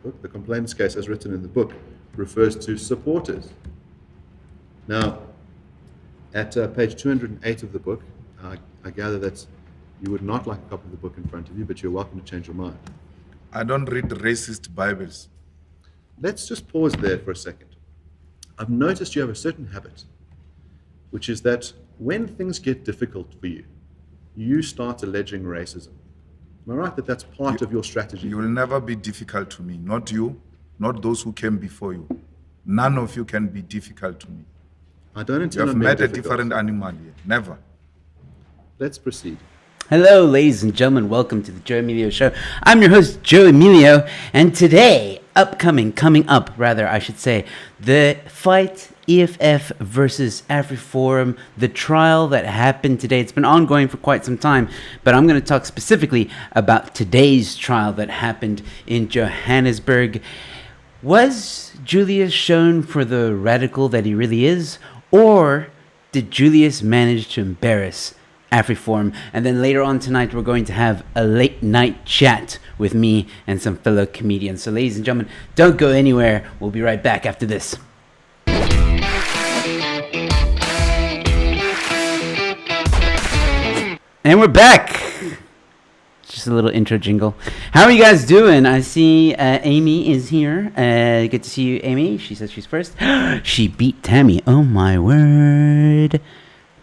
book. The complainant's case, as written in the book, refers to supporters. Now, at page 208 of the book, I gather that you would not like a copy of the book in front of you, but you're welcome to change your mind. I don't read racist Bibles. Let's just pause there for a second. I've noticed you have a certain habit, which is that when things get difficult for you, you start alleging racism. Am I right that that's part of your strategy? You will never be difficult to me. Not you, not those who came before you. None of you can be difficult to me. I don't You intend have on being met a difficult. different animal here. Never. Let's proceed. Hello, ladies and gentlemen. Welcome to the Joe Emilio Show. I'm your host, Joe Emilio, and today, coming up, I should say, the fight EFF versus AfriForum, the trial that happened today. It's been ongoing for quite some time, but I'm going to talk specifically about today's trial that happened in Johannesburg. Was Julius shown for the radical that he really is, or did Julius manage to embarrass AfriForum? And then later on tonight, we're going to have a late night chat with me and some fellow comedians. So ladies and gentlemen, don't go anywhere. We'll be right back after this. And we're back. Just a little intro jingle. How are you guys doing? I see Amy is here. Good to see you, Amy. She says she's first. She beat Tammy. Oh my word.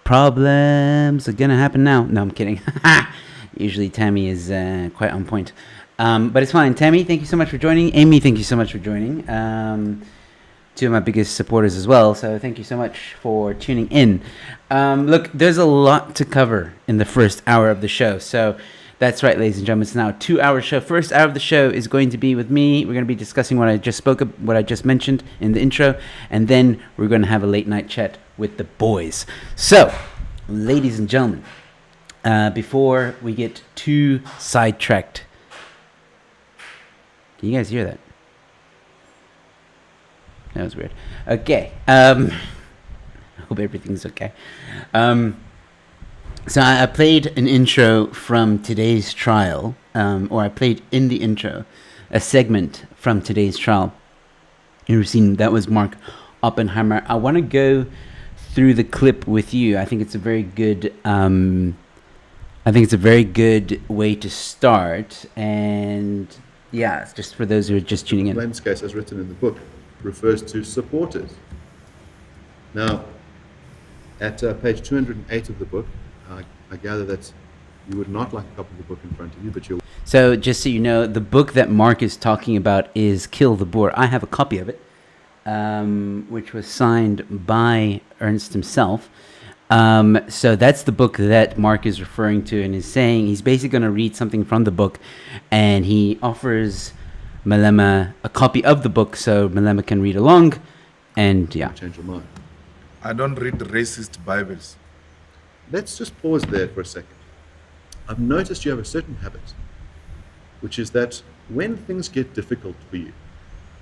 Problems are gonna happen now. No, I'm kidding. Usually Tammy is quite on point. But it's fine. Tammy, thank you so much for joining. Amy, thank you so much for joining. Two of my biggest supporters as well. So thank you so much for tuning in. Look, there's a lot to cover in the first hour of the show. So that's right, ladies and gentlemen. It's now a 2-hour show. First hour of the show is going to be with me. We're going to be discussing what I just mentioned in the intro, and then we're going to have a late night chat with the boys. So, ladies and gentlemen, before we get too sidetracked, can you guys hear that? That was weird. Okay. I hope everything's okay. So I played an intro from today's trial, or I played in the intro a segment from today's trial. You've seen that was Mark Oppenheimer. I want to go through the clip with you. I think it's a very good. Way to start. And yeah, it's just for those who are just tuning in. The complainant's case, as written in the book, refers to supporters. Now, at page 208 of the book, I gather that you would not like a copy of the book in front of you, but you're... So just so you know, the book that Mark is talking about is Kill the Boer. I have a copy of it, which was signed by Ernst himself. So that's the book that Mark is referring to, and is saying he's basically going to read something from the book, and he offers Malema a copy of the book so Malema can read along, and yeah. Change your mind. I don't read racist Bibles. Let's just pause there for a second. I've noticed you have a certain habit, which is that when things get difficult for you,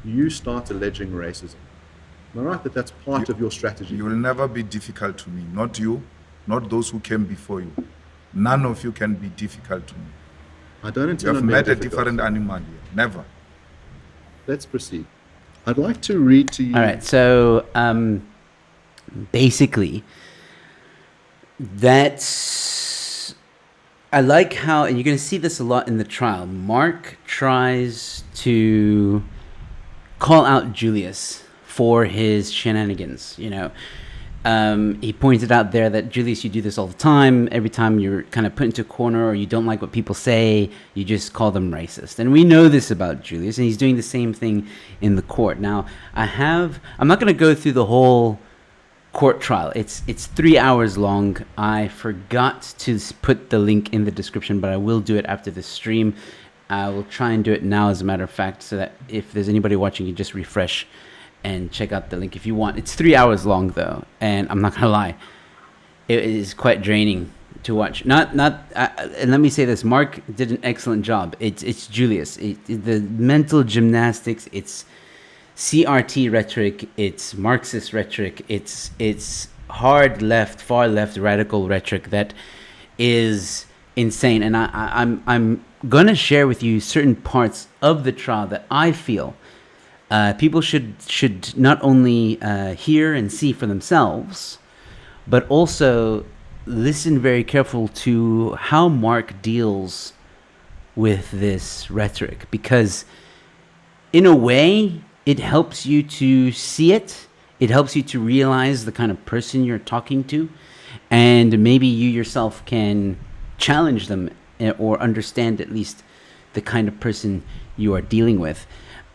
you start alleging racism. Am I right that that's part of your strategy? You will never be difficult to me. Not you, not those who came before you. None of you can be difficult to me. I don't You intend have on being met a difficult. different animal here. Never. Let's proceed. I'd like to read to you... All right, so basically, that's... I like how, and you're going to see this a lot in the trial, Mark tries to call out Julius for his shenanigans, you know. He pointed out there that, Julius, you do this all the time. Every time you're kind of put into a corner or you don't like what people say, you just call them racist. And we know this about Julius, and he's doing the same thing in the court. Now, I'm not going to go through the whole court trial. It's 3 hours long. I forgot to put the link in the description, but I will do it after the stream. I will try and do it now, as a matter of fact, so that if there's anybody watching, you just refresh and check out the link if you want. It's 3 hours long, though, and I'm not gonna lie, it is quite draining to watch. And let me say this: Mark did an excellent job. It's Julius. The mental gymnastics. It's CRT rhetoric. It's Marxist rhetoric. It's hard left, far left, radical rhetoric that is insane. And I'm gonna share with you certain parts of the trial that I feel people should not only hear and see for themselves, but also listen very careful to how Mark deals with this rhetoric, because in a way it helps you to see it. It helps you to realize the kind of person you're talking to, and maybe you yourself can challenge them or understand at least the kind of person you are dealing with.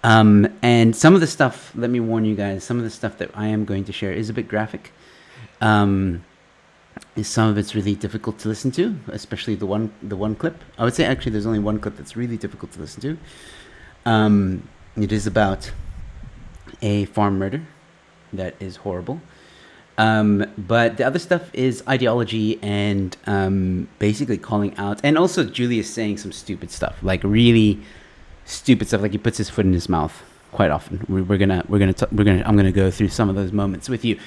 And some of the stuff, let me warn you guys, some of the stuff that I am going to share is a bit graphic. Some of it's really difficult to listen to, especially the one clip. I would say actually there's only one clip that's really difficult to listen to. It is about a farm murder that is horrible. But the other stuff is ideology and basically calling out, and also Julius saying some stupid stuff, like really stupid stuff. Like he puts his foot in his mouth quite often. I'm gonna go through some of those moments with you.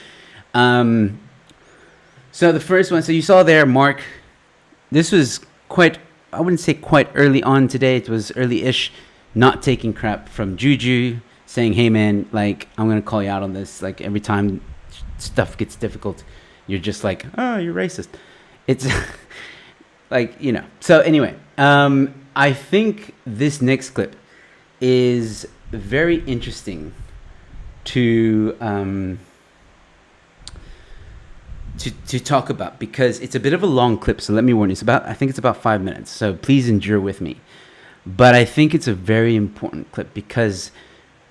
So the first one, so you saw there, Mark. This was quite, I wouldn't say quite early on today. It was early-ish, not taking crap from Juju, saying, "Hey man, like I'm gonna call you out on this. Like every time stuff gets difficult, you're just like, oh, you're racist." It's like, you know. So anyway, I think this next clip is very interesting to talk about, because it's a bit of a long clip. So let me warn you, I think it's about 5 minutes. So please endure with me. But I think it's a very important clip because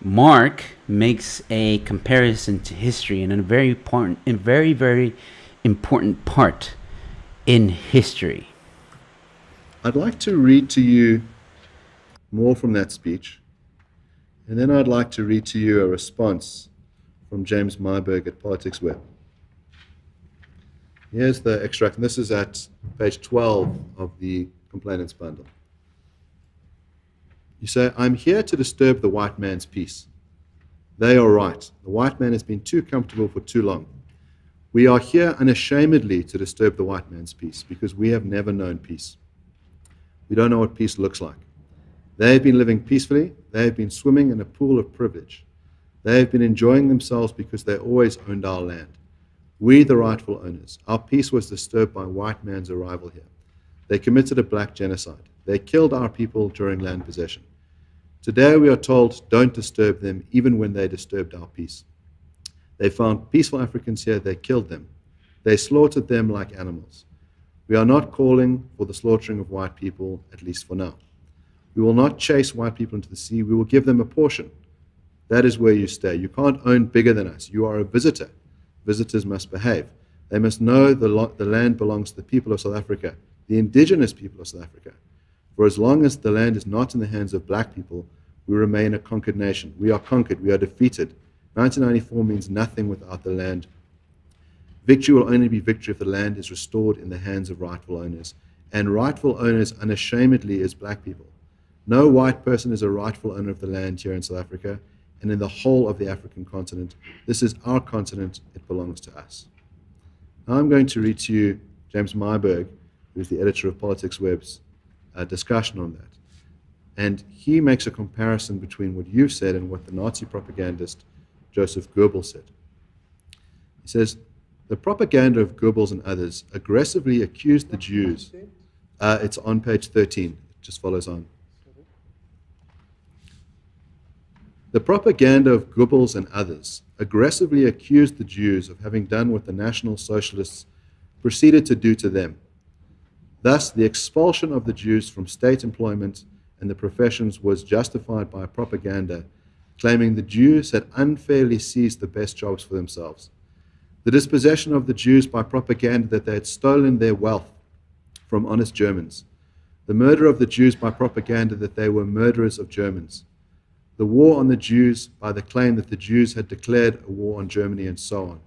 Mark makes a comparison to history and a very important part in history. I'd like to read to you more from that speech, and then I'd like to read to you a response from James Myberg at Politics Web. Here's the extract, and this is at page 12 of the complainant's bundle. You say, "I'm here to disturb the white man's peace. They are right. The white man has been too comfortable for too long. We are here unashamedly to disturb the white man's peace because we have never known peace. We don't know what peace looks like. They have been living peacefully. They have been swimming in a pool of privilege. They have been enjoying themselves because they always owned our land. We, the rightful owners, our peace was disturbed by white man's arrival here. They committed a black genocide. They killed our people during land possession. Today we are told, don't disturb them, even when they disturbed our peace. They found peaceful Africans here, they killed them. They slaughtered them like animals. We are not calling for the slaughtering of white people, at least for now. We will not chase white people into the sea. We will give them a portion. That is where you stay. You can't own bigger than us. You are a visitor. Visitors must behave. They must know the land belongs to the people of South Africa, the indigenous people of South Africa. For as long as the land is not in the hands of black people, we remain a conquered nation. We are conquered. We are defeated. 1994 means nothing without the land. Victory will only be victory if the land is restored in the hands of rightful owners. And rightful owners unashamedly is black people. No white person is a rightful owner of the land here in South Africa and in the whole of the African continent. This is our continent. It belongs to us." Now I'm going to read to you James Myberg, who is the editor of Politics Web's discussion on that. And he makes a comparison between what you've said and what the Nazi propagandist Joseph Goebbels said. He says, "The propaganda of Goebbels and others aggressively accused the Jews." It's on page 13. It just follows on. "The propaganda of Goebbels and others aggressively accused the Jews of having done what the National Socialists proceeded to do to them. Thus, the expulsion of the Jews from state employment and the professions was justified by propaganda, claiming the Jews had unfairly seized the best jobs for themselves. The dispossession of the Jews by propaganda that they had stolen their wealth from honest Germans. The murder of the Jews by propaganda that they were murderers of Germans. The war on the Jews by the claim that the Jews had declared a war on Germany, and so on.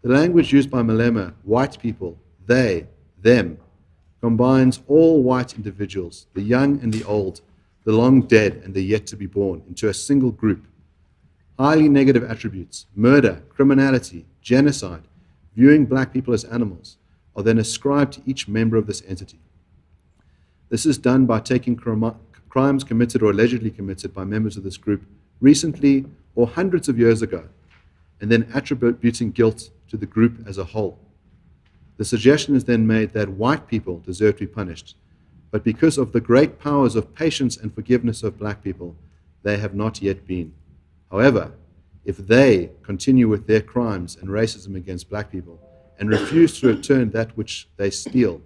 The language used by Malema, white people, they, them, combines all white individuals, the young and the old, the long dead and the yet to be born, into a single group. Highly negative attributes, murder, criminality, genocide, viewing black people as animals, are then ascribed to each member of this entity. This is done by taking crimes committed or allegedly committed by members of this group recently or hundreds of years ago, and then attributing guilt to the group as a whole. The suggestion is then made that white people deserve to be punished, but because of the great powers of patience and forgiveness of black people, they have not yet been. However, if they continue with their crimes and racism against black people and refuse to return that which they stole,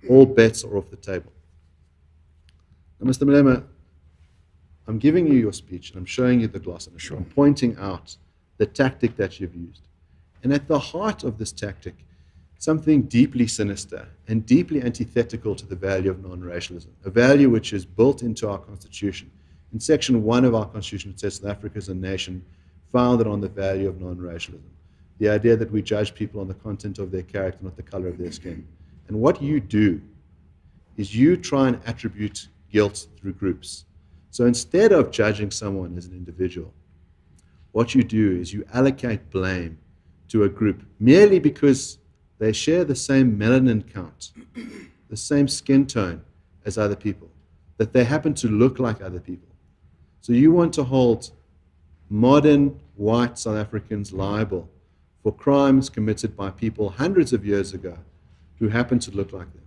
all bets are off the table. Now, Mr. Malema, I'm giving you your speech and I'm showing you the gloss and I'm pointing out the tactic that you've used. And at the heart of this tactic, something deeply sinister and deeply antithetical to the value of non-racialism, a value which is built into our Constitution. In Section 1 of our Constitution, it says South Africa is a nation founded on the value of non-racialism, the idea that we judge people on the content of their character, not the color of their skin. And what you do is you try and attribute guilt through groups. So instead of judging someone as an individual, what you do is you allocate blame to a group merely because they share the same melanin count, the same skin tone as other people, that they happen to look like other people. So you want to hold modern white South Africans liable for crimes committed by people hundreds of years ago who happen to look like them.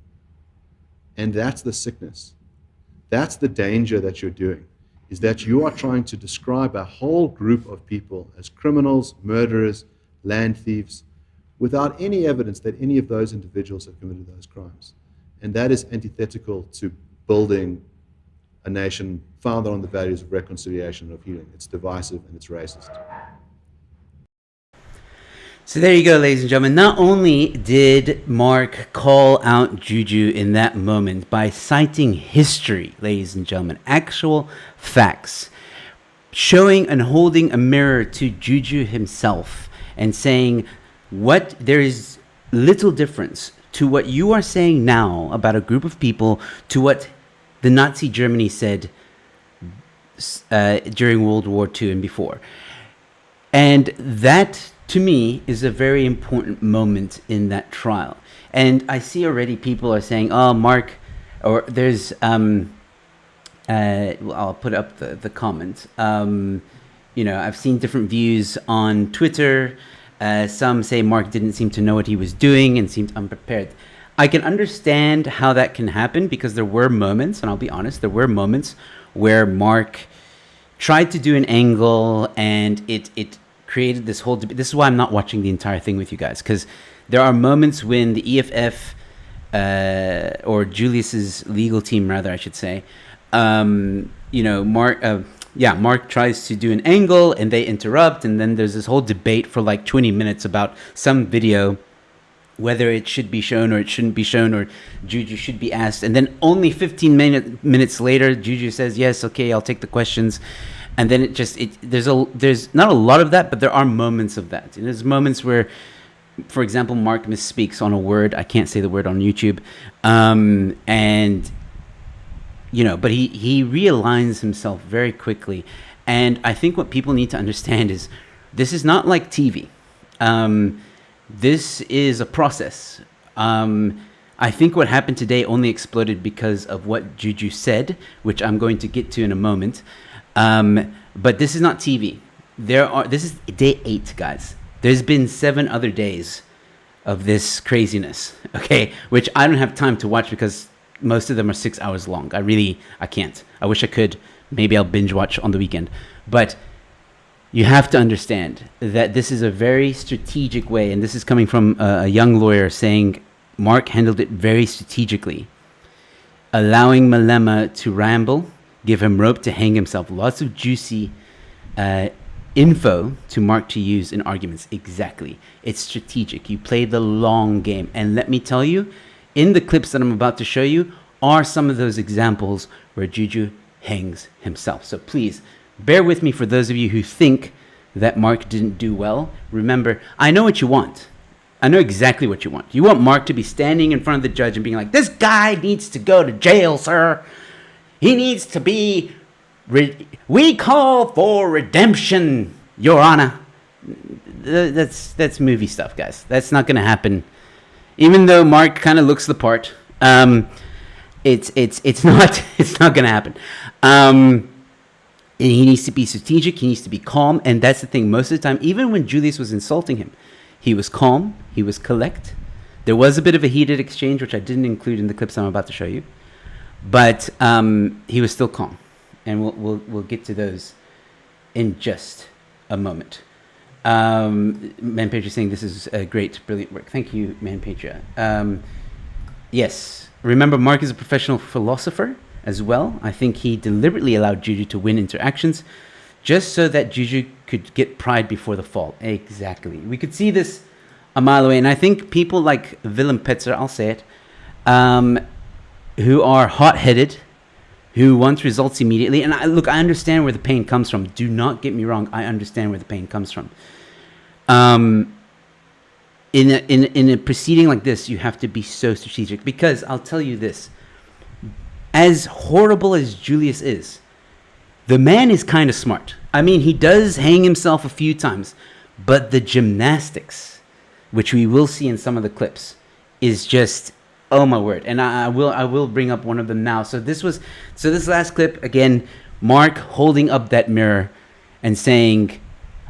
And that's the sickness. That's the danger that you're doing, is that you are trying to describe a whole group of people as criminals, murderers, land thieves, without any evidence that any of those individuals have committed those crimes. And that is antithetical to building a nation founded on the values of reconciliation and of healing. It's divisive and it's racist. So there you go, ladies and gentlemen. Not only did Mark call out Juju in that moment by citing history, ladies and gentlemen, actual facts, showing and holding a mirror to Juju himself and saying there is little difference to what you are saying now about a group of people to what the Nazi Germany said during World War II and before. And that, to me, is a very important moment in that trial. And I see already people are saying, oh, Mark, or there's, I'll put up the comment. I've seen different views on Twitter. Some say Mark didn't seem to know what he was doing and seemed unprepared. I can understand how that can happen because there were moments, and I'll be honest, there were moments where Mark tried to do an angle and it created this whole debate. This is why I'm not watching the entire thing with you guys, because there are moments when the EFF, or Julius's legal team, rather, I should say, Mark tries to do an angle and they interrupt, and then there's this whole debate for like 20 minutes about some video, whether it should be shown or it shouldn't be shown, or Juju should be asked. And then only 15 minutes later, Juju says, yes, okay, I'll take the questions. And then there's not a lot of that, but there are moments of that. And there's moments where, for example, Mark misspeaks on a word. I can't say the word on YouTube. But he realigns himself very quickly. And I think what people need to understand is this is not like TV. This is a process. I think what happened today only exploded because of what Juju said, which I'm going to get to in a moment. But this is not TV. This is day 8, guys. There's been 7 other days of this craziness, okay? Which I don't have time to watch because most of them are 6 hours long. I can't. I wish I could. Maybe I'll binge watch on the weekend. But you have to understand that this is a very strategic way, and this is coming from a young lawyer saying Mark handled it very strategically, allowing Malema to ramble, give him rope to hang himself. Lots of juicy info to Mark to use in arguments. Exactly. It's strategic. You play the long game. And let me tell you, in the clips that I'm about to show you are some of those examples where Juju hangs himself. So please, bear with me for those of you who think that Mark didn't do well. Remember, I know what you want. I know exactly what you want. You want Mark to be standing in front of the judge and being like, this guy needs to go to jail, sir. He needs to be... we call for redemption, Your Honor. That's movie stuff, guys. That's not going to happen. Even though Mark kind of looks the part, It's not it's not gonna happen. And he needs to be strategic. He needs to be calm, and that's the thing. Most of the time, even when Julius was insulting him, he was calm. He was collect. There was a bit of a heated exchange, which I didn't include in the clips I'm about to show you, but he was still calm, and we'll get to those in just a moment. Manpatria saying this is a great, brilliant work. Thank you, Manpatria. Yes, remember Mark is a professional philosopher as well. I think he deliberately allowed Juju to win interactions just so that Juju could get pride before the fall. Exactly. We could see this a mile away, and I think people like Willem Petzer, I'll say it, who are hot-headed, who want results immediately. And I understand where the pain comes from. Do not get me wrong. I understand where the pain comes from. In a proceeding like this, you have to be so strategic, because I'll tell you this. As horrible as Julius is, the man is kind of smart. I mean, he does hang himself a few times, but the gymnastics, which we will see in some of the clips, is just, oh my word. And I will bring up one of them now. So this last clip, again, Mark holding up that mirror and saying,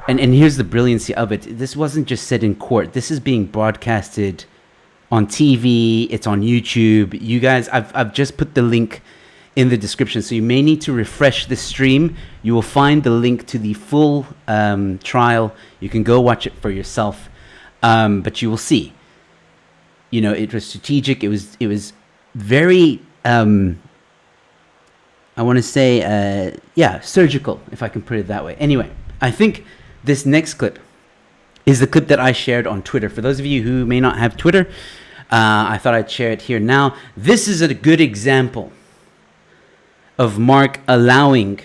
and here's the brilliancy of it. This wasn't just said in court. This is being broadcasted on TV. It's on YouTube. You guys, I've just put the link in the description, so you may need to refresh the stream. You will find the link to the full trial. You can go watch it for yourself. But you will see, it was strategic. It was very, I want to say, surgical, if I can put it that way. Anyway, I think this next clip is the clip that I shared on Twitter. For those of you who may not have Twitter, I thought I'd share it here now. This is a good example of Mark allowing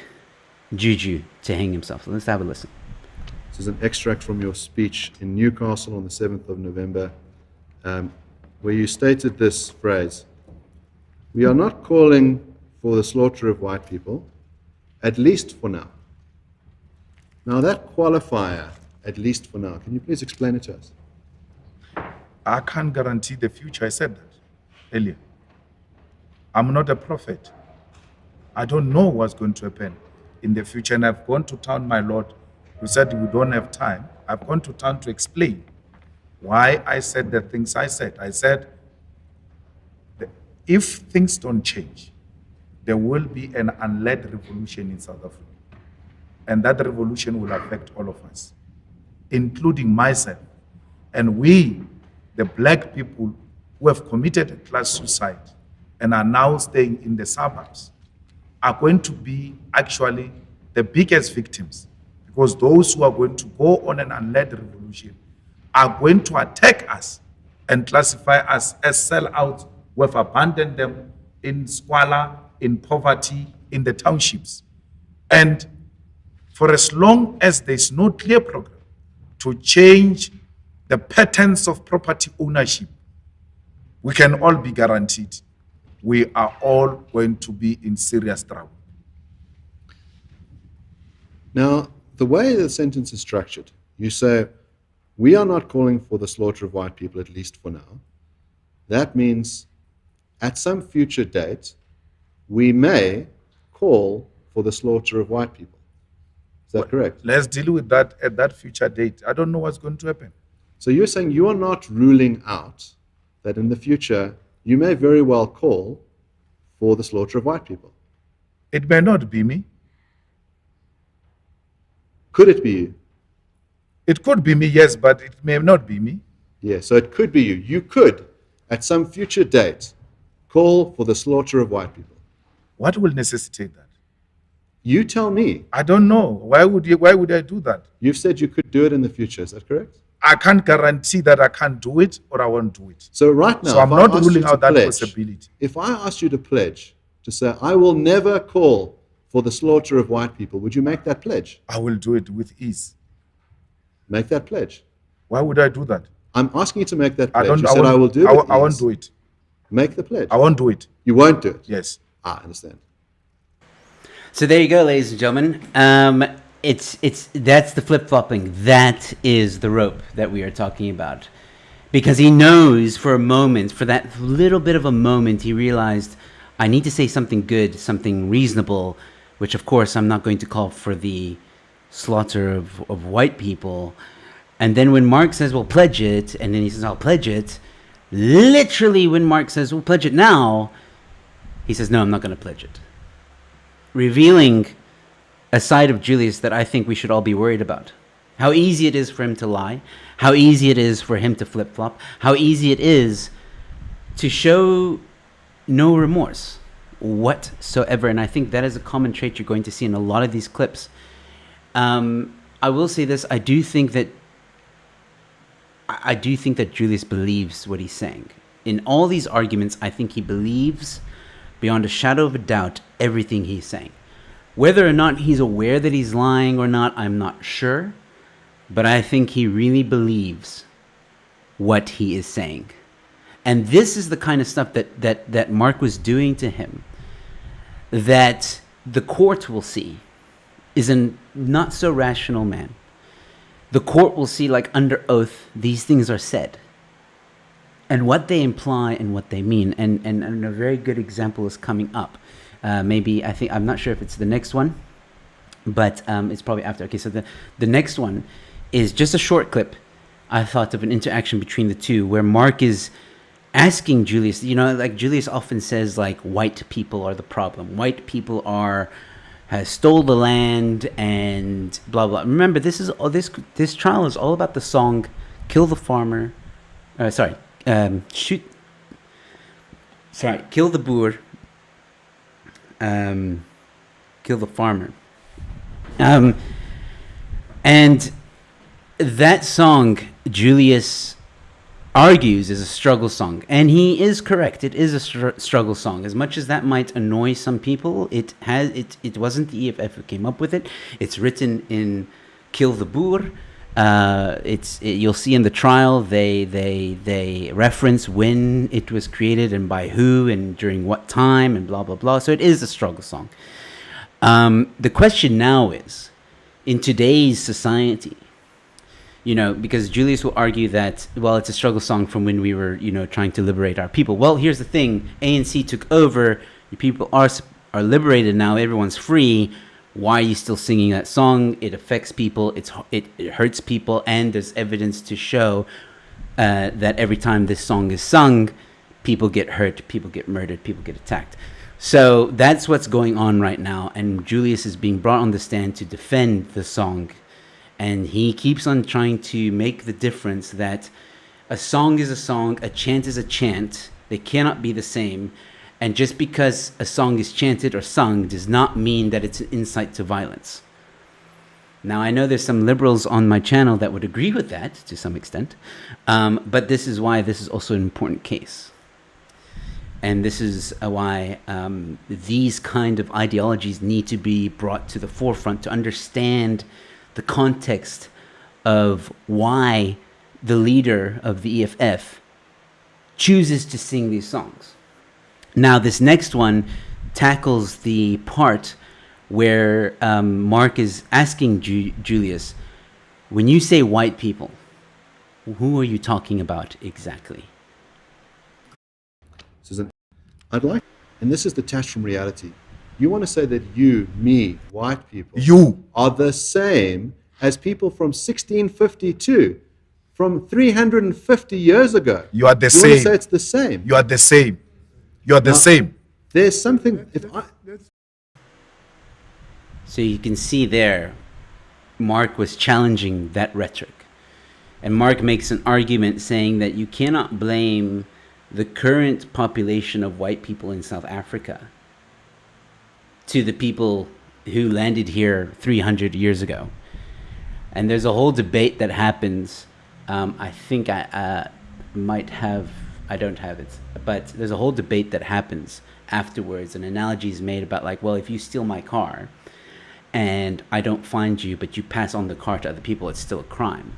Juju to hang himself. So let's have a listen. This is an extract from your speech in Newcastle on the 7th of November, where you stated this phrase: "We are not calling for the slaughter of white people, at least for now." Now that qualifier, "at least for now," can you please explain it to us? I can't guarantee the future. I said that earlier. I'm not a prophet. I don't know what's going to happen in the future. And I've gone to town, my Lord, who said we don't have time. I've gone to town to explain why I said the things I said. I said, if things don't change, there will be an unled revolution in South Africa. And that revolution will affect all of us, including myself. And we, the black people who have committed a class suicide and are now staying in the suburbs, are going to be actually the biggest victims, because those who are going to go on an unled revolution are going to attack us and classify us as sellouts who have abandoned them in squalor, in poverty, in the townships. And for as long as there's no clear program to change the patterns of property ownership, we can all be guaranteed we are all going to be in serious trouble. Now, the way the sentence is structured, you say, "We are not calling for the slaughter of white people, at least for now." That means at some future date, we may call for the slaughter of white people. Is that correct? Let's deal with that at that future date. I don't know what's going to happen. So you're saying you are not ruling out that in the future you may very well call for the slaughter of white people. It may not be me. Could it be you? It could be me, yes, but it may not be me. Yeah, so it could be you. You could, at some future date, call for the slaughter of white people. What will necessitate that? You tell me. I don't know. Why would I do that? You've said you could do it in the future. Is that correct? I can't guarantee that I can't do it or I won't do it. So right now, so I'm not ruling out that possibility. If I asked you to pledge, to say, "I will never call for the slaughter of white people," would you make that pledge? I will do it with ease. Make that pledge. Why would I do that? I'm asking you to make that pledge. I will do it. I won't do it. Make the pledge. I won't do it. You won't do it? Yes. I understand. So there you go, ladies and gentlemen. That's the flip-flopping. That is the rope that we are talking about. because he knows for a moment, for that little bit of a moment, he realized, I need to say something good, something reasonable, which of course I'm not going to call for the slaughter of white people. And then when Mark says, well, pledge it, and then he says, I'll pledge it, literally when Mark says, well, pledge it now, he says, no, I'm not going to pledge it. Revealing a side of Julius that I think we should all be worried about. How easy it is for him to lie, how easy it is for him to flip-flop, how easy it is to show no remorse whatsoever. And I think that is a common trait you're going to see in a lot of these clips. I will say this, I do think that Julius believes what he's saying. In all these arguments, I think he believes beyond a shadow of a doubt everything he's saying. Whether or not he's aware that he's lying or not, I'm not sure. But I think he really believes what he is saying. And this is the kind of stuff that Mark was doing to him that the court will see is a not so rational man. The court will see, like under oath, these things are said. And what they imply and what they mean. And a very good example is coming up. I'm not sure if it's the next one, but it's probably after. Okay, so the next one is just a short clip, I thought, of an interaction between the two where Mark is asking Julius, like Julius often says, like, white people are the problem. White people has stole the land and blah, blah. Remember, this trial is all about the song, Kill the Farmer. Kill the Boer. Kill the Farmer. And that song, Julius argues, is a struggle song, and he is correct. It is a struggle song. As much as that might annoy some people, it wasn't the EFF who came up with it. It's written in Kill the Boer. You'll see in the trial they reference when it was created and by who and during what time and blah blah blah. So it is a struggle song. The question now is, in today's society, because Julius will argue that, well, it's a struggle song from when we were, trying to liberate our people. Well, here's the thing. ANC took over. Your people are liberated now. Everyone's free. Why are you still singing that song? It affects people. It hurts people. And there's evidence to show that every time this song is sung, people get hurt, people get murdered, people get attacked. So that's what's going on right now. And Julius is being brought on the stand to defend the song. And he keeps on trying to make the difference that a song is a song, a chant is a chant. They cannot be the same. And just because a song is chanted or sung does not mean that it's an incite to violence. Now, I know there's some liberals on my channel that would agree with that to some extent. But this is why this is also an important case. And this is why these kind of ideologies need to be brought to the forefront to understand the context of why the leader of the EFF chooses to sing these songs. Now, this next one tackles the part where Mark is asking Julius, when you say white people, who are you talking about exactly? Susan, and this is detached from reality. You want to say that you, me, white people, are the same as people from 1652, from 350 years ago. You are the same. You want to same. say it's the same. You are the same. You are the Now, same. There's something. So you can see there, Mark was challenging that rhetoric. And Mark makes an argument saying that you cannot blame the current population of white people in South Africa to the people who landed here 300 years ago. And there's a whole debate that happens. I think I might have, I don't have it, but there's a whole debate that happens afterwards. An analogy is made about, like, well, if you steal my car and I don't find you, but you pass on the car to other people, it's still a crime.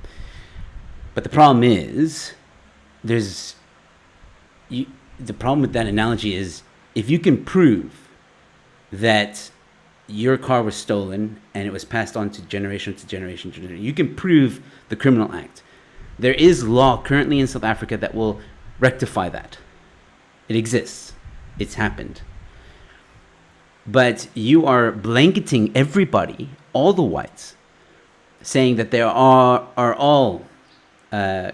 But the problem is, the problem with that analogy is, if you can prove that your car was stolen and it was passed on to generation, you can prove the criminal act. There is law currently in South Africa that will rectify that. It exists. It's happened. But you are blanketing everybody, all the whites, saying that they are all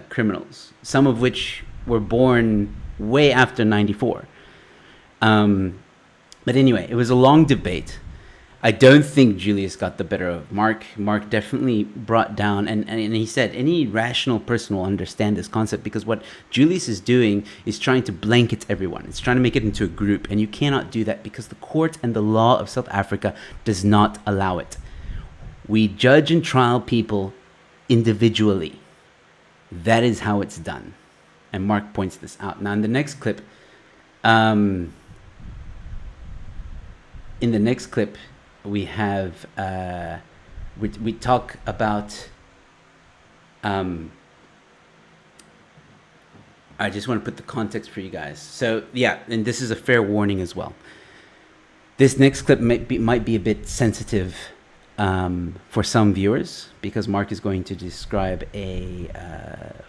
criminals, some of which were born way after 94. But anyway, it was a long debate. I don't think Julius got the better of Mark. Mark definitely brought down, and he said any rational person will understand this concept, because what Julius is doing is trying to blanket everyone. It's trying to make it into a group, and you cannot do that because the court and the law of South Africa does not allow it. We judge and trial people individually. That is how it's done. And Mark points this out. Now, in the next clip, we have we talk about I just want to put the context for you guys. So yeah, and this is a fair warning as well. This next clip might be a bit sensitive for some viewers, because Mark is going to describe a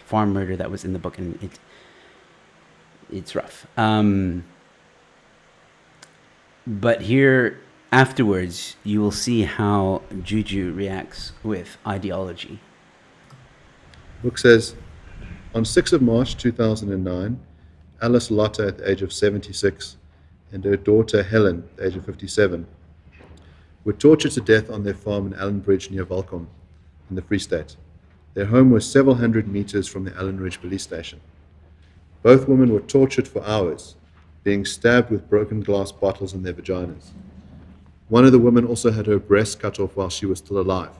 farm murder that was in the book, and it's rough. But here, afterwards, you will see how Juju reacts with ideology. The book says, on 6th of March 2009, Alice Lotta, at the age of 76, and her daughter Helen, at the age of 57, were tortured to death on their farm in Allenbridge near Volcom in the Free State. Their home was several hundred meters from the Allenbridge police station. Both women were tortured for hours, being stabbed with broken glass bottles in their vaginas. One of the women also had her breast cut off while she was still alive.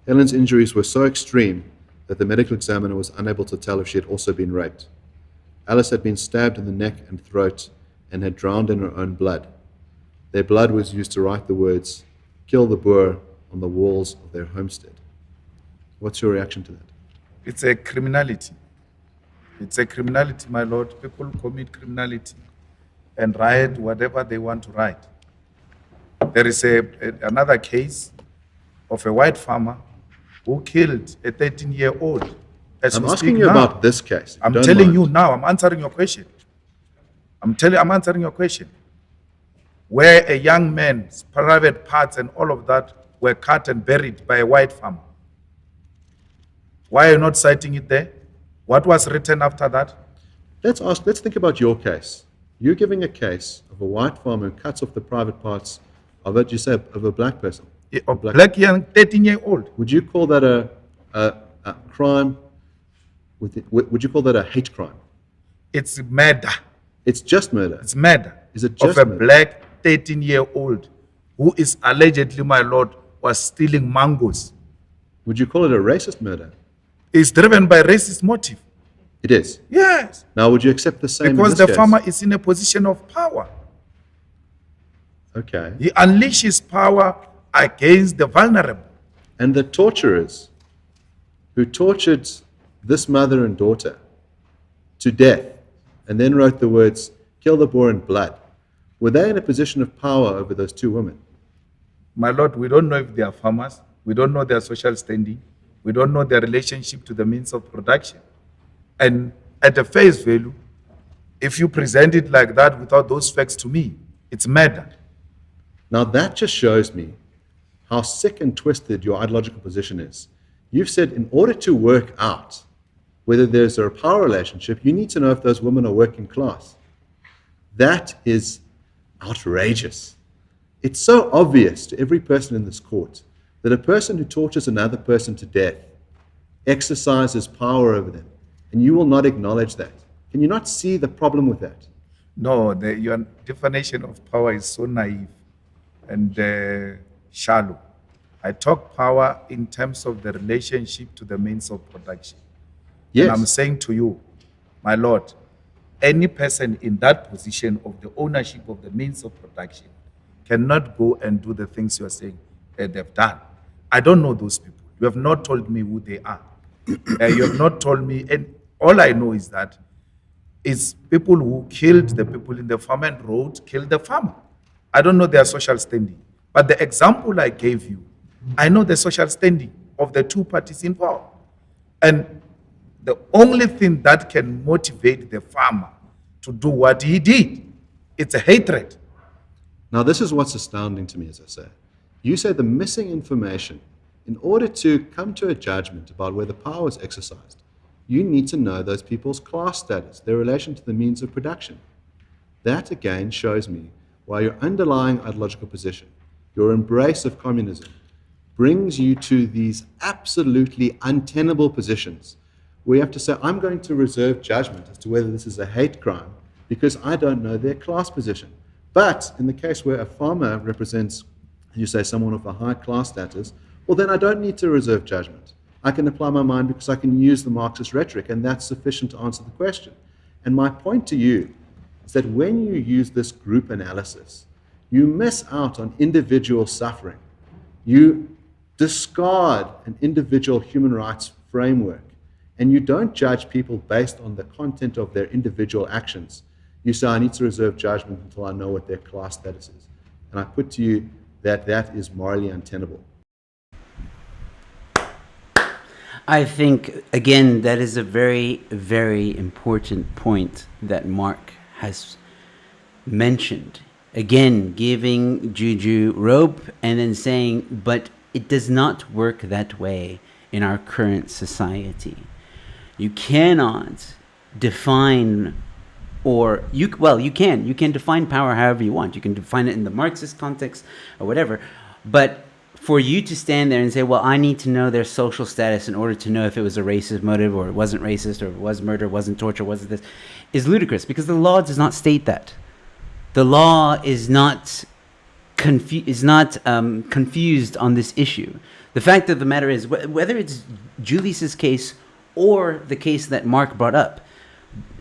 Helen's injuries were so extreme that the medical examiner was unable to tell if she had also been raped. Alice had been stabbed in the neck and throat and had drowned in her own blood. Their blood was used to write the words, "Kill the Boer," on the walls of their homestead. What's your reaction to that? It's a criminality. It's a criminality, my lord. People commit criminality and write whatever they want to write. There is another case of a white farmer who killed a 13-year-old. I'm asking you about this case. I'm telling you now. I'm answering your question. I'm answering your question. Where a young man's private parts and all of that were cut and buried by a white farmer. Why are you not citing it there? What was written after that? Let's think about your case. You're giving a case of a white farmer who cuts off the private parts of it, you say, of a black person. A black young 13-year-old. Would you call that a crime? Would you call that a hate crime? It's murder. It's just murder. It's murder. Is it just of a murder? black 13-year-old who is allegedly, my lord, was stealing mangoes. Would you call it a racist murder? It's driven by racist motive. It is. Yes. Now, would you accept the same? Because in this the case? farmer is in a position of power. Okay. He unleashes power against the vulnerable. And the torturers who tortured this mother and daughter to death and then wrote the words, "Kill the Boer in blood," were they in a position of power over those two women? My lord, we don't know if they are farmers. We don't know their social standing. We don't know their relationship to the means of production. And at the face value, if you present it like that without those facts to me, it's murder. Now that just shows me how sick and twisted your ideological position is. You've said in order to work out whether there's a power relationship, you need to know if those women are working class. That is outrageous. It's so obvious to every person in this court that a person who tortures another person to death exercises power over them, and you will not acknowledge that. Can you not see the problem with that? No, your definition of power is so naive and shallow. I talk power in terms of the relationship to the means of production. Yes. And I'm saying to you, my lord, any person in that position of the ownership of the means of production cannot go and do the things you are saying they've done. I don't know those people. You have not told me who they are. You have not told me, and all I know is that it's people who killed the people in the farm and road, killed the farmer. I don't know their social standing. But the example I gave you, I know the social standing of the two parties involved. And the only thing that can motivate the farmer to do what he did, it's a hatred. Now, this is what's astounding to me, as I say. You say the missing information, in order to come to a judgment about whether power was exercised, you need to know those people's class status, their relation to the means of production. That, again, shows me why your underlying ideological position, your embrace of communism, brings you to these absolutely untenable positions where you have to say, I'm going to reserve judgment as to whether this is a hate crime because I don't know their class position. But in the case where a farmer represents, you say, someone of a high class status, well, then I don't need to reserve judgment. I can apply my mind because I can use the Marxist rhetoric, and that's sufficient to answer the question. And my point to you is that when you use this group analysis, you miss out on individual suffering. You discard an individual human rights framework, and you don't judge people based on the content of their individual actions. You say, I need to reserve judgment until I know what their class status is. And I put to you that that is morally untenable. I think, again, that is a very, very important point that Mark has mentioned. Again, giving Juju rope and then saying, but it does not work that way in our current society. You cannot define, or you can define power however you want. You can define it in the Marxist context or whatever, but for you to stand there and say, well, I need to know their social status in order to know if it was a racist motive or it wasn't racist or it was murder, wasn't torture, wasn't this, is ludicrous because the law does not state that. The law is not confused on this issue. The fact of the matter is, whether it's Julius's case or the case that Mark brought up,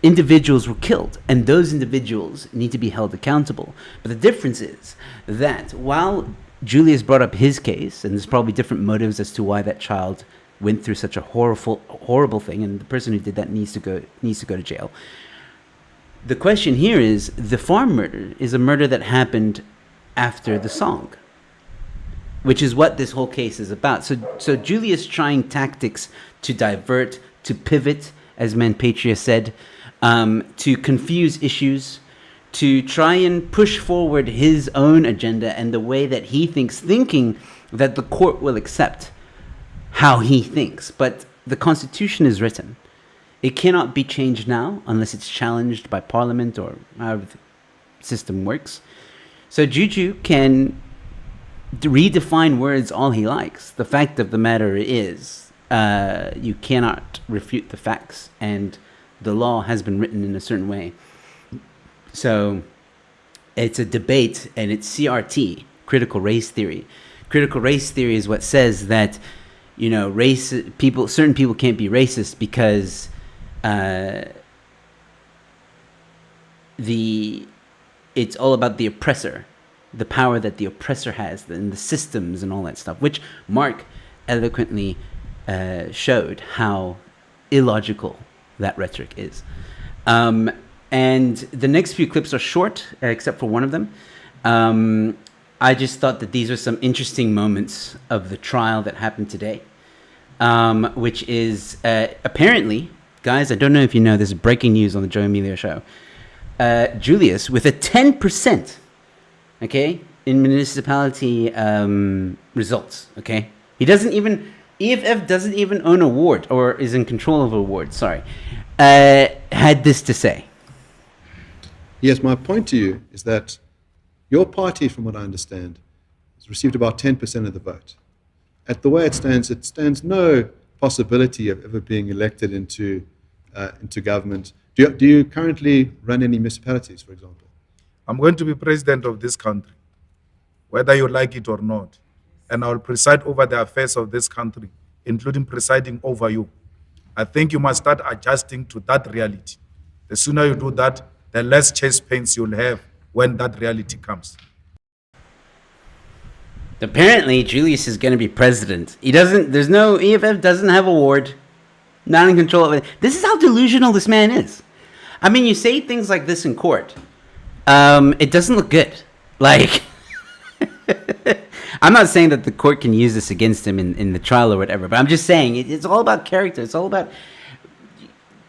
individuals were killed, and those individuals need to be held accountable. But the difference is that while Julius brought up his case, and there's probably different motives as to why that child went through such a horrible thing, and the person who did that needs to go to jail. The question here is, the farm murder is a murder that happened after the song, which is what this whole case is about. So Julius trying tactics to divert, to pivot, as Manpatria said, to confuse issues, to try and push forward his own agenda and the way that he thinks, thinking that the court will accept how he thinks. But the Constitution is written. It cannot be changed now unless it's challenged by Parliament or however the system works. So Juju can redefine words all he likes. The fact of the matter is, you cannot refute the facts, and the law has been written in a certain way. So it's a debate, and it's CRT, critical race theory. Critical race theory is what says that, you know, certain people can't be racist because it's all about the oppressor, the power that the oppressor has, and the systems and all that stuff, which Mark eloquently showed how illogical that rhetoric is. And the next few clips are short, except for one of them. I just thought that these are some interesting moments of the trial that happened today, which is apparently, guys, I don't know if you know, this is breaking news on the Joe Emilio show. Julius with a 10%, okay, in municipality results, okay? EFF doesn't even own a ward, or is in control of a ward, sorry, had this to say. Yes, my point to you is that your party, from what I understand, has received about 10% of the vote. At the way it stands no possibility of ever being elected into government. Do you currently run any municipalities, for example? I'm going to be president of this country, whether you like it or not. And I will preside over the affairs of this country, including presiding over you. I think you must start adjusting to that reality. The sooner you do that, the less chest pains you'll have when that reality comes. Apparently, Julius is going to be president. EFF doesn't have a ward, not in control of it. This is how delusional this man is. I mean, you say things like this in court. It doesn't look good. Like, I'm not saying that the court can use this against him in the trial or whatever, but I'm just saying it's all about character. It's all about,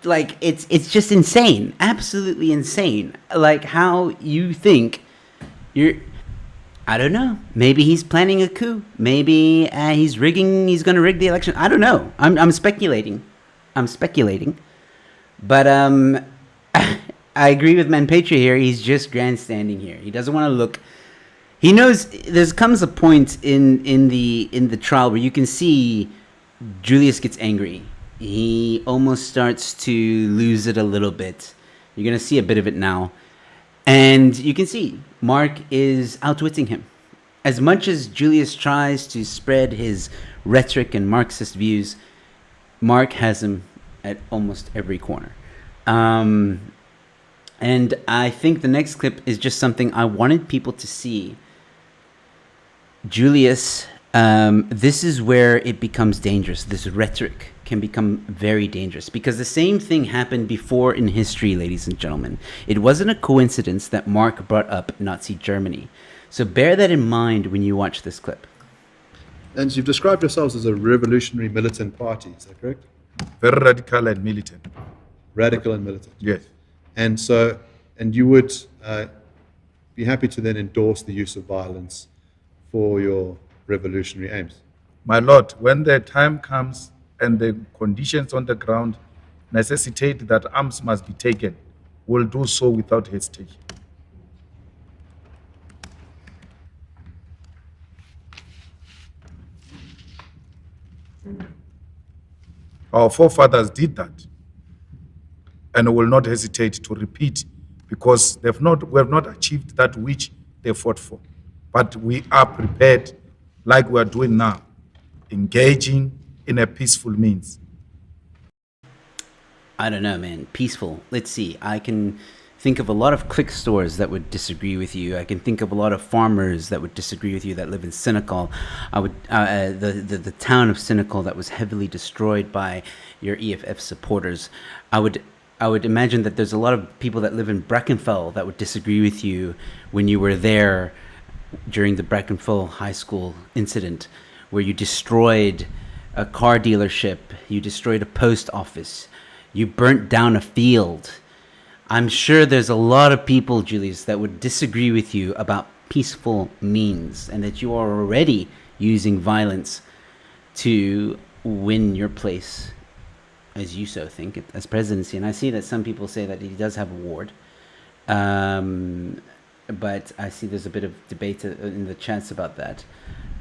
like, it's just insane, absolutely insane. Like how you think you're. I don't know. Maybe he's planning a coup. Maybe he's rigging. He's going to rig the election. I don't know. I'm speculating. But I agree with Manpatria here. He's just grandstanding here. He doesn't want to look. He knows there comes a point in the trial where you can see Julius gets angry. He almost starts to lose it a little bit. You're going to see a bit of it now. And you can see Mark is outwitting him. As much as Julius tries to spread his rhetoric and Marxist views, Mark has him at almost every corner. And I think the next clip is just something I wanted people to see. Julius, this is where it becomes dangerous. This rhetoric can become very dangerous because the same thing happened before in history, ladies and gentlemen. It wasn't a coincidence that Mark brought up Nazi Germany. So bear that in mind when you watch this clip. And you've described yourselves as a revolutionary militant party, is that correct? Very radical and militant. Radical and militant. Yes. And so, and you would be happy to then endorse the use of violence for your revolutionary aims? My Lord, when the time comes and the conditions on the ground necessitate that arms must be taken, we'll do so without hesitation. Our forefathers did that and will not hesitate to repeat because we have not achieved that which they fought for. But we are prepared, like we are doing now, engaging in a peaceful means. I don't know, man. Peaceful. Let's see. I can think of a lot of click stores that would disagree with you. I can think of a lot of farmers that would disagree with you that live in Senegal. I would the town of Senegal that was heavily destroyed by your EFF supporters. I would imagine that there's a lot of people that live in Brackenfell that would disagree with you when you were there during the Brackenfell High School incident, where you destroyed a car dealership, you destroyed a post office, you burnt down a field. I'm sure there's a lot of people, Julius, that would disagree with you about peaceful means and that you are already using violence to win your place, as you so think, as presidency. And I see that some people say that he does have a ward. But I see there's a bit of debate in the chats about that.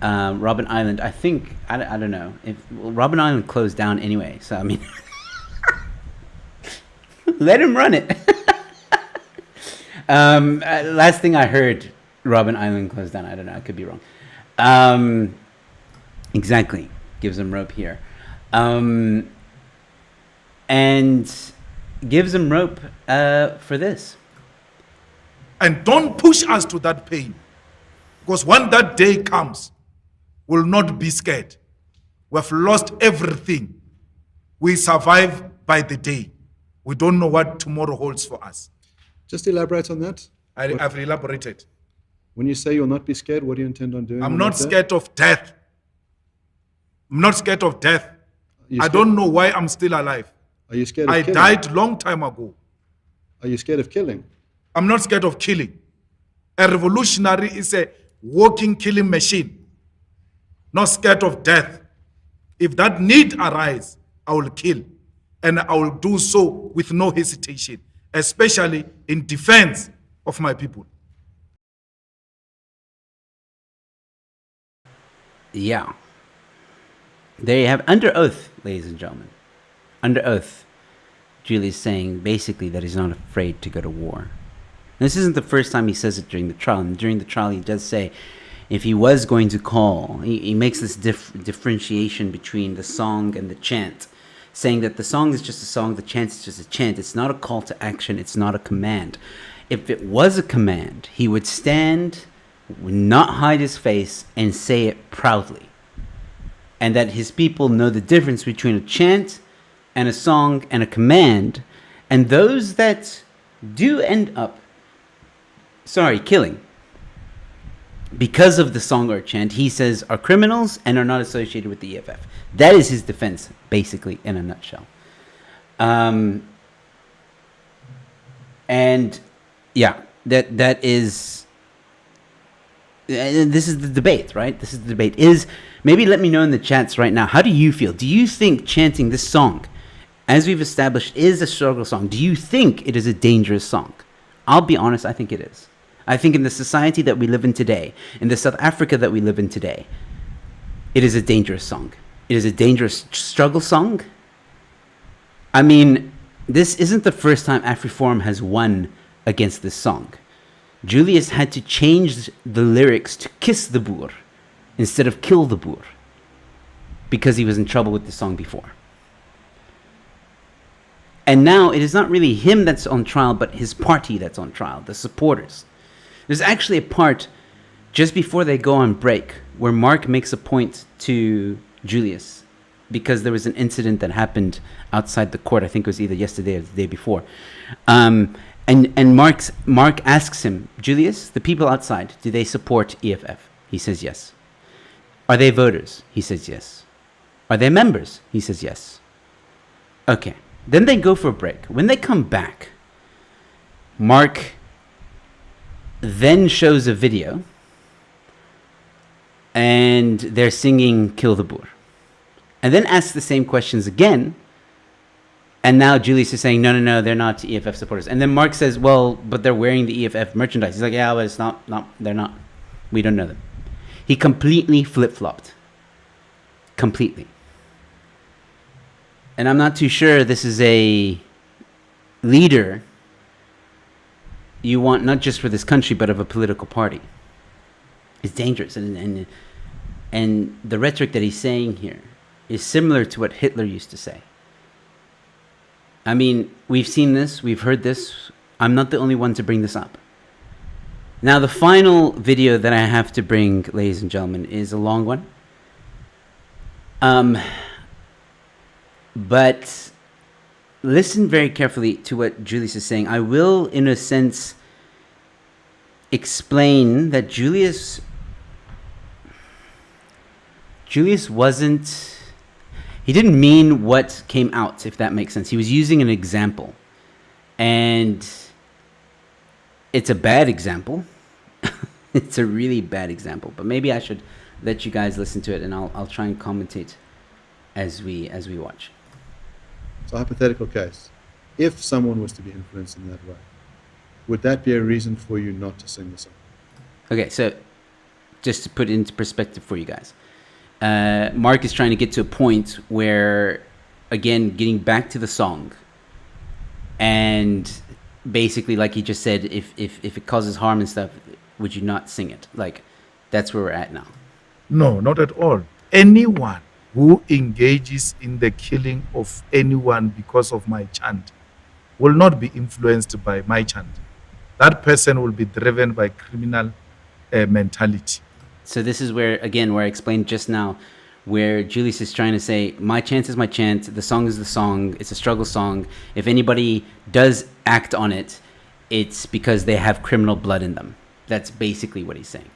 Robben Island, I think, I don't know. Robben Island closed down anyway, so I mean, let him run it. Last thing I heard, Robben Island closed down. I don't know, I could be wrong. Exactly, gives him rope here. And gives him rope for this. And don't push us to that pain. Because when that day comes, we'll not be scared. We've lost everything. We survive by the day. We don't know what tomorrow holds for us. Just elaborate on that. I've elaborated. When you say you'll not be scared, what do you intend on doing? I'm not scared of death. I'm not scared of death. I don't know why I'm still alive. Are you scared of killing? I died long time ago. Are you scared of killing? I'm not scared of killing. A revolutionary is a walking killing machine. Not scared of death. If that need arise, I will kill. And I will do so with no hesitation, especially in defense of my people. Yeah. There you have it. Under oath, ladies and gentlemen. Under oath, Julius saying basically that he's not afraid to go to war. And this isn't the first time he says it during the trial. And during the trial, he does say if he was going to call, he makes this differentiation between the song and the chant, saying that the song is just a song, the chant is just a chant. It's not a call to action. It's not a command. If it was a command, he would stand, would not hide his face, and say it proudly. And that his people know the difference between a chant and a song and a command. And those that do end up killing, because of the song or chant, he says are criminals and are not associated with the EFF. That is his defense, basically, in a nutshell. And yeah, that is. This is the debate, right? This is the debate. Maybe let me know in the chats right now. How do you feel? Do you think chanting this song, as we've established, is a struggle song? Do you think it is a dangerous song? I'll be honest, I think it is. I think in the society that we live in today, in the South Africa that we live in today, it is a dangerous song. It is a dangerous struggle song. I mean, this isn't the first time AfriForum has won against this song. Julius had to change the lyrics to kiss the boer instead of kill the boer because he was in trouble with the song before. And now it is not really him that's on trial, but his party that's on trial, the supporters. There's actually a part just before they go on break where Mark makes a point to Julius because there was an incident that happened outside the court. I think it was either yesterday or the day before. And Mark asks him, Julius, the people outside, do they support EFF? He says yes. Are they voters? He says yes. Are they members? He says yes. Okay. Then they go for a break. When they come back, Mark then shows a video and they're singing Kill the Boer. And then asks the same questions again. And now Julius is saying, no, they're not EFF supporters. And then Mark says, well, but they're wearing the EFF merchandise. He's like, yeah, but it's not, they're not. We don't know them. He completely flip-flopped. Completely. And I'm not too sure this is a leader you want not just for this country, but of a political party. It's dangerous. And the rhetoric that he's saying here is similar to what Hitler used to say. I mean, we've seen this, we've heard this. I'm not the only one to bring this up. Now, the final video that I have to bring, ladies and gentlemen, is a long one. But listen very carefully to what Julius is saying. I will, in a sense, explain that Julius wasn't... He didn't mean what came out, if that makes sense. He was using an example. And it's a bad example. It's a really bad example. But maybe I should let you guys listen to it, and I'll try and commentate as we watch. So, hypothetical case. If someone was to be influenced in that way, would that be a reason for you not to sing the song? Okay, so just to put it into perspective for you guys. Mark is trying to get to a point where, again, getting back to the song, and basically, like he just said, if it causes harm and stuff, would you not sing it? Like, that's where we're at now. No, not at all. Anyone who engages in the killing of anyone because of my chant will not be influenced by my chant. That person will be driven by criminal mentality. So this is where, again, where I explained just now, where Julius is trying to say, my chant is my chant, the song is the song, it's a struggle song. If anybody does act on it, it's because they have criminal blood in them. That's basically what he's saying.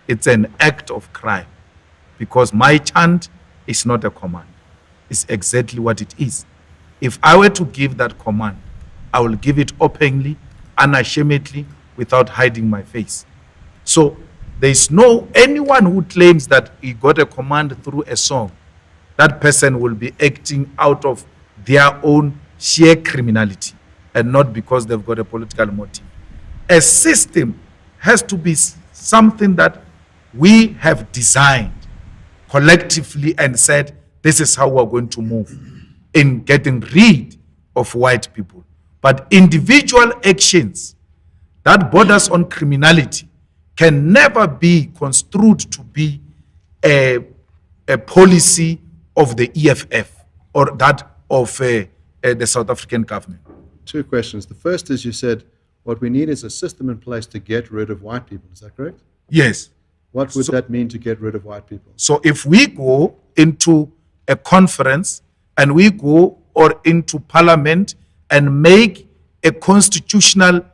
It's an act of crime because my chant is not a command. It's exactly what it is. If I were to give that command, I will give it openly, unashamedly, without hiding my face. So there's no anyone who claims that he got a command through a song. That person will be acting out of their own sheer criminality and not because they've got a political motive. A system has to be something that we have designed collectively and said, this is how we're going to move in getting rid of white people. But individual actions that borders on criminality can never be construed to be a policy of the EFF or that of the South African government. Two questions. The first is, you said what we need is a system in place to get rid of white people. Is that correct? Yes. What would that mean, to get rid of white people? So if we go into a conference and we go or into parliament and make a constitutional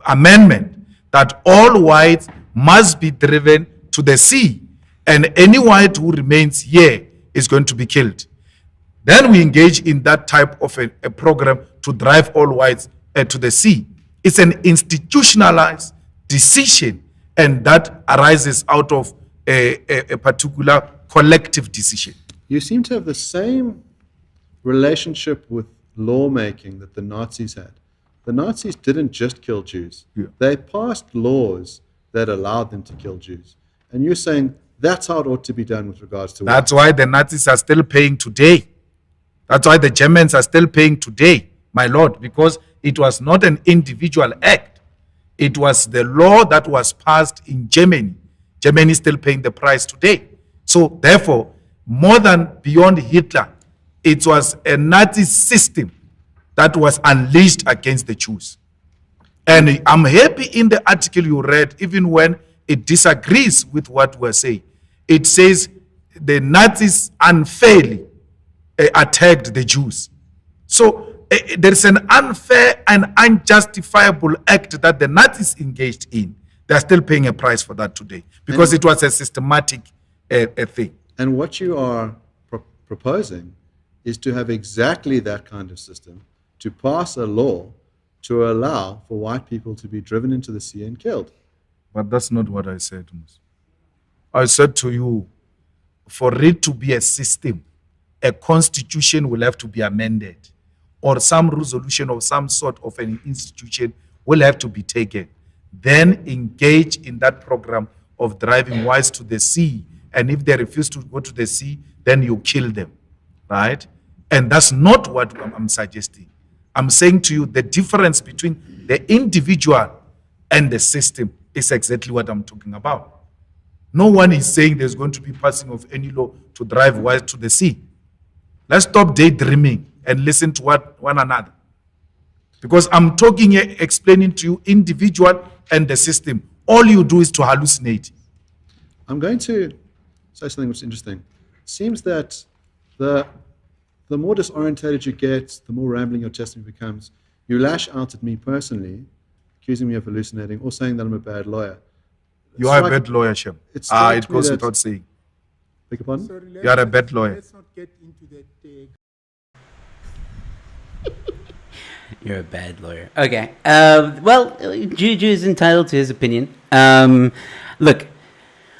amendment that all whites must be driven to the sea, and any white who remains here is going to be killed. Then we engage in that type of a program to drive all whites to the sea. It's an institutionalized decision, and that arises out of a particular collective decision. You seem to have the same relationship with lawmaking that the Nazis had. The Nazis didn't just kill Jews. Yeah. They passed laws that allowed them to kill Jews. And you're saying that's how it ought to be done with regards to That's why the Nazis are still paying today. That's why the Germans are still paying today, my lord, because it was not an individual act. It was the law that was passed in Germany. Germany is still paying the price today. So therefore, more than beyond Hitler, it was a Nazi system that was unleashed against the Jews. And I'm happy in the article you read, even when it disagrees with what we're saying. It says the Nazis unfairly attacked the Jews. So there's an unfair and unjustifiable act that the Nazis engaged in. They're still paying a price for that today because it was a systematic thing. And what you are proposing is to have exactly that kind of system, to pass a law to allow for white people to be driven into the sea and killed. But that's not what I said, Mus. I said to you, for it to be a system, a constitution will have to be amended, or some resolution of some sort of an institution will have to be taken. Then engage in that program of driving whites to the sea. And if they refuse to go to the sea, then you kill them, right? And that's not what I'm suggesting. I'm saying to you the difference between the individual and the system is exactly what I'm talking about. No one is saying there's going to be passing of any law to drive whites to the sea. Let's stop daydreaming and listen to one another. Because I'm talking here, explaining to you individual and the system. All you do is to hallucinate. I'm going to say something which is interesting. Seems that the more disorientated you get, the more rambling your testimony becomes. You lash out at me personally, accusing me of hallucinating or saying that I'm a bad lawyer. You are a bad lawyer, Shem. It goes without saying. Beg your pardon? Sorry, You are a bad lawyer. Let's not get into that. You're a bad lawyer. Okay. Well, Juju is entitled to his opinion. Look,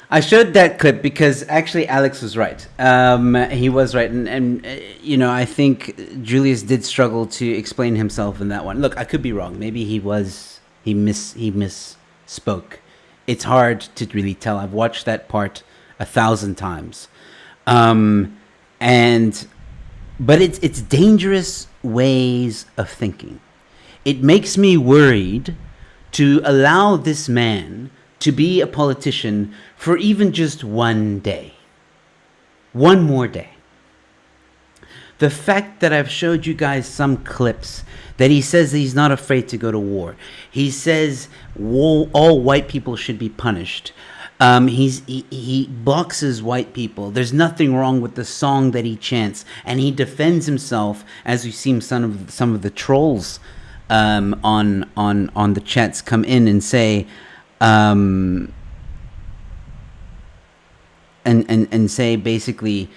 I showed that clip because actually Alex was right. He was right, and you know, I think Julius did struggle to explain himself in that one. Look, I could be wrong. Maybe he misspoke. It's hard to really tell. I've watched that part 1,000 times, but it's dangerous ways of thinking. It makes me worried to allow this man to be a politician for even just one day. One more day. The fact that I've showed you guys some clips that he says that he's not afraid to go to war. He says all white people should be punished. He boxes white people. There's nothing wrong with the song that he chants, and he defends himself, as we've seen some of the trolls on the chats come in and say, and say basically,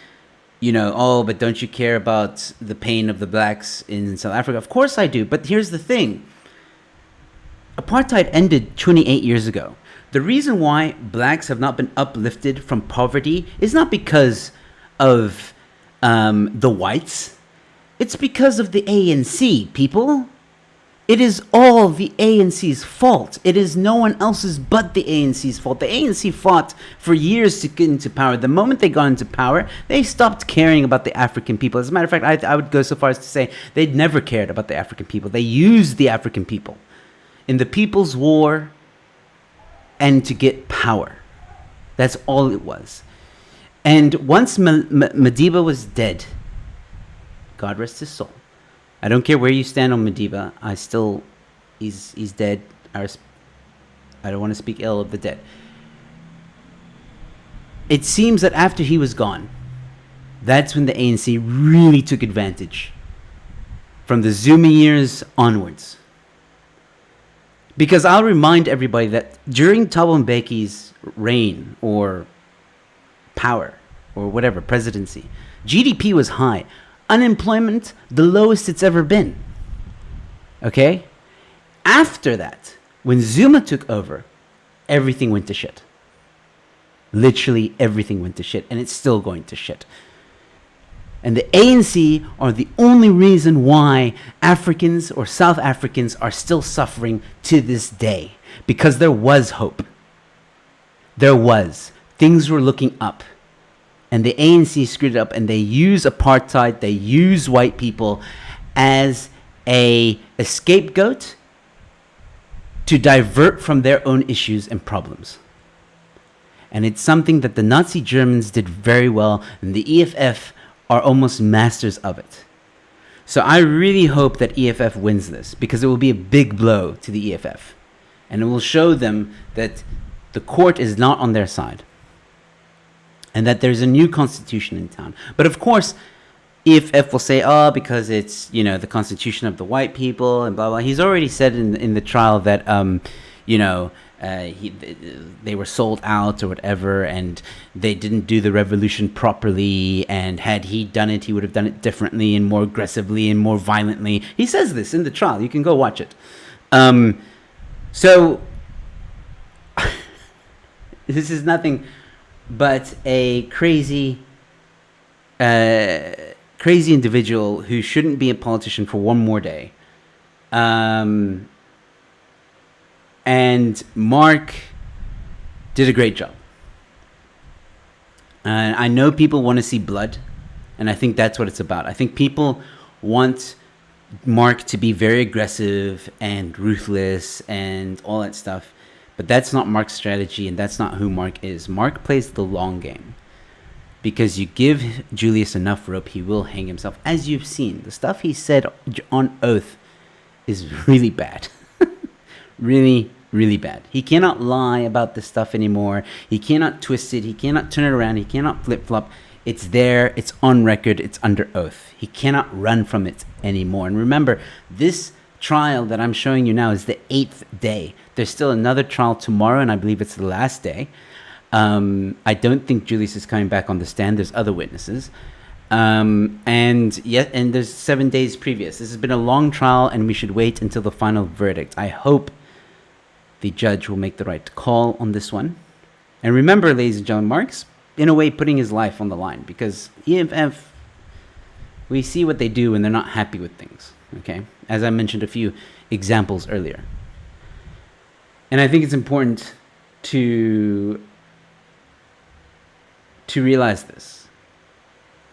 you know, oh, but don't you care about the pain of the blacks in South Africa? Of course I do, but here's the thing. Apartheid ended 28 years ago. The reason why blacks have not been uplifted from poverty is not because of the whites. It's because of the ANC, people. It is all the ANC's fault. It is no one else's but the ANC's fault. The ANC fought for years to get into power. The moment they got into power, they stopped caring about the African people. As a matter of fact, I would go so far as to say they'd never cared about the African people. They used the African people in the People's War and to get power. That's all it was. And once Madiba was dead, God rest his soul. I don't care where you stand on Madiba. He's dead. I don't want to speak ill of the dead. It seems that after he was gone, that's when the ANC really took advantage. From the Zuma years onwards. Because I'll remind everybody that during Thabo Mbeki's reign or power or whatever, presidency, GDP was high. Unemployment, the lowest it's ever been. Okay? After that, when Zuma took over, everything went to shit. Literally everything went to shit, and it's still going to shit. And the ANC are the only reason why Africans or South Africans are still suffering to this day. Because there was hope. There was. Things were looking up. And the ANC screwed it up, and they use apartheid, they use white people as a scapegoat to divert from their own issues and problems. And it's something that the Nazi Germans did very well, and the EFF are almost masters of it. So I really hope that EFF wins this, because it will be a big blow to the EFF. And it will show them that the court is not on their side. And that there's a new constitution in town. But of course, EFF will say, oh, because it's, you know, the constitution of the white people and blah, blah. He's already said in the trial that, you know, they were sold out or whatever, and they didn't do the revolution properly, and had he done it, he would have done it differently and more aggressively and more violently. He says this in the trial. You can go watch it. So this is nothing but a crazy individual who shouldn't be a politician for one more day. And Mark did a great job. I know people want to see blood, and I think that's what it's about. I think people want Mark to be very aggressive and ruthless and all that stuff. But that's not Mark's strategy, and that's not who Mark is. Mark plays the long game. Because you give Julius enough rope, he will hang himself. As you've seen, the stuff he said on oath is really bad. Really, really bad. He cannot lie about this stuff anymore. He cannot twist it. He cannot turn it around. He cannot flip-flop. It's there. It's on record. It's under oath. He cannot run from it anymore. And remember, this trial that I'm showing you now is the 8th day. There's still another trial tomorrow, and I believe it's the last day. I don't think Julius is coming back on the stand. There's other witnesses. And there's 7 days previous. This has been a long trial, and we should wait until the final verdict. I hope the judge will make the right call on this one. And remember, ladies and gentlemen, Mark's in a way putting his life on the line, because EFF, we see what they do when they're not happy with things. Okay, as I mentioned a few examples earlier. And I think it's important to realize this.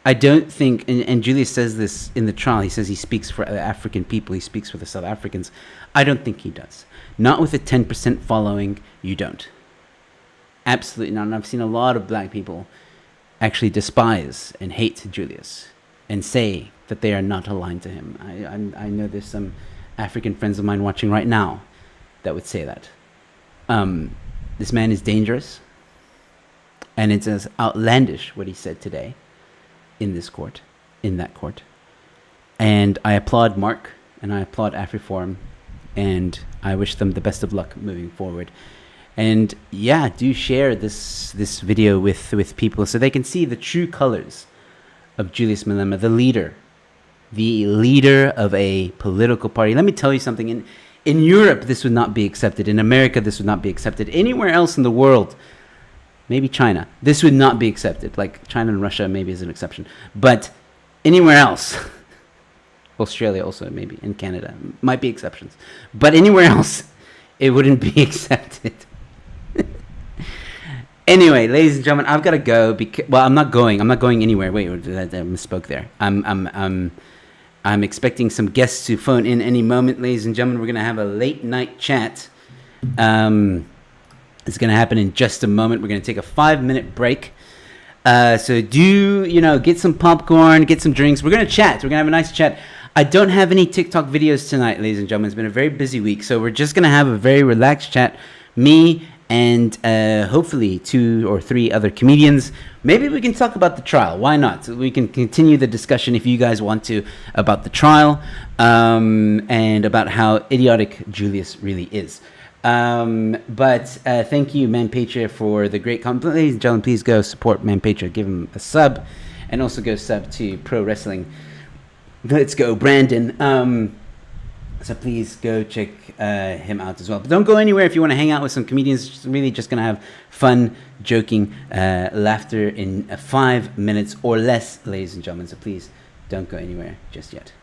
I don't think, and Julius says this in the trial, he says he speaks for the African people, he speaks for the South Africans. I don't think he does. Not with a 10% following, you don't. Absolutely not. And I've seen a lot of black people actually despise and hate Julius and say that they are not aligned to him. I know there's some African friends of mine watching right now that would say that. This man is dangerous, and it's as outlandish what he said today in this court, in that court. And I applaud Mark, and I applaud AfriForum, and I wish them the best of luck moving forward. And yeah, do share this video with people so they can see the true colors of Julius Malema, the leader of a political party. Let me tell you something. In Europe, this would not be accepted. In America, this would not be accepted. Anywhere else in the world, maybe China, this would not be accepted. Like China and Russia maybe is an exception. But anywhere else, Australia also maybe, and Canada, might be exceptions. But anywhere else, it wouldn't be accepted. Anyway, ladies and gentlemen, I've got to go. Well, I'm not going anywhere. Wait, I misspoke there. I'm expecting some guests to phone in any moment, ladies and gentlemen. We're going to have a late night chat. It's going to happen in just a moment. We're going to take a 5-minute break. So get some popcorn, get some drinks. We're going to chat. We're going to have a nice chat. I don't have any TikTok videos tonight, ladies and gentlemen. It's been a very busy week. So we're just going to have a very relaxed chat. Me and hopefully 2 or 3 other comedians. Maybe we can talk about the trial. Why not? We can continue the discussion if you guys want to about the trial, and about how idiotic Julius really is. But thank you, Manpatra, for the great comment. Ladies and gentlemen, please go support Manpatra. Give him a sub, and also go sub to Pro Wrestling. Let's go, Brandon. So please go check him out as well. But don't go anywhere if you want to hang out with some comedians. It's really just going to have fun, joking, laughter in 5 minutes or less, ladies and gentlemen. So please don't go anywhere just yet.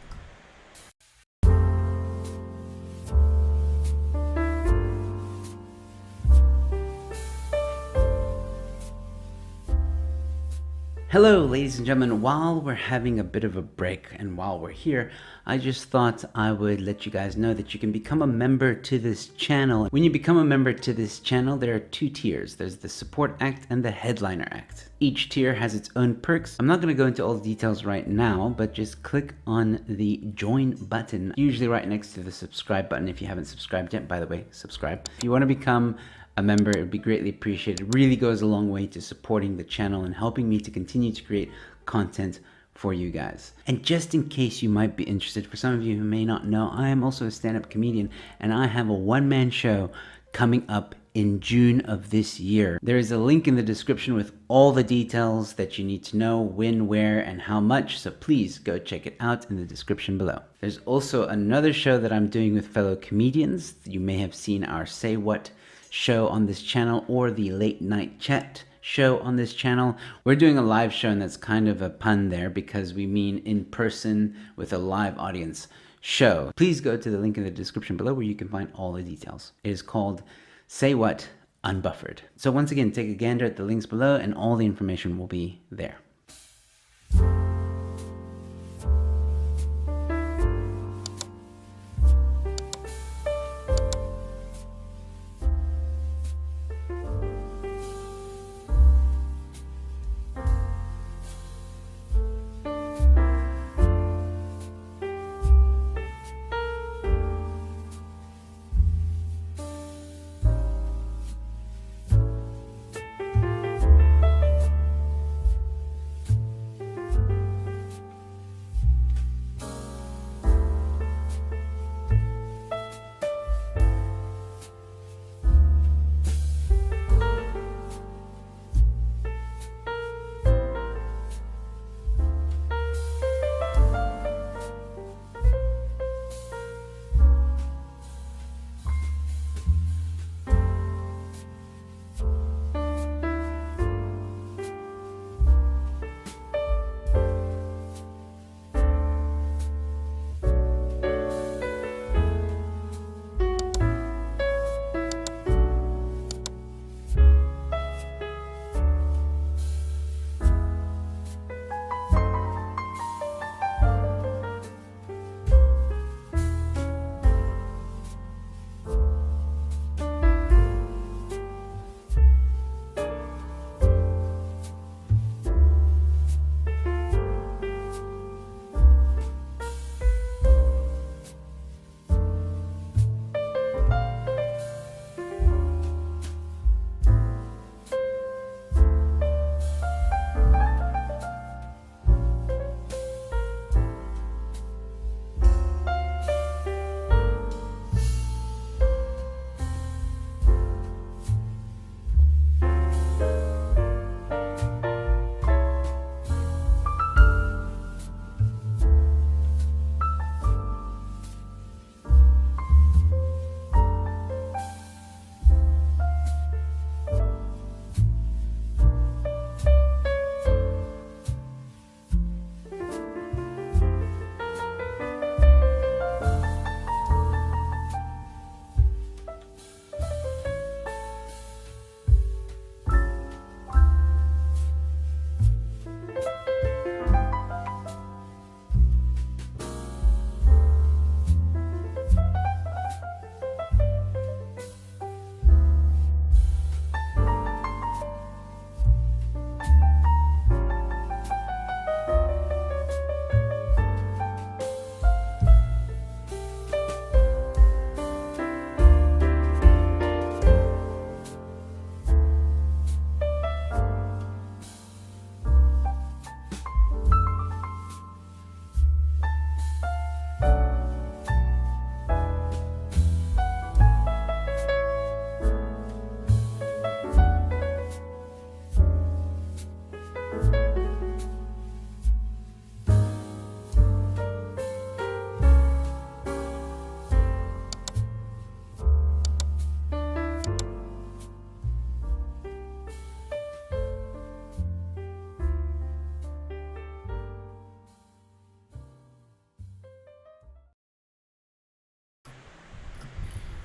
Hello, ladies and gentlemen. While we're having a bit of a break and while we're here, I just thought I would let you guys know that you can become a member to this channel. When you become a member to this channel, there are 2 tiers. There's the Support Act and the Headliner Act. Each tier has its own perks. I'm not going to go into all the details right now, but just click on the join button, usually right next to the subscribe button. If you haven't subscribed yet, by the way, subscribe. If you want to become a member, it would be greatly appreciated. It really goes a long way to supporting the channel and helping me to continue to create content for you guys. And just in case you might be interested, for some of you who may not know, I am also a stand-up comedian, and I have a one-man show coming up in June of this year. There is a link in the description with all the details that you need to know, when, where, and how much, so please go check it out in the description below. There's also another show that I'm doing with fellow comedians. You may have seen our Say What show on this channel or the Late Night Chat show on this channel. We're doing a live show, and that's kind of a pun there because we mean in person with a live audience show. Please go to the link in the description below where you can find all the details. It is called Say What Unbuffered. So once again, take a gander at the links below and all the information will be there.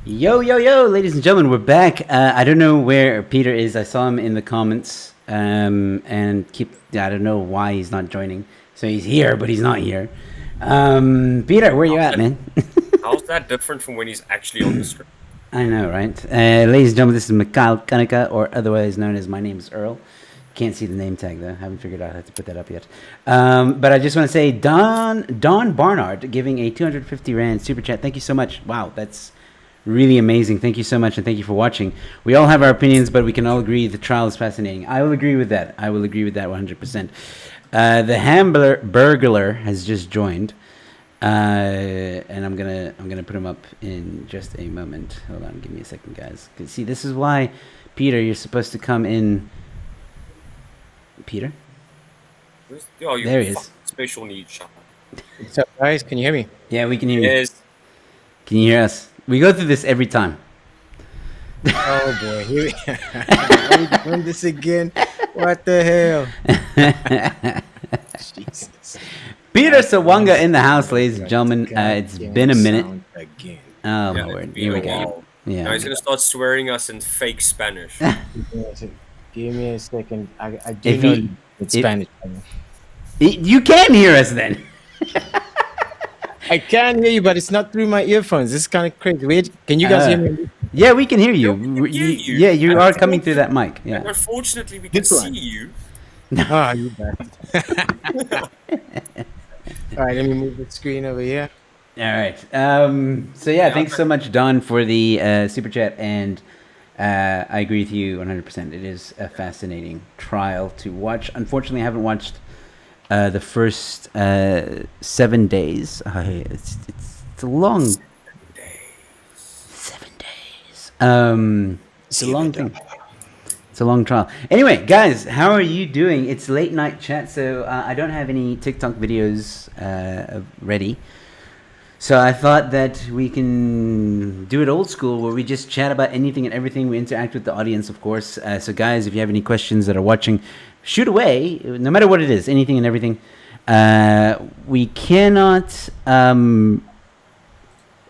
Yo, yo, yo, ladies and gentlemen, we're back. I don't know where Peter is. I saw him in the comments, and I don't know why he's not joining. So he's here, but he's not here. Peter, where you at, man? How's that different from when he's actually on the screen? I know, right? Ladies and gentlemen, this is Mikhail Kanika, or otherwise known as my name is Earl. Can't see the name tag though. Haven't figured out how to put that up yet. But I just want to say, Don Barnard giving a 250 rand super chat. Thank you so much. Wow, that's really amazing. Thank you so much, and thank you for watching. We all have our opinions, but we can all agree the trial is fascinating. I will agree with that. 100%. The Hamburglar has just joined, and I'm gonna put him up in just a moment. Hold on, give me a second, guys. See, this is why, Peter, you're supposed to come in. Peter? Oh, you there he is. Special needs child. What's up, guys? Can you hear me? Yeah, we can hear you. Yes. Can you hear us? We go through this every time. Oh boy, here we doing this again. What the hell? Jesus. Peter Sawanga in the house, ladies and gentlemen. It's been a minute. Again. Oh my word! Here we go. Yeah. Now he's gonna start swearing us in fake Spanish. Give me a second. I do If know he- it's if- Spanish. You can hear us then. I can hear you, but it's not through my earphones. This is kind of crazy. Wait, can you guys hear me? Yeah, we can hear you. Yeah, we can hear you. Yeah, you are coming through that mic. And Yeah. unfortunately, we can This see one. you. Oh, you bastard. All right, let me move the screen over here. All right. So yeah, thanks so much, Don, for the super chat, and I agree with you 100%. It is a fascinating trial to watch. Unfortunately, I haven't watched the first 7 days. It's a long 7 days. It's a long thing. It's a long trial. Anyway, guys, how are you doing? It's late night chat, so I don't have any TikTok videos ready. So I thought that we can do it old school, where we just chat about anything and everything. We interact with the audience, of course. So guys, if you have any questions that are watching, shoot away, no matter what it is, anything and everything. We cannot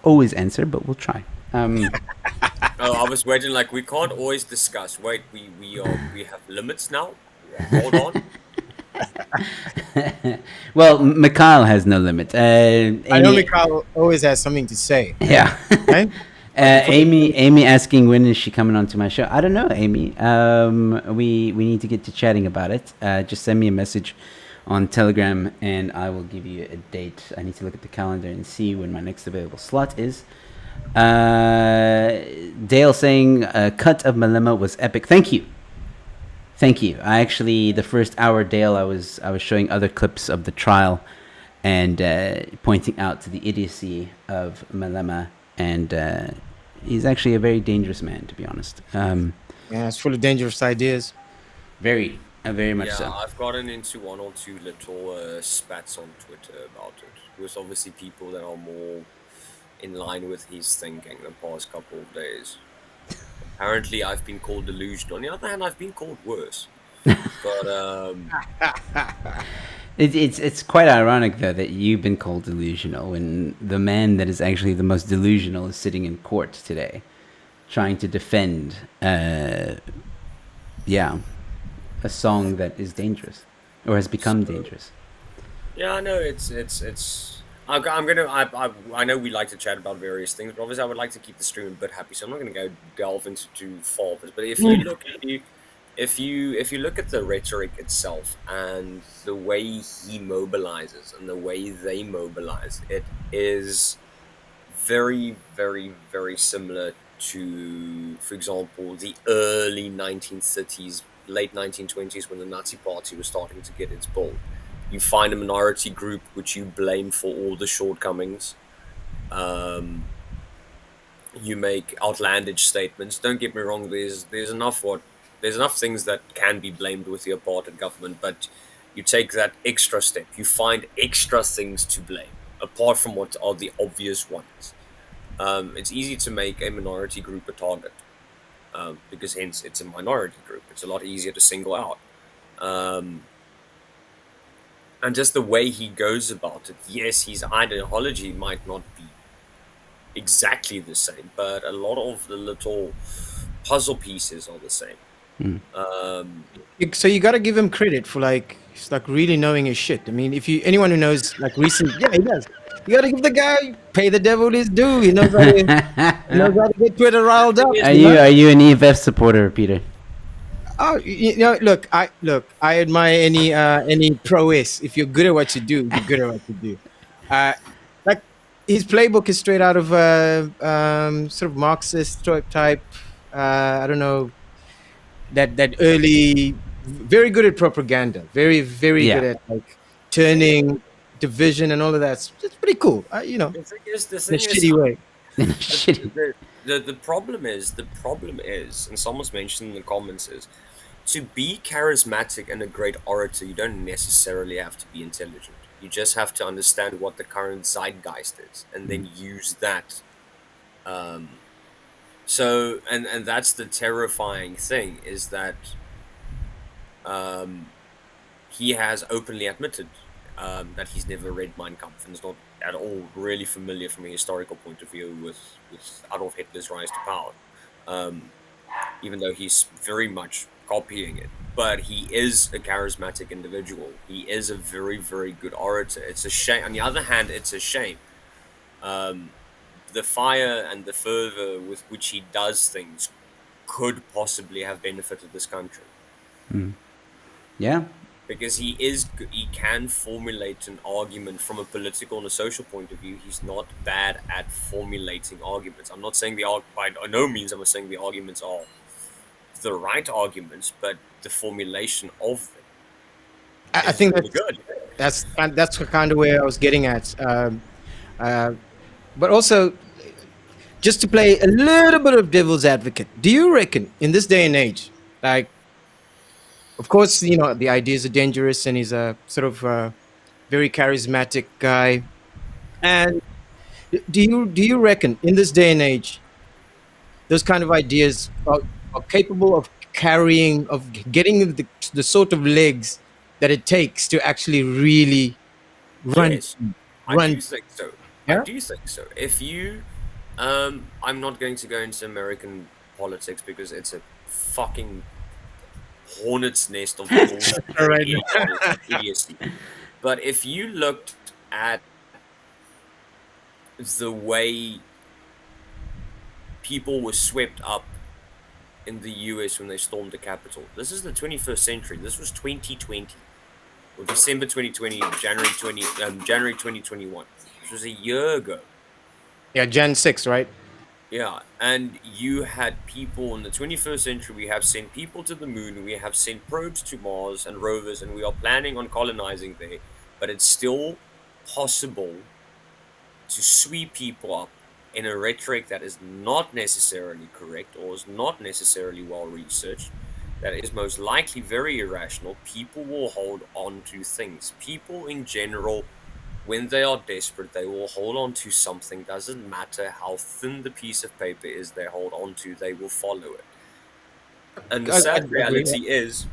always answer, but we'll try. Oh, I was waiting. Like, we can't always discuss. Wait, we have limits now. Hold on. Well, Mikhail has no limit. I know Amy, Mikhail always has something to say. yeah. Right? Amy asking when is she coming onto my show? I don't know, Amy. We need to get to chatting about it. Just send me a message on Telegram, and I will give you a date. I need to look at the calendar and see when my next available slot is. Dale saying cut of Malema was epic. Thank you. I actually, the first hour, Dale, I was showing other clips of the trial and pointing out to the idiocy of Malema, and he's actually a very dangerous man, to be honest. Yeah, it's full of dangerous ideas. Very much Yeah, so. I've gotten into one or two little spats on Twitter about it. With obviously people that are more in line with his thinking the past couple of days. Apparently, I've been called delusional. On the other hand, I've been called worse. But It's quite ironic though that you've been called delusional when the man that is actually the most delusional is sitting in court today, trying to defend, a song that is dangerous or has become dangerous. yeah, I know it's. I know we like to chat about various things, but obviously I would like to keep the stream a bit happy, so I'm not going to go delve into too far of it. But if you look at the rhetoric itself and the way he mobilizes and the way they mobilize, it is very, very, very similar to, for example, the early 1930s, late 1920s, when the Nazi Party was starting to get its pull. You find a minority group which you blame for all the shortcomings. You make outlandish statements. Don't get me wrong. There's enough things that can be blamed with the apartheid government, but you take that extra step. You find extra things to blame apart from what are the obvious ones. It's easy to make a minority group a target because hence it's a minority group. It's a lot easier to single out. And just the way he goes about it, yes, his ideology might not be exactly the same, but a lot of the little puzzle pieces are the same. So you got to give him credit for like it's like really knowing his shit. I mean, if you anyone who knows like recent, yeah, he does. You got to give the guy pay the devil his due. He knows how to get Twitter riled Thing up. is, Are You you know. are you an EFF supporter, Peter? Oh, I admire any prowess. If you're good at what you do, you're good at what you do. Uh, like his playbook is straight out of sort of Marxist type. I don't know that early, very good at propaganda. Very good Yeah. at like the thing is, turning division and all of that. It's pretty cool. the In a thing is, shitty way. the, Shitty. the problem is, and someone's mentioned in the comments is, to be charismatic and a great orator, you don't necessarily have to be intelligent. You just have to understand what the current zeitgeist is, and then use that. And that's the terrifying thing, is that he has openly admitted that he's never read Mein Kampf and is not at all really familiar from a historical point of view with Adolf Hitler's rise to power, even though he's very much copying it. But he is a charismatic individual. He is a very, very good orator. It's a shame. On the other hand, it's a shame. The fire and the fervor with which he does things could possibly have benefited this country, Yeah. because he can formulate an argument from a political and a social point of view. He's not bad at formulating arguments. I'm not saying by no means I'm not saying the arguments are the right arguments, but the formulation of them I is think really good. that's kind of where I was getting at. Uh, but also, just to play a little bit of devil's advocate, do you reckon in this day and age, like, of course, the ideas are dangerous, and he's a sort of very charismatic guy, and do you reckon in this day and age, those kind of ideas are capable of carrying, of getting the sort of legs that it takes to actually really run, Yes, I run? do think so. I Yeah. do think so. If you, I'm not going to go into American politics because it's a fucking hornet's nest of bullshit All and right. idiocy. But if you looked at the way people were swept up in the US when they stormed the Capitol, this is the 21st century. This was 2020, or December 2020, January 2021. This was a year ago. Yeah, Gen 6, right? Yeah, and you had people in the 21st century. We have sent people to the moon, we have sent probes to Mars and rovers, and we are planning on colonizing there. But it's still possible to sweep people up in a rhetoric that is not necessarily correct or is not necessarily well researched, that is most likely very irrational. People will hold on to things. People in general, when they are desperate, they will hold on to something. Doesn't matter how thin the piece of paper is they hold on to, they will follow it. And the I sad agree. reality is,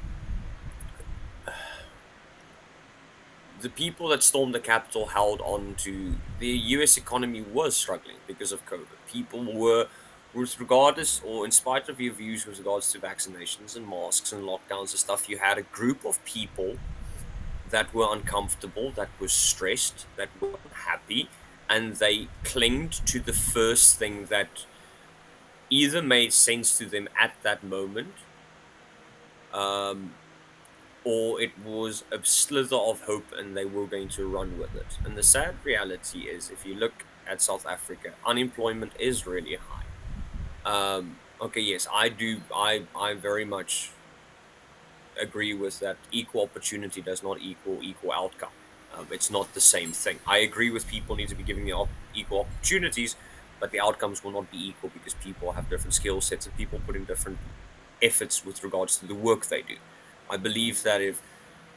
the people that stormed the Capitol held on to, the US economy was struggling because of COVID. People were, regardless or in spite of your views with regards to vaccinations and masks and lockdowns and stuff, you had a group of people that were uncomfortable, that were stressed, that were unhappy, and they clinged to the first thing that either made sense to them at that moment, or it was a slither of hope and they were going to run with it. And the sad reality is, if you look at South Africa, unemployment is really high. Okay, yes, I very much agree with that. Equal opportunity does not equal outcome. It's not the same thing. I agree with people need to be given the equal opportunities, but the outcomes will not be equal because people have different skill sets and people put in different efforts with regards to the work they do. I believe that if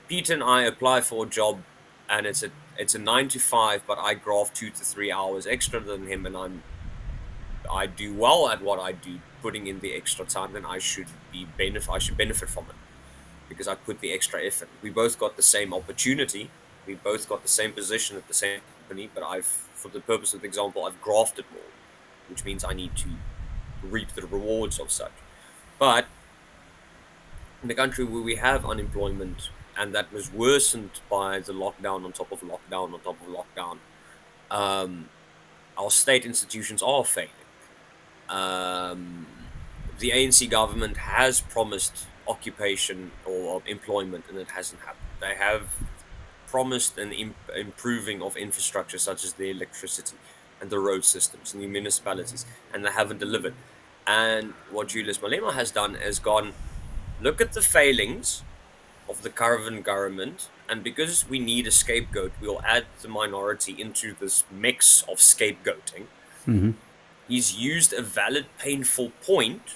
Peter and I apply for a job and it's a 9 to 5, but I graft 2 to 3 hours extra than him, and I do well at what I do, putting in the extra time, then I should benefit from it because I put the extra effort. We both got the same opportunity. We both got the same position at the same company, but for the purpose of the example, I've grafted more. which means I need to reap the rewards of such. But in a country where we have unemployment, and that was worsened by the lockdown on top of lockdown on top of lockdown, our state institutions are failing. The ANC government has promised occupation or employment, and it hasn't happened. They have promised an improving of infrastructure such as the electricity and the road systems in the municipalities, and they haven't delivered. And what Julius Malema has done is gone, look at the failings of the current government, and because we need a scapegoat, we'll add the minority into this mix of scapegoating. He's used a valid, painful point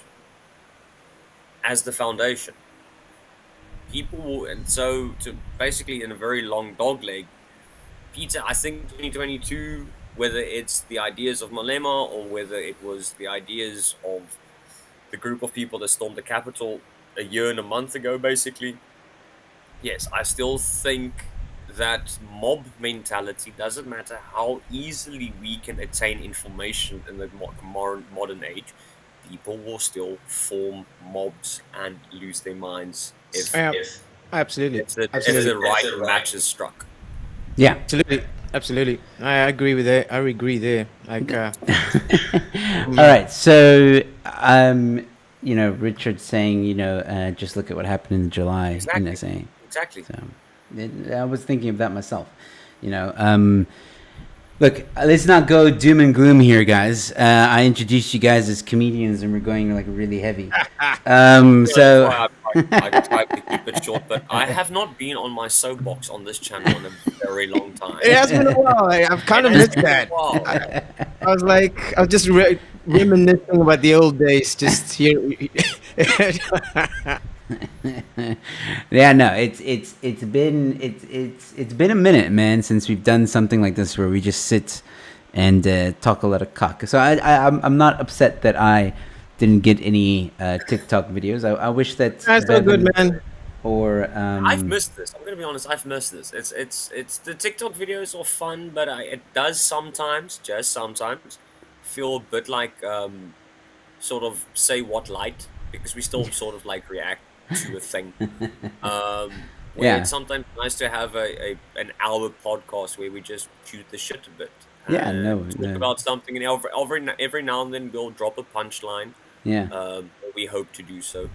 as the foundation. People will, and so to basically in a very long dog leg, Peter, I think 2022, whether it's the ideas of Malema or whether it was the ideas of the group of people that stormed the Capitol a year and a month ago, basically, yes, I still think that mob mentality, doesn't matter how easily we can attain information in the modern age, people will still form mobs and lose their minds if Absolutely. the right match is struck. Yeah. Absolutely. I agree with that. I agree there. Like, All right. So, Richard's saying, just look at what happened in July. Exactly. So, I was thinking of that myself. Look, let's not go doom and gloom here, guys. I introduced you guys as comedians, and we're going like really heavy. So I tried to keep it short, but I have not been on my soapbox on this channel in a very long time. it has been a while. I've kind of missed that. I was just reminiscing about the old days. Just here. Yeah, no, it's been a minute, man, since we've done something like this where we just sit and talk a lot of cock. So I'm not upset that I didn't get any TikTok videos. I wish that That's so good, man. Or I've missed this. I'm gonna be honest. I've missed this. It's the TikTok videos are fun, but it does sometimes, just sometimes, feel a bit like sort of say what light, because we still sort of like react to a thing. Where it's sometimes nice to have an hour podcast where we just shoot the shit a bit. Talk about something, and every now and then we'll drop a punchline. We hope to do so.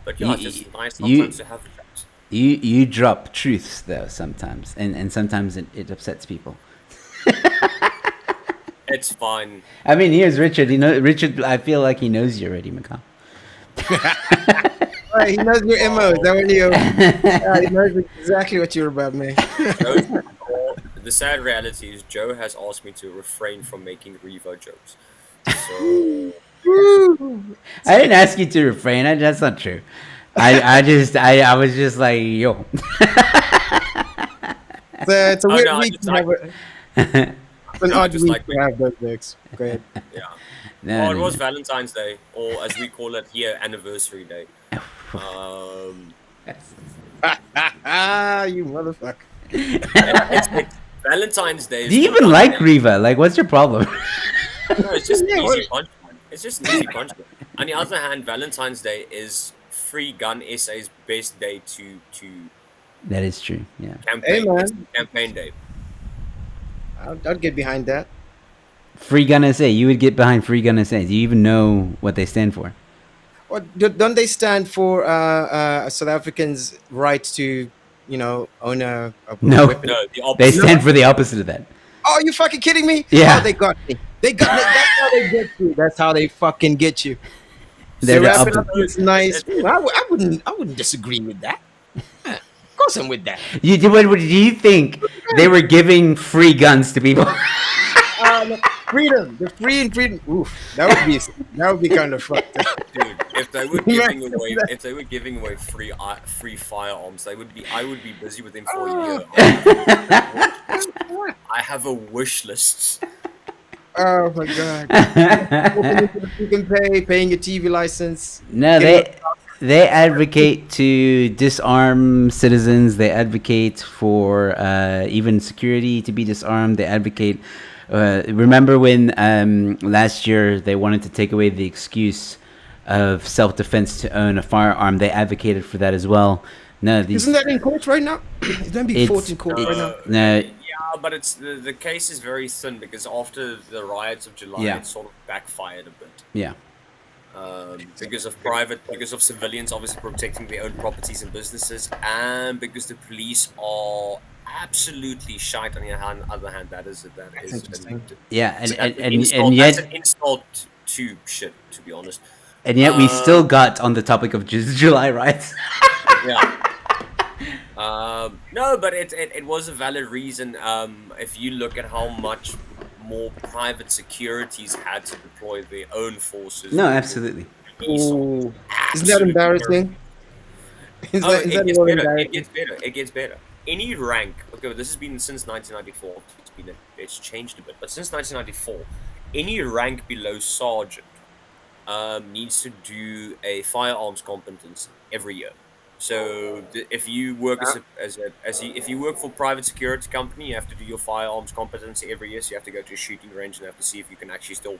But yeah, it's just nice sometimes to have a chat. You drop truths though sometimes, and sometimes it upsets people. It's fine. I mean, here's Richard. Richard, I feel like he knows you already, McCall. Right, he knows your MO. That when he knows exactly what you're about, man. The sad reality is Joe has asked me to refrain from making Revo jokes. So I didn't ask you to refrain. That's not true. I was just like, yo. It's a weird week to have an odd week to have those jokes. Go ahead. Yeah. It was Valentine's Day, or as we call it here, Anniversary Day. You motherfucker. It's Valentine's Day. Do you even like Riva? Like, what's your problem? No, it's just an easy punchline. It's just an easy punchline. On the other hand, Valentine's Day is Free Gun SA's best day to That is true. Yeah. campaign. Hey, man. It's campaign day. I'd get behind that. Free Gun SA. You would get behind Free Gun SA. Do you even know what they stand for? Or don't they stand for South Africans' right to, own a No. weapon? No, the opposite. They stand for the opposite of that. Oh, you fucking kidding me? Yeah. Oh, they got me. That's how they get you. That's how they fucking get you. They're They the wrap it opposite. up is nice. I wouldn't disagree with that. Of course I'm with that. What do you think they were giving free guns to people? Freedom. The free and freedom. Oof. That would be kind of fucked up. Dude, if they were giving away free firearms, I would be busy with them for a year. I have a wish list. Oh my god. You can paying your TV license. No, they advocate to disarm citizens. They advocate for even security to be disarmed. They advocate Remember when last year they wanted to take away the excuse of self-defense to own a firearm? They advocated for that as well. No, these Isn't that in court right now? Is that being fought in court right now? no, Yeah, but it's the case is very thin because after the riots of July, Yeah. it sort of backfired a bit. yeah. Because of civilians obviously protecting their own properties and businesses, and because the police are absolutely shite. On the other hand, that is interesting. Yeah, that's and that's yet an insult to shit, to be honest. we still got on the topic of July riots. Yeah. No, but it was a valid reason. If you look at how much more private securities had to deploy their own forces. No, absolutely. Ooh. Isn't that embarrassing? Is that It a little gets better. embarrassing? It gets better. Any rank. Okay, this has been since 1994. It's changed a bit, but since 1994, any rank below sergeant needs to do a firearms competency every year. So if you work if you work for a private security company, you have to do your firearms competency every year. So you have to go to a shooting range and have to see if you can actually still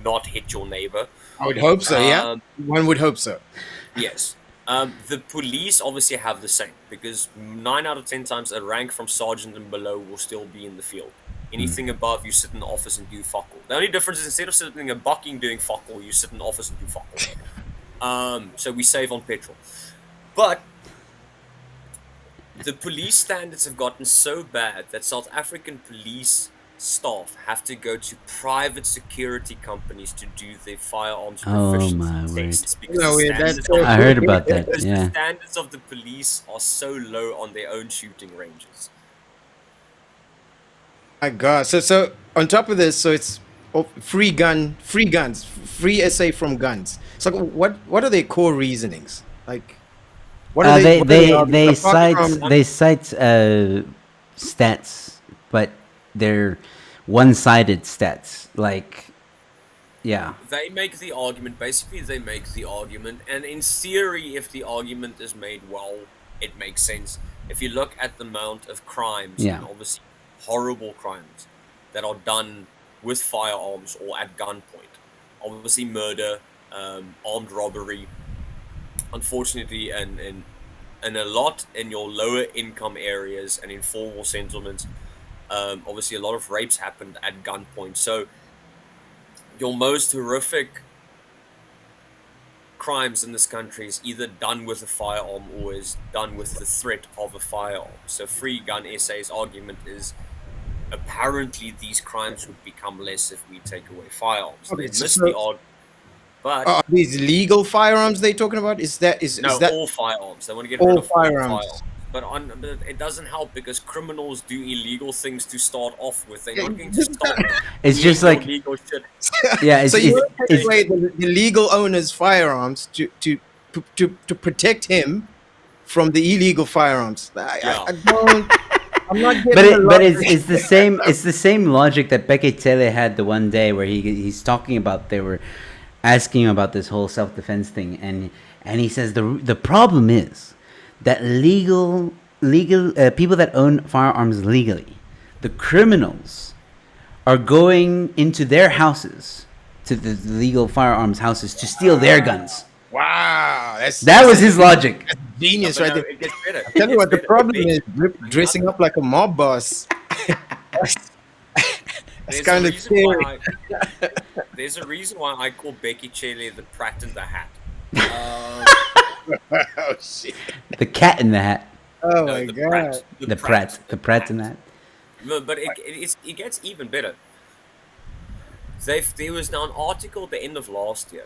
not hit your neighbor. I would hope so. Yeah, one would hope so. Yes. The police obviously have the same because 9 out of 10 times a rank from sergeant and below will still be in the field. Anything above, you sit in the office and do fuck all. The only difference is instead of sitting in a bucking doing fuck all, you sit in the office and do fuck all. So we save on petrol. But the police standards have gotten so bad that South African police staff have to go to private security companies to do their firearms proficiency tests. Because I heard about that. because Yeah. the standards of the police are so low on their own shooting ranges. My God. So on top of this, so it's free guns, free SA from guns. So what are their core reasonings? Like, what are They what are they apart cite from- stats, but they're one-sided stats. Like, yeah, They make the argument, basically they make the argument, and in theory, if the argument is made well, it makes sense. If you look at the amount of crimes, Yeah. and obviously horrible crimes, that are done with firearms or at gunpoint, obviously murder, armed robbery, unfortunately, and a lot in your lower income areas and informal settlements, obviously a lot of rapes happened at gunpoint. So your most horrific crimes in this country is either done with a firearm or is done with the threat of a firearm. So Free Gun SA's argument is apparently these crimes would become less if we take away firearms. Okay, They so- miss so- the odd, but Are these legal firearms they talking about? Is that all firearms. They want to get all rid of all firearms? firearms. But it doesn't help because criminals do illegal things to start off with. They're not going to start. it's just doing like illegal shit. yeah, it's, So you want to take it's, away the legal owner's firearms to protect him from the illegal firearms. I don't. I'm not getting. but the logic. it's the same logic that Bekele had the one day where he's talking about, they were asking him about this whole self-defense thing, and he says the problem is that legal people that own firearms legally, the criminals are going into their houses, to the legal firearms houses, to steal their guns. Wow, That was his logic. genius But right no, there. it gets better. Tell you what, the problem is Another- dressing up like a mob boss. It's There's kind a of reason scary. why there's a reason why I call Becky Chele the Pratt in the Hat. Oh shit! The cat in the hat. Oh No, my the god! Pratt. The Pratt in the hat. No, but it gets even better. There was now an article at the end of last year.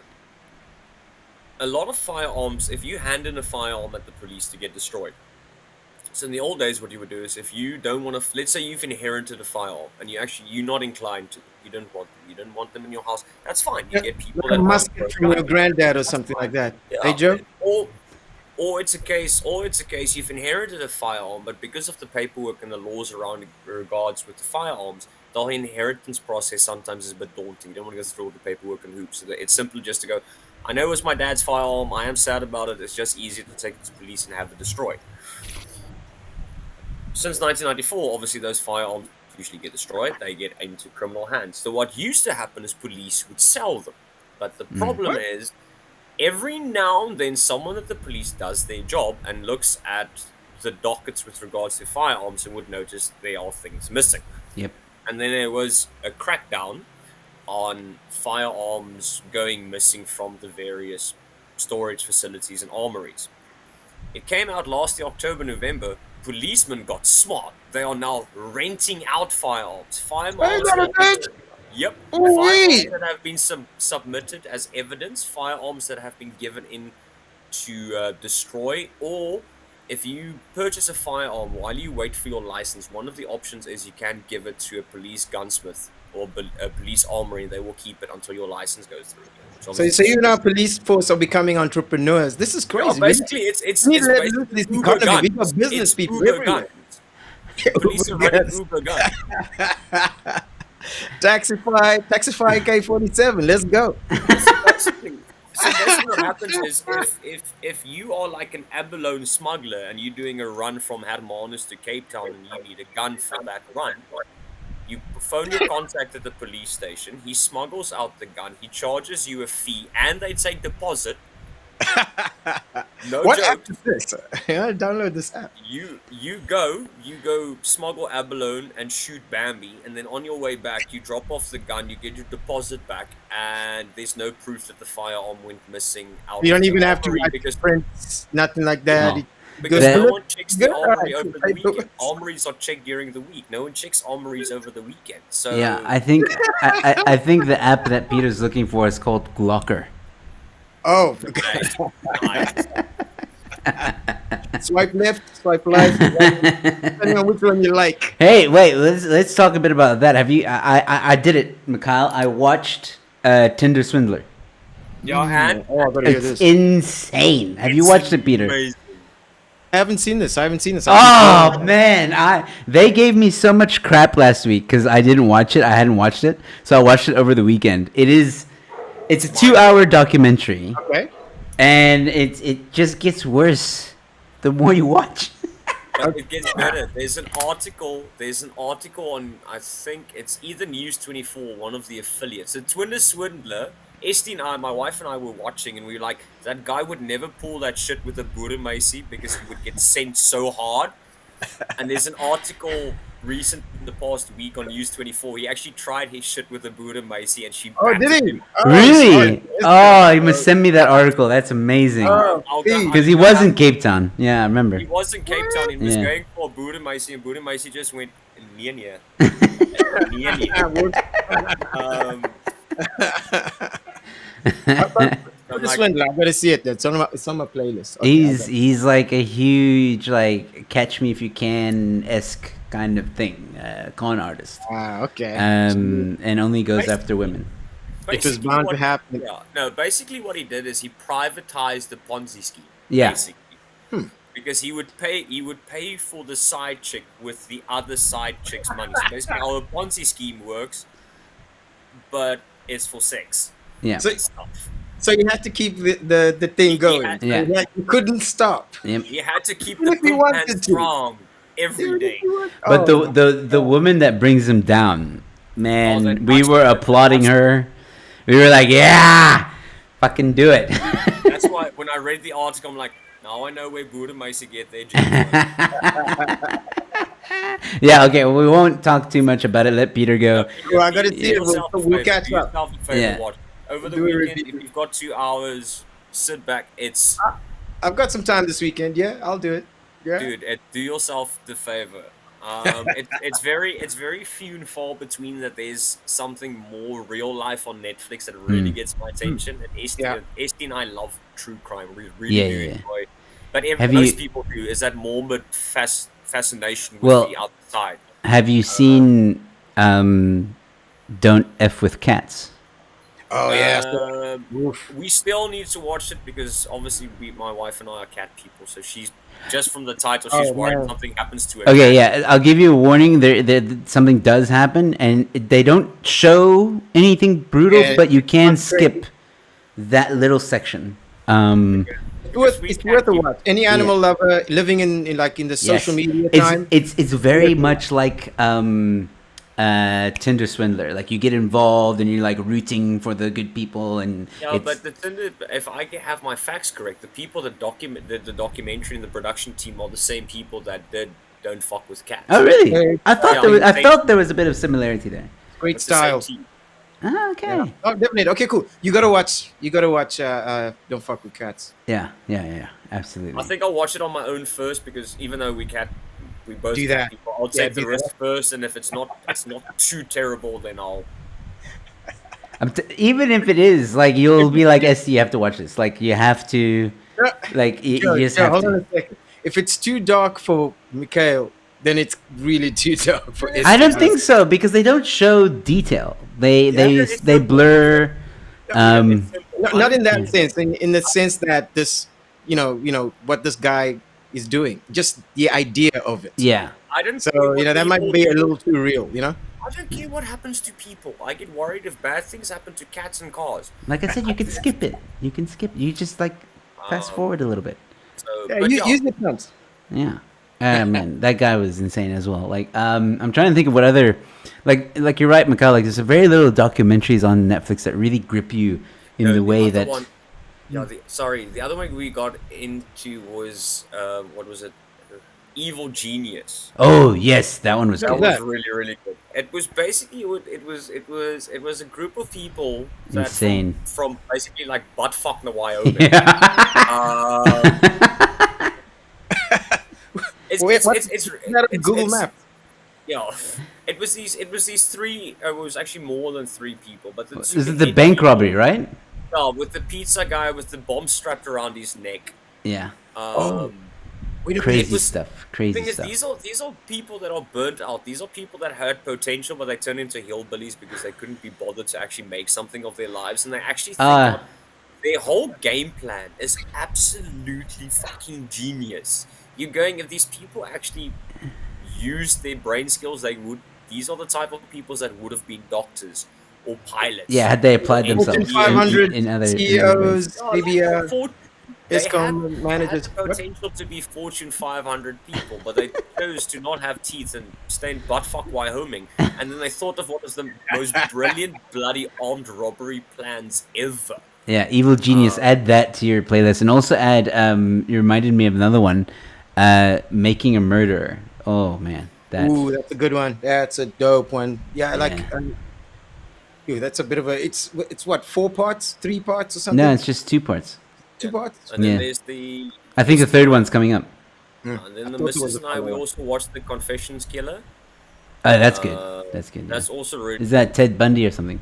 A lot of firearms, if you hand in a firearm at the police to get destroyed. So in the old days, what you would do is, if you don't want to, let's say you've inherited a firearm and you're not inclined to, you don't want them in your house. That's fine. You get people Like a that musket from your granddad or something like that. Hey Joe. Or it's a case you've inherited a firearm, but because of the paperwork and the laws around regards with the firearms, the whole inheritance process sometimes is a bit daunting. You don't want to go through all the paperwork and hoops. So it's simple just to go, I know it's my dad's firearm, I am sad about it, it's just easier to take it to police and have it destroyed. Since 1994, obviously those firearms usually get destroyed. They get into criminal hands. So what used to happen is police would sell them. But the problem is, every now and then someone at the police does their job and looks at the dockets with regards to firearms and would notice there are things missing. Yep. And then there was a crackdown on firearms going missing from the various storage facilities and armories. It came out last year, October, November. Policemen got smart. They are now renting out firearms. Firearms Yep. Firearms that have been submitted as evidence, firearms that have been given in to destroy, or if you purchase a firearm while you wait for your license, one of the options is you can give it to a police gunsmith or a police armory, and they will keep it until your license goes through. So you now police force are becoming entrepreneurs. This is crazy. Yeah, basically, it's basically this Uber economy. We guns. got business It's people Uber everywhere. guns. Police are running Uber guns. Taxify K47. Let's go. So basically what happens is if you are like an abalone smuggler and you're doing a run from Hermanus to Cape Town and you need a gun for that run, you phone your contact at the police station, he smuggles out the gun, he charges you a fee, and they take deposit. No What joke. app is this? Yeah, download this app. You go smuggle abalone and shoot Bambi, and then on your way back you drop off the gun, you get your deposit back, and there's no proof that the firearm went missing out. You don't of even the have to armory write because prints, nothing like that. No. because That- no one checks the Good. armory over the Right. weekend. Armories are checked during the week. No one checks armories over the weekend. So Yeah, I think I think the app that Peter's looking for is called Glocker. Oh, Nice. swipe left, swipe right, depending on which one you like. Hey, wait, let's talk a bit about that. Have you? I did it, Mikhail. I watched Tinder Swindler. Yeah, and Oh, I gotta hear It's this. insane. Have you it's watched it, Peter? amazing. I haven't seen this. Oh man, they gave me so much crap last week because I didn't watch it. I hadn't watched it, so I watched it over the weekend. It's a 2-hour documentary, Okay. and it just gets worse the more you watch. But it gets better. There's an article on, I think it's either News 24, one of the affiliates. The Tinder Swindler. Esty and I, my wife and I were watching, and we were like, that guy would never pull that shit with a Buramacy because he would get sent so hard. And there's an article recent in the past week on News 24. He actually tried his shit with a Buramacy, and she Oh, did battered he? him. Oh, Really? sorry. Oh, you must send me that article. That's amazing. Oh, Because he was in Cape Town. Yeah, I remember. He was in Cape Town. He was Yeah. going for a Buramacy, and Buramacy just went near. The Swindler. I gotta see it. It's on my playlist. Okay, He's like a huge like Catch Me If You Can esque kind of thing, con artist, okay. and only goes after women. It was bound to happen. Yeah, no. Basically, what he did is he privatized the Ponzi scheme. Yeah. Basically. Because he would pay for the side chick with the other side chick's money. So basically, how a Ponzi scheme works, but it's for sex. Yeah. So- and stuff. So you had to keep the thing going. had- Yeah. You couldn't stop. Yep. He had to keep Even the if he poop wanted hands to. strong every day. But Oh, the woman that brings him down, man, that we were much- applauding much- her. We were like, yeah, fucking do it. That's why when I read the article, I'm like, now I know where Buddha Macy get their gems. Yeah, okay, well, we won't talk too much about it. Let Peter go. Well, I gotta Do see it. yourself a We'll favor, catch do up. yourself a favor, Yeah. watch. Over the Do a weekend, review. if you've got 2 hours, sit back. It's I've got some time this weekend. Yeah, I'll do it. Yeah. dude, do yourself the favor. It's very few and far between that there's something more real life on Netflix that really gets my attention. And Esty and I love true crime. We really Yeah, do yeah. enjoy. But Have most you- people do is that morbid fascination with Well- the other side. Have you seen Don't F with Cats? Oh yeah. We still need to watch it because obviously my wife and I are cat people. So she's just from the title, she's Oh, worried man. something happens to her. Okay, yeah, I'll give you a warning. There, something does happen, and they don't show anything brutal, Yeah, but you can that's great. skip that little section. It's worth a watch. Any animal lover living in the social Yes. media It's, time. it's very much like Tinder swindler. Like you get involved and you're like rooting for the good people, and Yeah, it's but the Tinder, if I have my facts correct, the people that did the documentary and the production team are the same people that did Don't Fuck with Cats. oh really? Hey, I thought Yeah, I felt there was a bit of similarity there. great It's the same style. team. Ah, okay. Yeah. Oh, definitely. Okay, cool. You gotta watch. Don't Fuck with Cats. Yeah, absolutely. I think I'll watch it on my own first because even though we both Do cat that. people, I'll Yeah, take the do risk first, and if it's not too terrible, then I'll. Even if it is, like you'll be like, "SC, you have to watch this. Like you have to, like you just have hold on to." a second. If it's too dark for Mikhail, then it's really too dark for. I don't think so because they don't show detail. They it's they simple. blur. Not in that sense. In the sense that this, what this guy is doing, just the idea of it. Yeah. I don't. So care what that might people be a do. little too real. I don't care what happens to people. I get worried if bad things happen to cats and cars. Like I said, you can skip it. You can skip. You just like fast forward a little bit. So, Yeah, but use the terms. Yeah. Man, that guy was insane as well. Like, I'm trying to think of what other, like you're right, Mikhail. Like, there's a very little documentaries on Netflix that really grip you in the way other that. one, the other one we got into was what was it? Evil Genius. Oh yes, that one was That good. was really, really good. It was basically it was a group of people that Insane. from basically like buttfuck Wyoming. It's Wait, it's what? it's, it's, Is that on it's Google it's- Maps? Yeah, it was these three. It was actually more than three people, but This is the bank robbery, right? Yeah, with the pizza guy with the bomb strapped around his neck. Yeah. Wait a Crazy was- stuff. The Crazy thing is, stuff. these are people that are burnt out. These are people that had potential, but they turned into hillbillies because they couldn't be bothered to actually make something of their lives, and they actually think Ah. their whole game plan is absolutely fucking genius. You're going, if these people actually use their brain skills, these are the type of people that would have been doctors or pilots. Yeah, had they applied Or themselves Fortune 500 in other ways. CEOs, Yeah, maybe they ISCOM had managers. the potential to be Fortune 500 people, but they chose to not have teeth and stay in buttfuck Wyoming. And then they thought of what was the most brilliant bloody armed robbery plans ever. Yeah, Evil Genius. Add that to your playlist, and also add. You reminded me of another one, Making a Murderer. Oh man, Ooh, that's a good one. That's a dope one. Yeah, like, Yeah. that's a bit of a. It's what, 4 parts, 3 parts, or something? no, it's just 2 parts. 2 parts. And then Yeah. there's the. I think the third one's coming up. And then I the thought it was missus a and I, we follow-up. also watched The Confessions Killer. Oh, that's good. That's good. That's Yeah. also really. Is that Ted Bundy or something?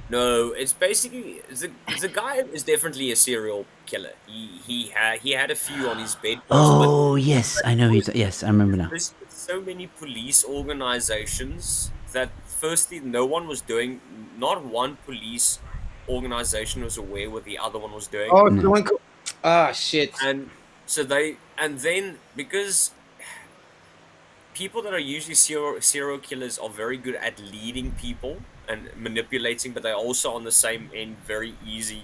No, it's basically the guy is definitely a serial killer. He had a few on his bed. Oh yes, I know. Yes, I remember now. There's so many police organizations that firstly no one was doing. Not one police organization was aware what the other one was doing. Oh, it's the one. Shit. And so then because people that are usually serial killers are very good at leading people and manipulating, but they're also on the same end very easy,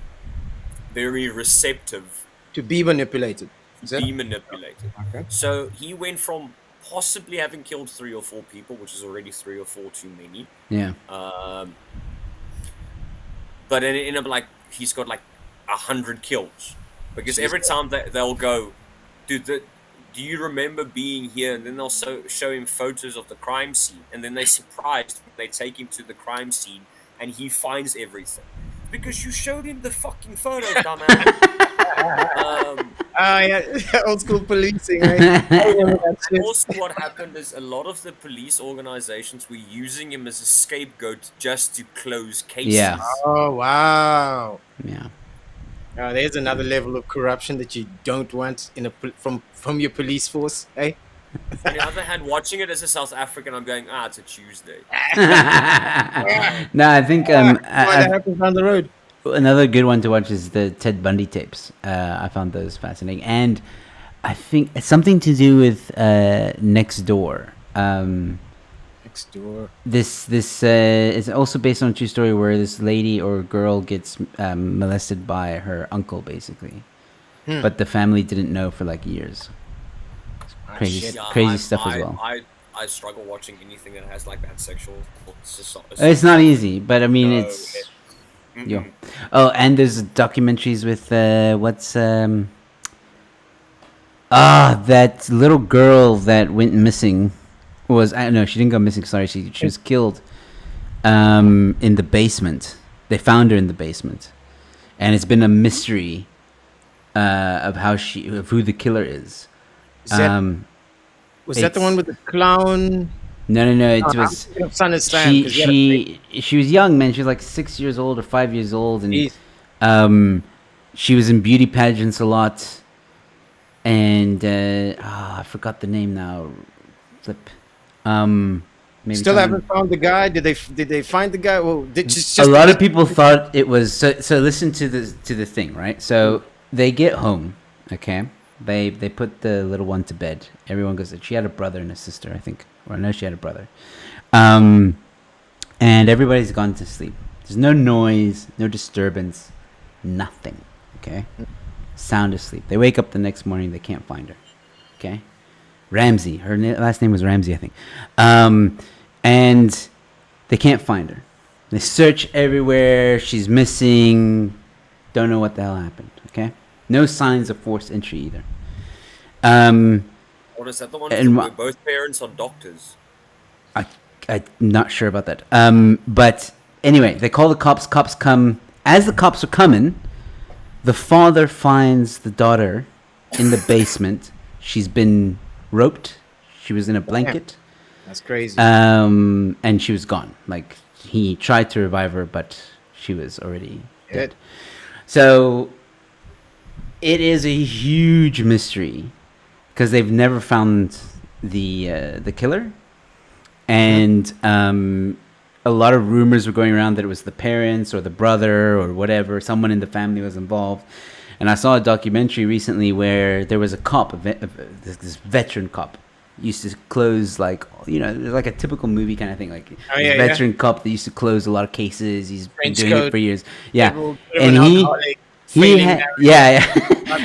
very receptive To be manipulated. Is to that? be manipulated. Okay. So he went from possibly having killed 3 or 4 people, which is already 3 or 4 too many. Yeah. But then it ended up like he's got like 100 kills because every time they'll go, dude, do you remember being here? And then they'll show him photos of the crime scene, and then they're surprised when they take him to the crime scene and he finds everything because you showed him the fucking photos, dumbass. Yeah, old school policing. Right? I remember that shit. And also, what happened is a lot of the police organizations were using him as a scapegoat just to close cases. Yeah. Oh wow. Yeah. There's another level of corruption that you don't want in from your police force, eh? On the other hand, watching it as a South African, I'm going, it's a Tuesday. No, I think What happens down the road? another good one to watch is the Ted Bundy tapes. I found those fascinating, and I think it's something to do with Next Door. Next door. This is also based on a true story where this lady or girl gets molested by her uncle, basically, but the family didn't know for like years. Crazy, shit. crazy stuff as well. I struggle watching anything that has like that sexual. It's not easy, but I mean, No, it's yo. mm-mm. Oh, and there's documentaries with what's that little girl that went missing was, I don't know, she didn't go missing. Sorry, she was killed in the basement. They found her in the basement, and it's been a mystery of who the killer is. Is that, was that the it's- one with the clown? No. It Oh, I'm was thinking of Son of Sam, 'cause he had a she was young, man. She was like 6 years old or 5 years old, and face. she was in beauty pageants a lot. And I forgot the name now. Flip. Maybe Still someone- haven't found the guy. Did they find the guy? Well, just a lot of people thought it was so listen to the thing, right? So they get home, okay? They put the little one to bed. Everyone goes, she had a brother and a sister, I think, or I know she had a brother. And everybody's gone to sleep. There's no noise, no disturbance, nothing, okay? Sound asleep. They wake up the next morning, they can't find her, okay? Ramsey, her last name was Ramsey, I think. And they can't find her. They search everywhere. She's missing. Don't know what the hell happened. Okay, no signs of forced entry either. What is that? The one And where both parents are doctors. I'm not sure about that. But anyway, they call the cops. Cops come. As the cops are coming, the father finds the daughter in the basement. She's been roped. She was in a blanket. That's crazy. And she was gone. Like, he tried to revive her, but she was already dead. So it is a huge mystery because they've never found the killer, and a lot of rumors were going around that it was the parents or the brother or whatever, someone in the family was involved. And I saw a documentary recently where there was a cop, this veteran cop, used to close, like, you know, like a typical movie kind of thing, like veteran cop that used to close a lot of cases. He's been doing it for years. Yeah, and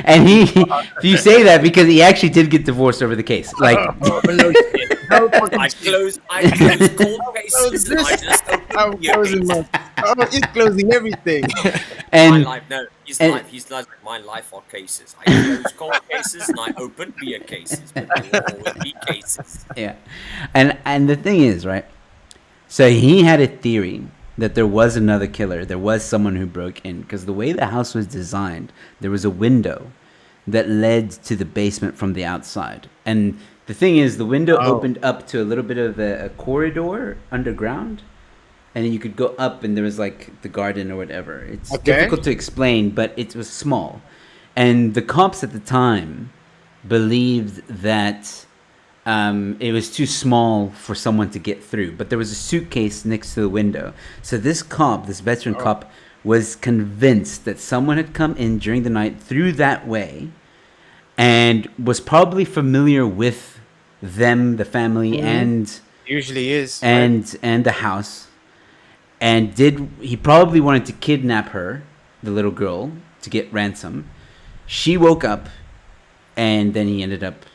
and you say that because he actually did get divorced over the case. Like, I close cold cases. And I just open new cases. He's closing everything. and My life, no, his life, like my life are cases. I close cold cases and I open beer cases, but there will always be cases. yeah, and the thing is, right? So he had a theory that there was another killer. There was someone who broke in because the way the house was designed, there was a window that led to the basement from the outside. And the thing is, the window opened up to a little bit of a corridor underground, and then you could go up, and there was like the garden or whatever. It's difficult to explain, but it was small. And the cops at the time believed that it was too small for someone to get through, but there was a suitcase next to the window. So this veteran cop, was convinced that someone had come in during the night through that way, and was probably familiar with them, the family, and Usually is. and the house, and he probably wanted to kidnap her, the little girl, to get ransom. She woke up, and then he ended up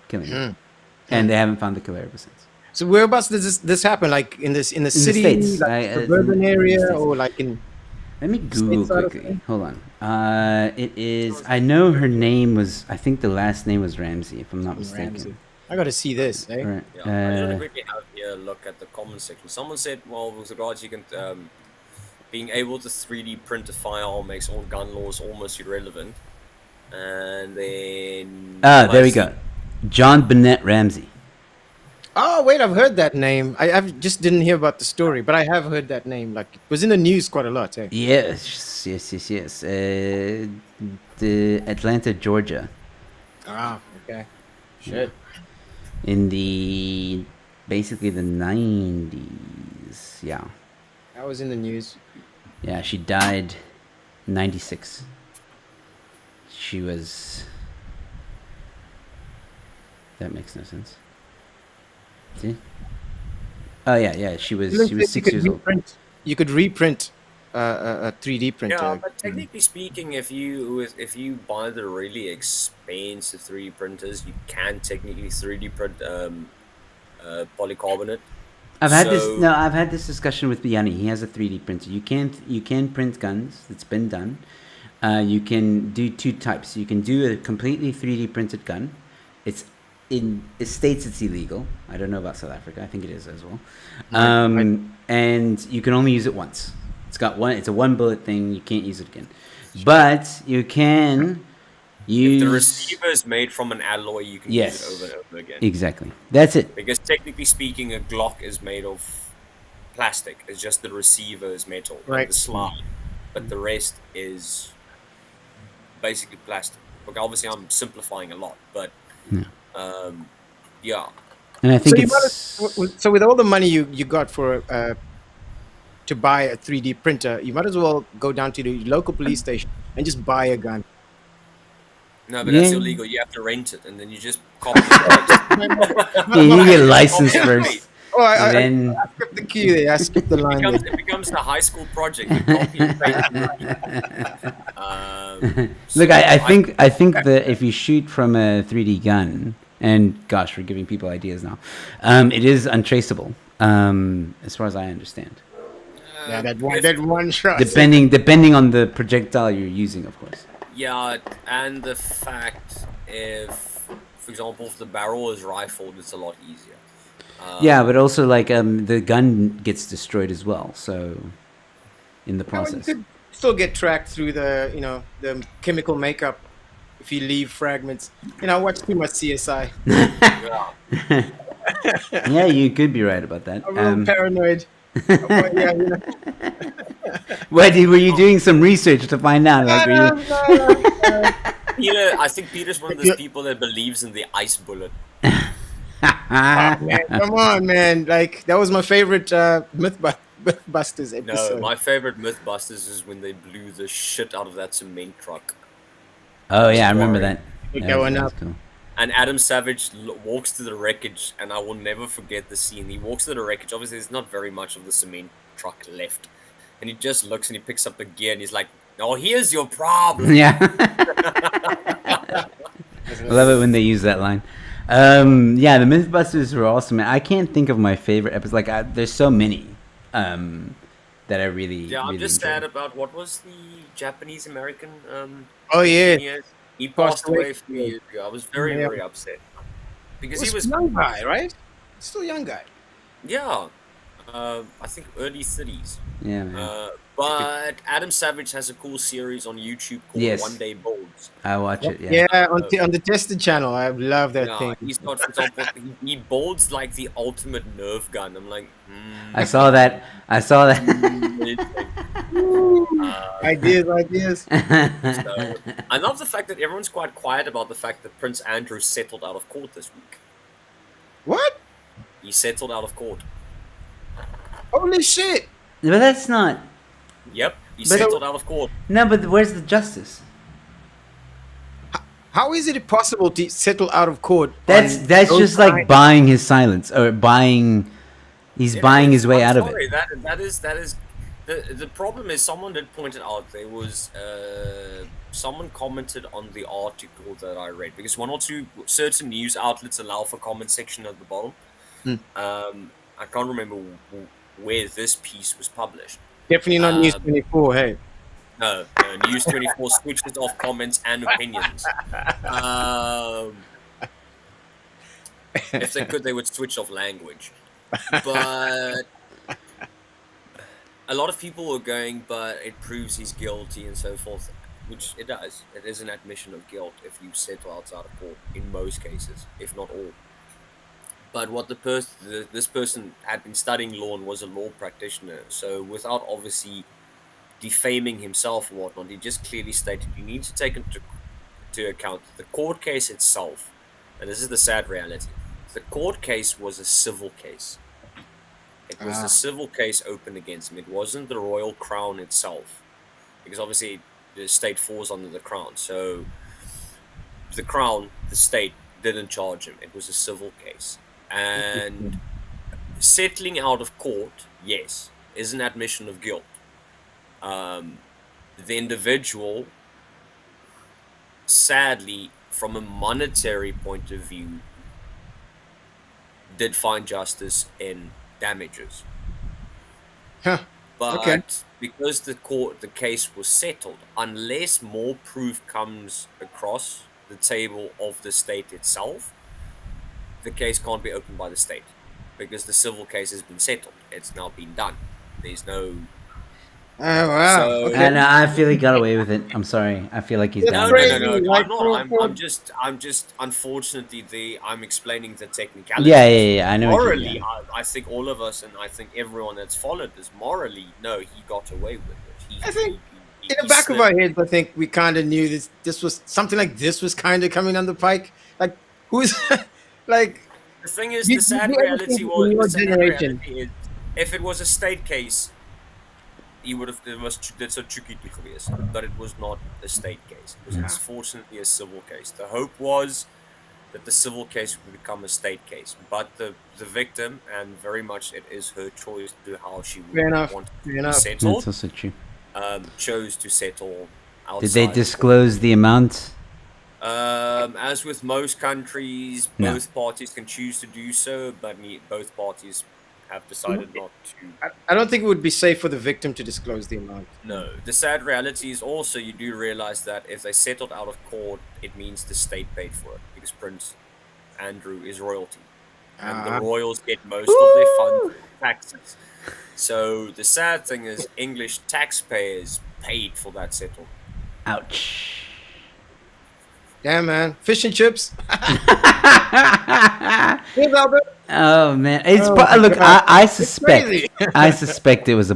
killing her. And they haven't found the killer ever since. So whereabouts does this happen? Like in the city, States. like suburban area, States. or like in? Let me Google side of quickly. thing? Hold on. It is. I know her name was. I think the last name was Ramsey, if I'm not mistaken. Ramsey. I got to see this. Eh? Right. Yeah, I just want to quickly have a look at the comment section. Someone said, well, with regards, you can being able to 3D print a firearm makes all gun laws almost irrelevant. And then There we go. John Bennett Ramsey. Oh wait, I've heard that name. I've just didn't hear about the story, but I have heard that name. Like, it was in the news quite a lot. Eh? Yes. The Atlanta, Georgia. Ah, okay. Shit. In basically the 90s. Yeah. That was in the news. Yeah, she died 96. She was... That makes no sense. See? Oh yeah. She was 6 years old. You could reprint a 3D printer. Yeah, but technically speaking, if you buy the really expensive 3D printers, you can technically 3D print polycarbonate. No, So I've had this discussion with Yanni. He has a 3D printer. You can print guns. It's been done. You can do two types. You can do a completely 3D printed gun. It's it states it's illegal. I don't know about South Africa. I think it is as well. And you can only use it once. It's a one bullet thing. You can't use it again. But you can if the use. receiver is made from an alloy, you can use it over and over again. Exactly. That's it. Because technically speaking, a Glock is made of plastic. It's just the receiver is metal Right. and the slide, but the rest is basically plastic. Look, obviously I'm simplifying a lot, but yeah. And I think So with all the money you got for to buy a 3D printer, you might as well go down to the local police station and just buy a gun. No, but that's Yeah. illegal. You have to rent it, and then you just copy it. you get licensed first. Oh, I Then skipped the queue there. I skipped the line there. It becomes the high school project. You copy and paste. look, I think that if you shoot from a 3D gun, and gosh, we're giving people ideas now, it is untraceable, as far as I understand. Yeah, that one shot. Depending on the projectile you're using, of course. Yeah, and the fact if, for example, if the barrel is rifled, it's a lot easier. Yeah, but also like the gun gets destroyed as well. So in the You process. could still get tracked through the the chemical makeup if you leave fragments. I watch too much CSI. Yeah. Yeah, you could be right about that. I'm a little paranoid. Yeah, Were you doing some research to find out? Like, were you... Peter, I think Peter's one of those people that believes in the ice bullet. Man, come on, man! Like that was my favorite Mythbusters No, episode. my favorite Mythbusters is when they blew the shit out of that cement truck. Oh yeah, I remember that. Pick That that was- one that was up. cool. And Adam Savage walks to the wreckage, and I will never forget the scene. He walks to the wreckage. Obviously, there's not very much of the cement truck left. And he just looks and he picks up the gear and he's like, "Oh, here's your problem." Yeah. I love it when they use that line. Yeah, the Mythbusters were awesome. I can't think of my favorite episode. Like, there's so many that I really. Yeah, I'm really just enjoyed. sad about what was the Japanese American. Oh yeah, Genius? He passed away a few years ago. I was very, Yeah. very upset because he he was was, a young guy, right? Still a young guy. yeah, I think early 30s. Yeah, man. But Adam Savage has a cool series on YouTube called Yes. One Day Bolds. I watch it. Yeah. Yeah, on the Tested channel, I love that Yeah, thing. he's got, for example, he bolds like the ultimate Nerf gun. I'm like, I saw that. Ideas. So, I love the fact that everyone's quite quiet about the fact that Prince Andrew settled out of court this week. What? He settled out of court. Holy shit! But that's not. Yep, he But- settled out of court. No, but where's the justice? How is it possible to settle out of court? That's on that's those just like crimes? buying his silence or buying. He's buying his way I'm out of sorry, it. That is the problem is someone did point it out. There was someone commented on the article that I read because one or two certain news outlets allow for comment section at the bottom. I can't remember where this piece was published. Definitely not News 24. Hey, No, News 24 switches off comments and opinions. If they could, they would switch off language. But a lot of people were going, but it proves he's guilty and so forth, which it does. It is an admission of guilt if you settle outside of court, in most cases, if not all. But what this person had been studying law and was a law practitioner, so without obviously defaming himself or whatnot, he just clearly stated you need to take into account the court case itself, and this is the sad reality. The court case was a civil case. It was a civil case opened against him. It wasn't the royal crown itself, because obviously the state falls under the crown. So the crown, the state, didn't charge him. It was a civil case. And settling out of court, yes, is an admission of guilt. The individual, sadly, from a monetary point of view, did find justice in damages. Huh. Okay. But because the case was settled, unless more proof comes across the table of the state itself, the case can't be opened by the state because the civil case has been settled. It's now been done. There's no Oh wow. so Okay. And I feel he got away with it. I'm sorry. I feel like he's It's gotten no, away no, with no, it. no. crazy. I'm Like not. I'm just. Unfortunately, I'm explaining the technicalities. Yeah, yeah, yeah. I know. What you, Morally, yeah. I think all of us, and I think everyone that's followed this, morally, no, he got away with it. I think in the He back of slipped. our heads, I think we kind of knew this was something like this was kind of coming on the pike. Like who's like The thing is, did you ever think in the your sad generation? reality is, if it was a state case, he would have. It was that's a tricky geweest, but it was not a state case. It was Yeah. unfortunately a civil case. The hope was that the civil case would become a state case, but the victim, and very much it is her choice to how she would Fair enough. want Fair to be enough. That's settled, also true. chose to settle Did they outside of court. disclose the amount? As with most countries, No. both parties can choose to do so, but both parties have decided not to. I don't think it would be safe for the victim to disclose the amount. No. The sad reality is also you do realize that if they settled out of court, it means the state paid for it because Prince Andrew is royalty. And the Ah. royals get most of their funds from taxes. So the sad thing is English taxpayers paid for that settlement. Ouch. Damn man, fish and chips. Here's Albert. Oh man, it's Oh, look. God. I It's suspect. crazy. I suspect it was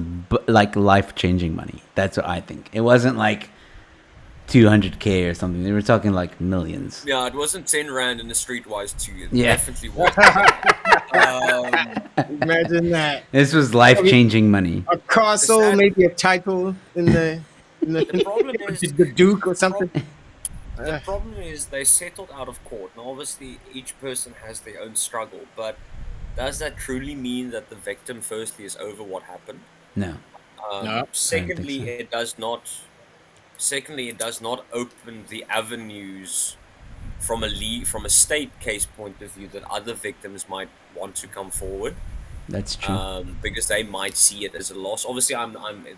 like life-changing money. That's what I think. It wasn't like 200K or something. They were talking like millions. Yeah, it wasn't 10 Rand in the streetwise too. It Yeah. definitely was. Imagine that. This was life-changing money. A castle, sad- maybe a title in the The problem is the Duke or something. The problem is they settled out of court. Now, obviously, each person has their own struggle, but does that truly mean that the victim, firstly, is over what happened? No. No. Secondly, so. it does not. Secondly, it does not open the avenues from a state case point of view that other victims might want to come forward. That's true. Because they might see it as a loss. Obviously,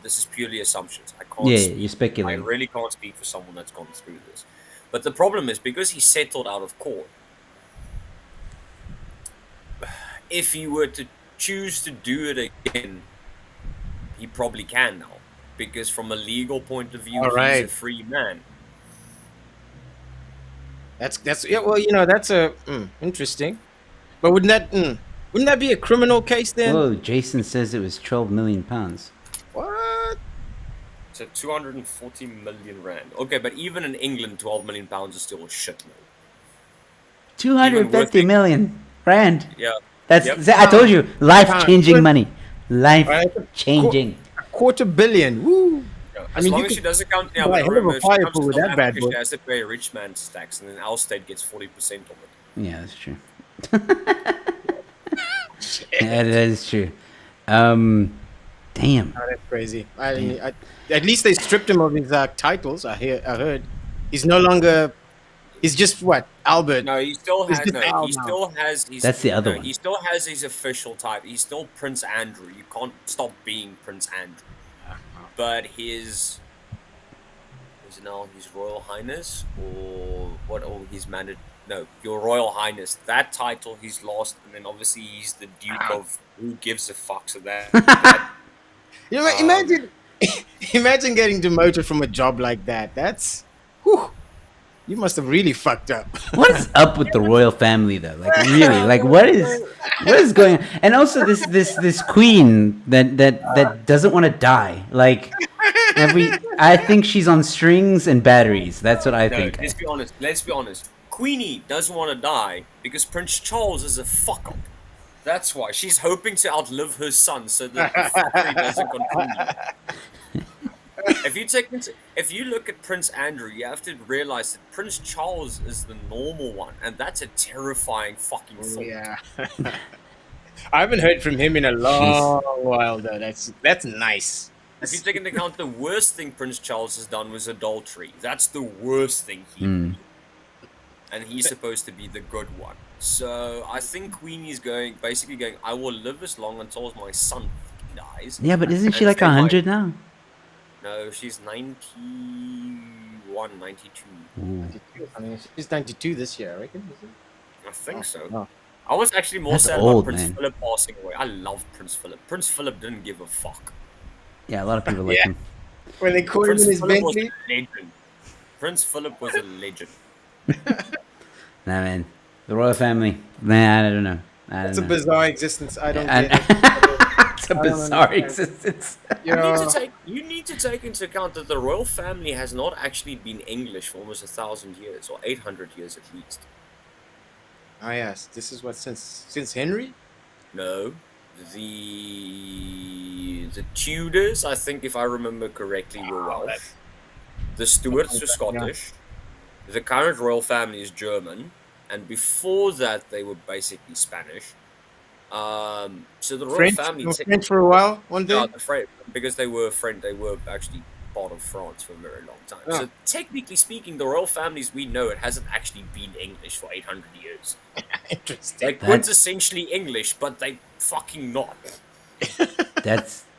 this is purely assumptions. I can't. Yeah, speak- you're I speculating. really can't speak for someone that's gone through this. But the problem is because he settled out of court. If he were to choose to do it again, he probably can now, because from a legal point of view, All right. he's a free man. That's yeah. Well, that's a interesting. But wouldn't that be a criminal case then? Whoa, Jason says it was 12 million pounds. What? So 240 million rand. Okay, but even in England, 12 million pounds is still a shitload. 250 million rand. Yeah. That's. Yep. I told you, life-changing Pound. money. Life-changing. $250 million. Woo. Yeah. I As mean, long you as she could doesn't count the buy a hell of a if she fire comes pool to with South that bad Africa, boy. she has to pay a rich man's tax, and then our state gets 40% of it. Yeah, that's true. Yeah, that is true. Damn. Oh, that's crazy. At least they stripped him of his titles. I heard. He's no longer. He's just what Albert. No, he still It's has. just No, Al he now. still has. His, That's the other no, one. He still has his official type. He's still Prince Andrew. You can't stop being Prince Andrew. But his is it now his Royal Highness or what? Or his managed. No, Your Royal Highness. That title he's lost, and then obviously he's the Duke of who gives a fuck. So that Imagine, imagine getting demoted from a job like that. That's, whew, you must have really fucked up. What is up with the royal family though? Like really? Like what is going on? And also this queen that doesn't want to die. Like I think she's on strings and batteries. That's what I no, think. let's be honest. Let's be honest. Queenie doesn't want to die because Prince Charles is a fuck up. That's why she's hoping to outlive her son so that the fuckery doesn't continue. If you look at Prince Andrew, you have to realize that Prince Charles is the normal one, and that's a terrifying fucking thought. Yeah. I haven't heard from him in a long while though. That's nice. If you take into account the worst thing Prince Charles has done was adultery, that's the worst thing he did. and he's supposed to be the good one. So I think Queenie's basically going, I will live as long until my son dies. Yeah, but isn't she And like then 100 now? No, she's 91, 92. Ooh. 92. I mean, she's 92 this year, I reckon. Is it? I think so. No. I was actually more That's sad old, about Prince man. Philip passing away. I love Prince Philip. Prince Philip didn't give a fuck. Yeah, a lot of people like Yeah. him. When they caught him Prince in his Philip was Bentley. a legend. Prince Philip was a legend. Nah, man. The royal family. Nah, I don't know. I It's a don't know. bizarre existence. I don't And- get it. It's a I don't bizarre understand. existence. You need to take into account that the royal family has not actually been English for almost 1,000 years, or 800 years at least. Oh yes, this is what since Henry. No, the Tudors, I think, if I remember correctly, were Welsh. The Stuarts were Scottish. The current royal family is German, and before that, they were basically Spanish. So the royal French, family, no, French for a while. One day. because they were French, they were actually part of France for a very long time. Oh. So technically speaking, the royal families we know, it hasn't actually been English for 800 years. Interesting. They're quintessentially English, but they fucking not.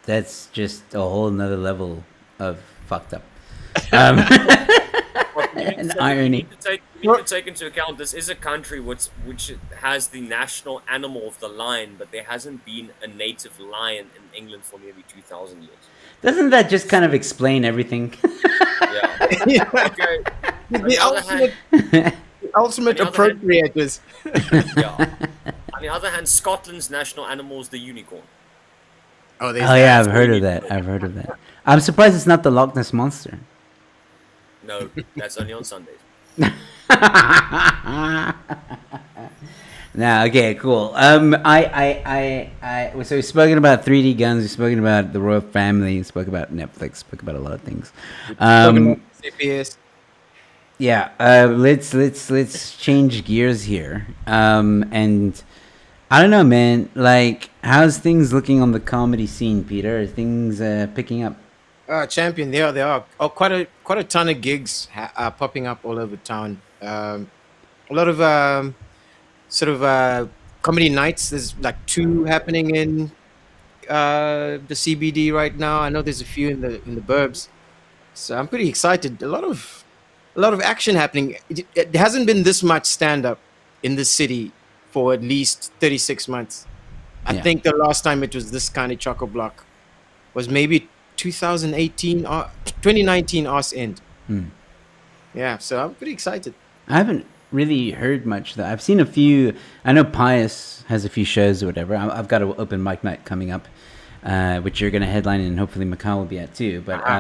That's just a whole nother level of fucked up. And irony. You need to take into account this is a country which has the national animal of the lion, but there hasn't been a native lion in England for nearly 2,000 years. Doesn't that just kind of explain everything? Yeah. Okay. The ultimate on the other hand- appropriators. Yeah. On the other hand, Scotland's national animal is the unicorn. Oh, Oh yeah, I've heard of that. I'm surprised it's not the Loch Ness monster. No, that's only on Sundays. Nah, okay, cool. So we've spoken about 3D guns. We've spoken about the royal family. We spoke about Netflix. Spoke about a lot of things. CPS. Yeah. Let's change gears here. And I don't know, man. Like, how's things looking on the comedy scene, Peter? Are things picking up? Champion. They are. Oh, quite a ton of gigs are popping up all over town. A lot of sort of comedy nights. There's like 2 happening in the CBD right now. I know there's a few in the burbs. So I'm pretty excited. A lot of action happening. It hasn't been this much stand up in the city for at least 36 months. I Yeah. think the last time it was this kind of choco block was maybe 2018 or 2019 Arse End. Yeah, so I'm pretty excited. I haven't really heard much though. I've seen a few. I know Pius has a few shows or whatever. I've got an open mic night coming up, which you're going to headline, and hopefully Macau will be at too. But I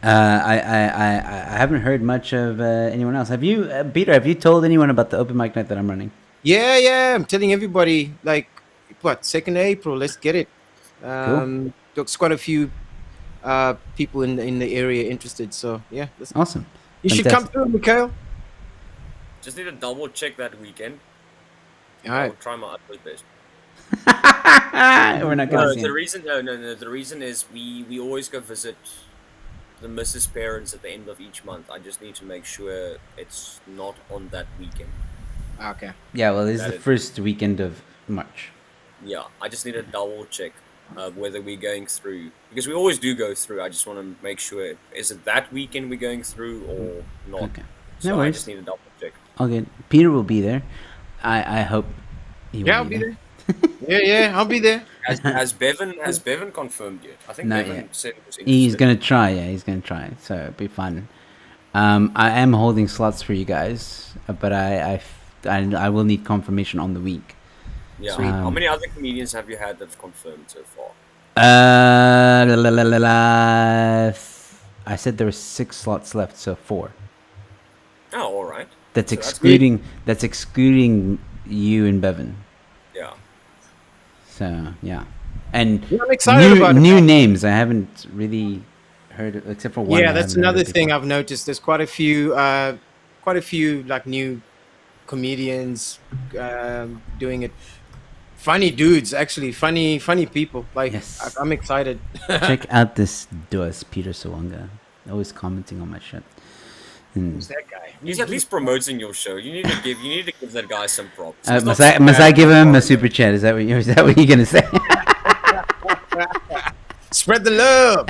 haven't heard much of anyone else. Have you, Peter? Have you told anyone about the open mic night that I'm running? Yeah, I'm telling everybody, like, what, 2nd April, let's get it. There's quite a few people in the area interested, so yeah. Awesome. You should come through, Mikhail. Just need to double check that weekend. All right. I'll try my utmost best. We're not going to see The him. reason, no. The reason is we always go visit the missus' parents at the end of each month. I just need to make sure it's not on that weekend. Okay. Yeah, well, this is That the is- first weekend of March. Yeah, I just need to double check whether we're going through, because we always do go through. I just want to make sure, is it that weekend we're going through or not? Okay. So No I worries. just need to double check. Okay, Peter will be there. I hope he will Yeah, I'll be there. Yeah, I'll be there. Has Bevan confirmed yet? I think Not Bevan yet. said he was interested. He's gonna try. Yeah, he's gonna try. So it'll be fun. I am holding slots for you guys, but I will need confirmation on the week. Yeah. Sweet. How many other comedians have you had that have confirmed so far? I said there were 6 slots left, so 4. Oh, all right. That's So that's excluding. That's excluding you and Bevan. Yeah. So yeah, and Yeah, I'm excited about it. new names. I haven't really heard of, except for one. Yeah, I that's haven't heard another of thing before. I've noticed. There's quite a few like new comedians doing it. Funny dudes, actually, funny people. Like, Yes. I'm excited. Check out this Duas Peter Sawanga. Always commenting on my shit. Who's that guy? He's at least promoting your show. You need to give that guy some props. He's not Must I give him a super chat? Is that what you're gonna say? Spread the love.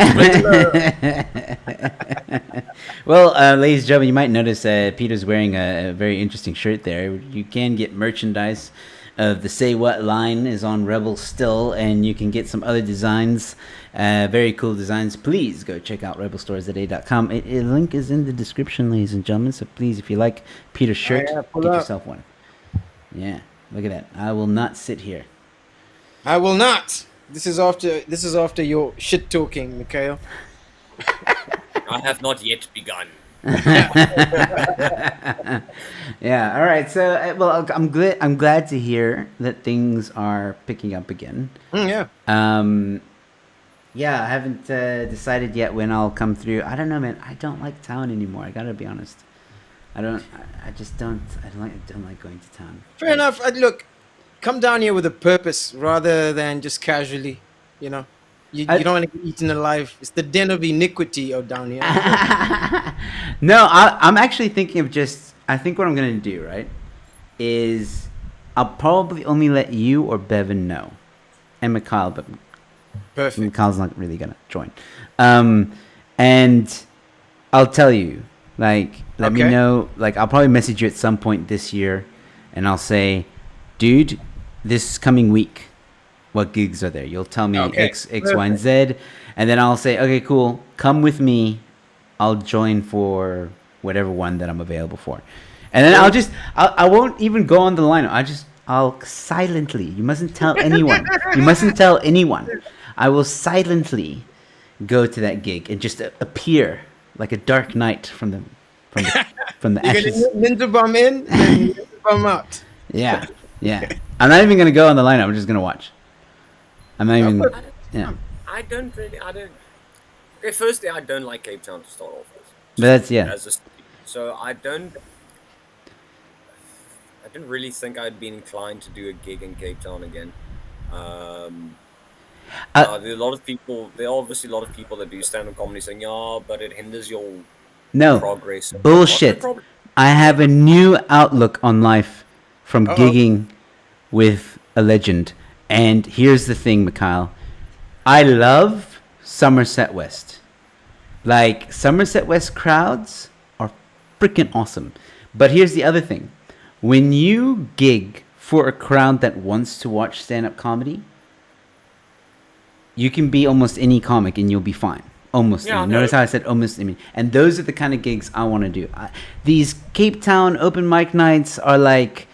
Well, ladies and gentlemen, you might notice Peter's wearing a very interesting shirt there. You can get merchandise of the Say What line is on Rebel still, and you can get some other designs, very cool designs. Please go check out rebelstorestoday.com. A link is in the description, ladies and gentlemen. So please, if you like Peter's shirt, pull get up. yourself one. Yeah, look at that. I will not sit here. I will not. This is after your shit talking, Mikhail. I have not yet begun. Yeah. All right. So, I'm glad to hear that things are picking up again. Yeah. Yeah. I haven't decided yet when I'll come through. I don't know, man. I don't like town anymore. I gotta be honest. I just don't. I don't like going to town. Fair enough. Look, come down here with a purpose rather than just casually. You know, you don't want to get eaten alive. It's the den of iniquity out down here. No, I'm actually thinking of just. I think what I'm gonna do, right, is I'll probably only let you or Bevan know, and Mikhail, but Perfect. Mikhail's not really gonna join. And I'll tell you, like, let me Okay. know. Like, I'll probably message you at some point this year, and I'll say, dude, this coming week, what gigs are there? You'll tell me Okay. X, Y, and Z, and then I'll say, okay, cool, come with me. I'll join for whatever one that I'm available for, and then I won't even go on the lineup. I'll silently. You mustn't tell anyone. You mustn't tell anyone. I will silently go to that gig and just appear like a dark knight from the You're ashes. gonna ninja bomb in, then ninja bomb out. Yeah. I'm not even gonna go on the lineup. I'm just gonna watch. I'm not even. Yeah. I don't. Okay, firstly, I don't like Cape Town to start off with. But that's As a city. So I don't really think I'd be inclined to do a gig in Cape Town again. There are a lot of people. There are obviously a lot of people that do stand-up comedy saying, "Yeah, but it hinders your No progress." bullshit. Not the I have a new outlook on life from gigging with a legend. And here's the thing, Mikhail. I love Somerset West. Like, Somerset West crowds are freaking awesome. But here's the other thing. When you gig for a crowd that wants to watch stand-up comedy, you can be almost any comic and you'll be fine. Almost. Yeah, any. Notice no. how I said almost any. And those are the kind of gigs I want to do. These Cape Town open mic nights are like,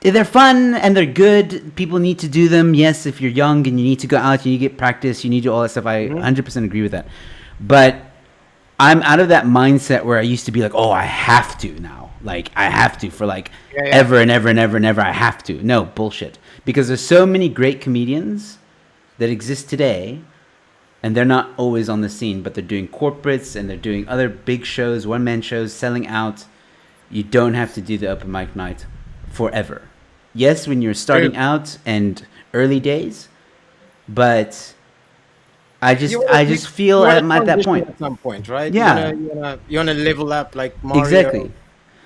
they're fun and they're good. People need to do them. Yes, if you're young and you need to go out, you need to get practice, you need to do all that stuff. I 100% agree with that. But I'm out of that mindset where I used to be like, oh, I have to now. Like, I have to for like ever and ever and ever and ever. I have to. No, bullshit. Because there's so many great comedians that exist today, and they're not always on the scene, but they're doing corporates and they're doing other big shows, one-man shows, selling out. You don't have to do the open mic night forever. Yes, when you're starting out and early days, but I just feel I'm at that point. At some point, right? Yeah. You wanna level up like Mario. Exactly.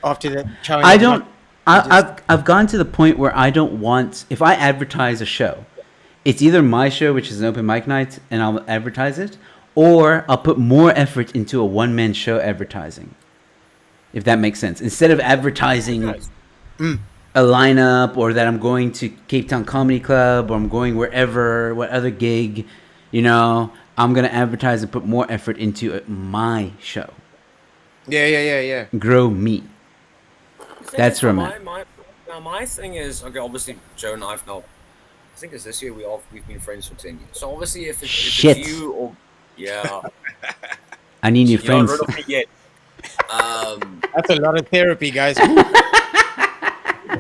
After that, I don't. I've gone to the point where I don't want. If I advertise a show, it's either my show, which is an open mic night, and I'll advertise it, or I'll put more effort into a one-man show advertising. If that makes sense, instead of advertising a lineup or that I'm going to Cape Town Comedy Club or I'm going wherever, what other gig, I'm gonna advertise and put more effort into my show. Yeah. Grow me. That's where I'm at. My thing is, okay, obviously Joe and I've now, I think it's this year we've been friends for 10 years. So obviously if it's you or I need new you're not friends. rid of me yet. That's a lot of therapy, guys.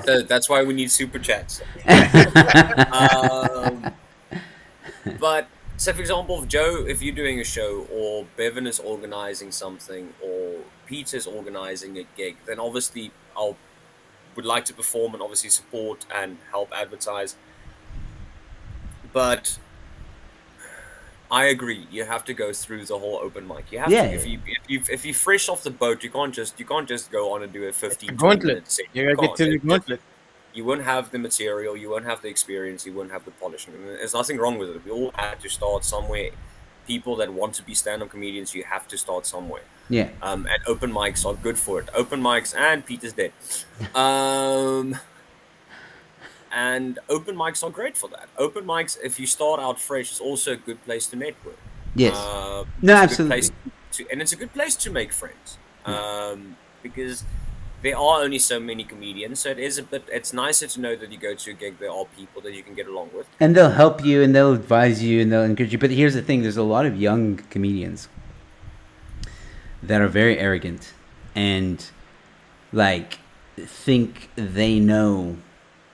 So that's why we need super chats. But so for example, if you're doing a show or Bevan is organizing something or Peter's organizing a gig, then obviously would like to perform and obviously support and help advertise. But I agree. You have to go through the whole open mic. You have Yeah. to. If you fresh off the boat, you can't just go on and do a 15, 20 Gauntlet. minute set. You gotta get to the gauntlet. You won't have the material, you won't have the experience, you won't have the polishing. And there's nothing wrong with it. We all had to start somewhere. People that want to be stand-up comedians, you have to start somewhere. Yeah. And open mics are good for it. Open mics, and Peter's dead. And open mics are great for that. Open mics, if you start out fresh, is also a good place to network. Yes. No, No, it's a good absolutely. place and it's a good place to make friends. Because there are only so many comedians, so it's nicer to know that you go to a gig, there are people that you can get along with. And they'll help you, and they'll advise you, and they'll encourage you. But here's the thing: there's a lot of young comedians that are very arrogant and like think they know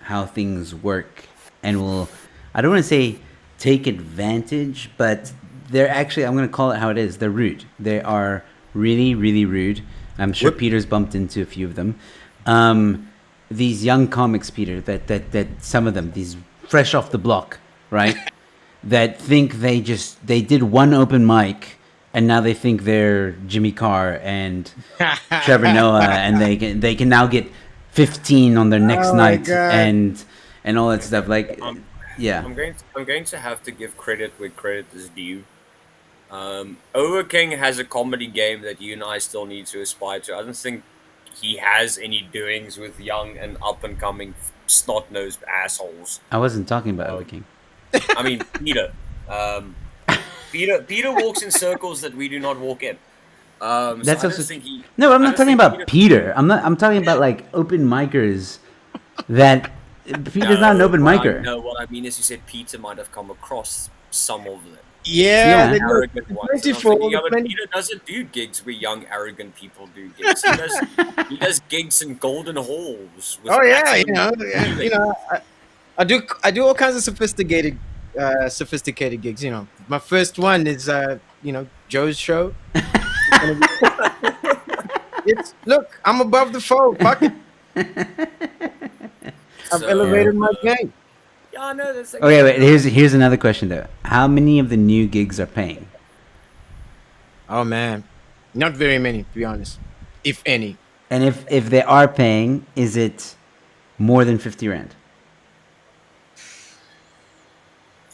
how things work, and will, I don't want to say take advantage, but they're actually, I'm going to call it how it is. They're rude. They are really, really rude. I'm sure Peter's bumped into a few of them. These young comics, Peter, that some of them, these fresh off the block, right? That think they did one open mic and now they think they're Jimmy Carr and Trevor Noah, and they can now get 15 on their next night and all that stuff. Like, yeah. I'm going to have to give credit where credit is due. Overking has a comedy game that you and I still need to aspire to. I don't think he has any doings with young and up and coming snot-nosed assholes. I wasn't talking about Elder King. I mean, Peter. Peter walks in circles that we do not walk in. That's so also no. I'm not talking about Peter. I'm talking about like open micers. That Peter's not an open micer. No, what I mean is, you said Peter might have come across some of them. Yeah. Arrogant ones. Thinking, but Peter doesn't do gigs where young arrogant people do gigs. He does gigs in golden halls. With I do all kinds of sophisticated gigs. You know, my first one is Joe's show. Look, I'm above the fold. Fuck it. I've elevated my game. Yeah, no, that's like, okay, wait. Here's another question though. How many of the new gigs are paying? Oh man, not very many, to be honest, if any. And if they are paying, is it more than 50 rand?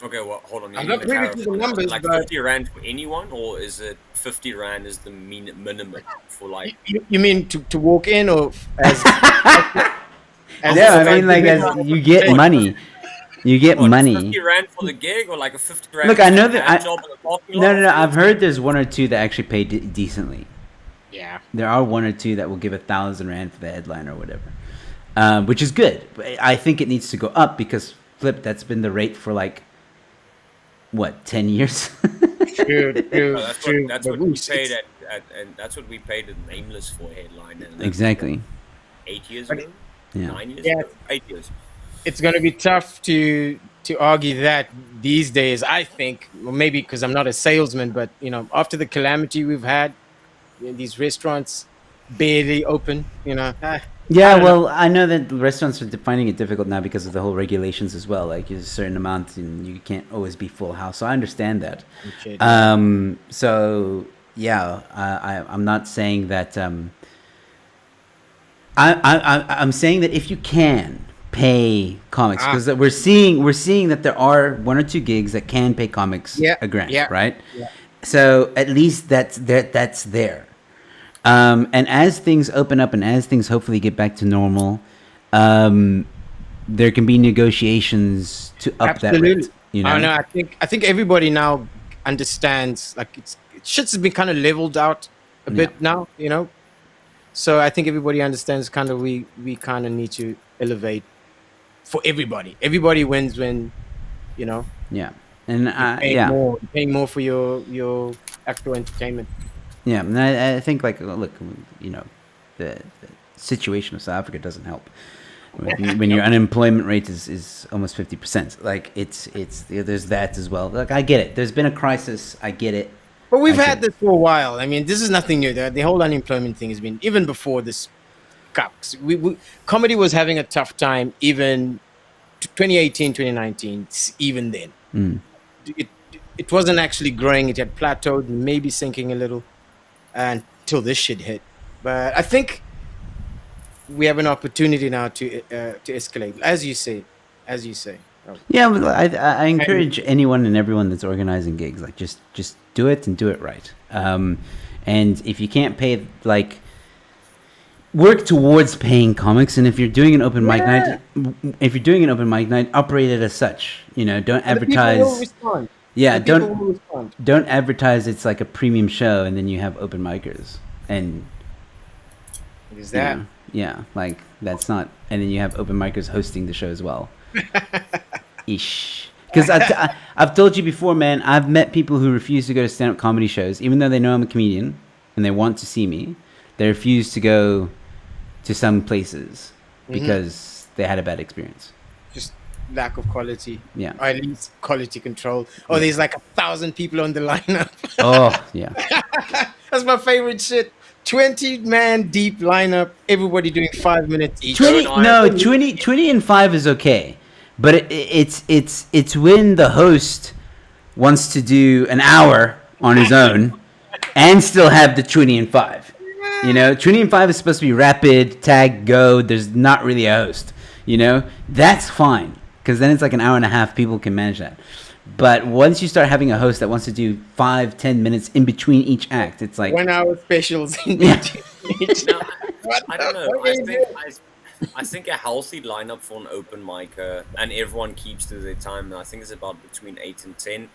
Okay, well, hold on. I'm not privy to the numbers, like but 50 rand for anyone, or is it 50 rand is the minimum for like? You mean to walk in, or as? Yeah, I mean, like, as you get money. You get money. 50 rand for the gig, or like a 50 rand? Look, I know that. Job in the parking lot? No. I've heard there's one or two that actually pay decently. Yeah. There are one or two that will give 1,000 rand for the headline or whatever, which is good. I think it needs to go up because Flip, that's been the rate for like what, 10 years? True. That's what we paid and that's what we paid at Nameless for headline. And exactly. 8 years ago. Yeah. 9 years Yeah. ago. 8 years. It's going to be tough to argue that these days, I think. Well, maybe because I'm not a salesman, but after the calamity we've had, these restaurants barely open. Yeah, well, I know that restaurants are finding it difficult now because of the whole regulations as well. Like, there's a certain amount, and you can't always be full house. So I understand that. Okay. So yeah, I'm not saying that. I'm saying that if you can pay comics, because we're seeing that there are one or two gigs that can pay comics a grand, right? Yeah. So at least that's there. And as things open up and as things hopefully get back to normal, there can be negotiations to up that rate. I know. I think everybody now understands. Like shit's has been kind of leveled out a bit now. So I think everybody understands. Kind of we kind of need to elevate for everybody. Everybody wins when, Yeah. And paying more for your actual entertainment. Yeah, and I think, like, look, the situation of South Africa doesn't help. When your unemployment rate is almost 50%, like it's there's that as well. Like, I get it. There's been a crisis. I get it. But we've had this for a while. I mean, this is nothing new. The whole unemployment thing has been even before this. Comedy was having a tough time even 2018, 2019, even then. it wasn't actually growing. It had plateaued, maybe sinking a little, until this shit hit. But I think we have an opportunity now to escalate, as you say, as you say. Oh. Yeah, well, I And encourage anyone and everyone that's organizing gigs, like just do it and do it right. And if you can't pay, like, work towards paying comics. And if you're doing an open mic yeah, night, if you're doing an open mic night, operate it as such. You know, don't and the people will advertise. respond. Yeah, The people will respond. don't advertise it's like a premium show, and then you have open micers, and Is you that? know, yeah, like that's not. And then you have open micers hosting the show as well. Ish. Because I've told you before, man. I've met people who refuse to go to stand-up comedy shows, even though they know I'm a comedian and they want to see me. They refuse to go to some places because they had a bad experience. Just lack of quality. Yeah. Or at least quality control. Oh, there's like 1,000 people on the lineup. Oh, yeah. That's my favorite shit. 20-man deep lineup. Everybody doing 5 minutes each. 20 and 5 is okay. But it's when the host wants to do an hour on his own and still have the 20 and 5. You know, 20 and 5 is supposed to be rapid, tag, go. There's not really a host. You know, that's fine. Because then it's like an hour and a half. People can manage that. But once you start having a host that wants to do 5-10 minutes in between each act, it's like 1 hour specials. Yeah. No, I don't know. I think a healthy lineup for an open micer, and everyone keeps to their time. I think it's about between 8 and 10.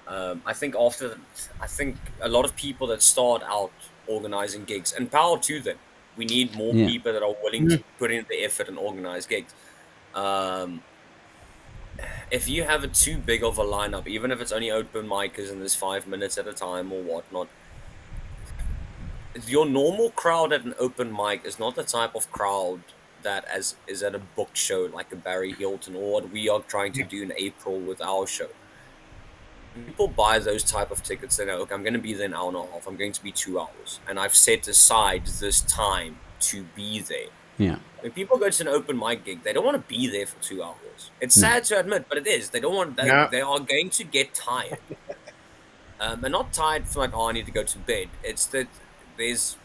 I think a lot of people that start out organizing gigs, and power to them. We need more Yeah. people that are willing to put in the effort and organize gigs. If you have it too big of a lineup, even if it's only open micers and there's 5 minutes at a time or whatnot, your normal crowd at an open mic is not the type of crowd that is at a booked show like a Barry Hilton or what we are trying to do in April with our show. People buy those type of tickets. They know, okay, I'm going to be there an hour and a half. I'm going to be 2 hours, and I've set aside this time to be there. yeah. When people go to an open mic gig, they don't want to be there for 2 hours. It's sad to admit, but it is. They don't want. No. They are going to get tired, and not tired for like, oh, I need to go to bed. It's that there's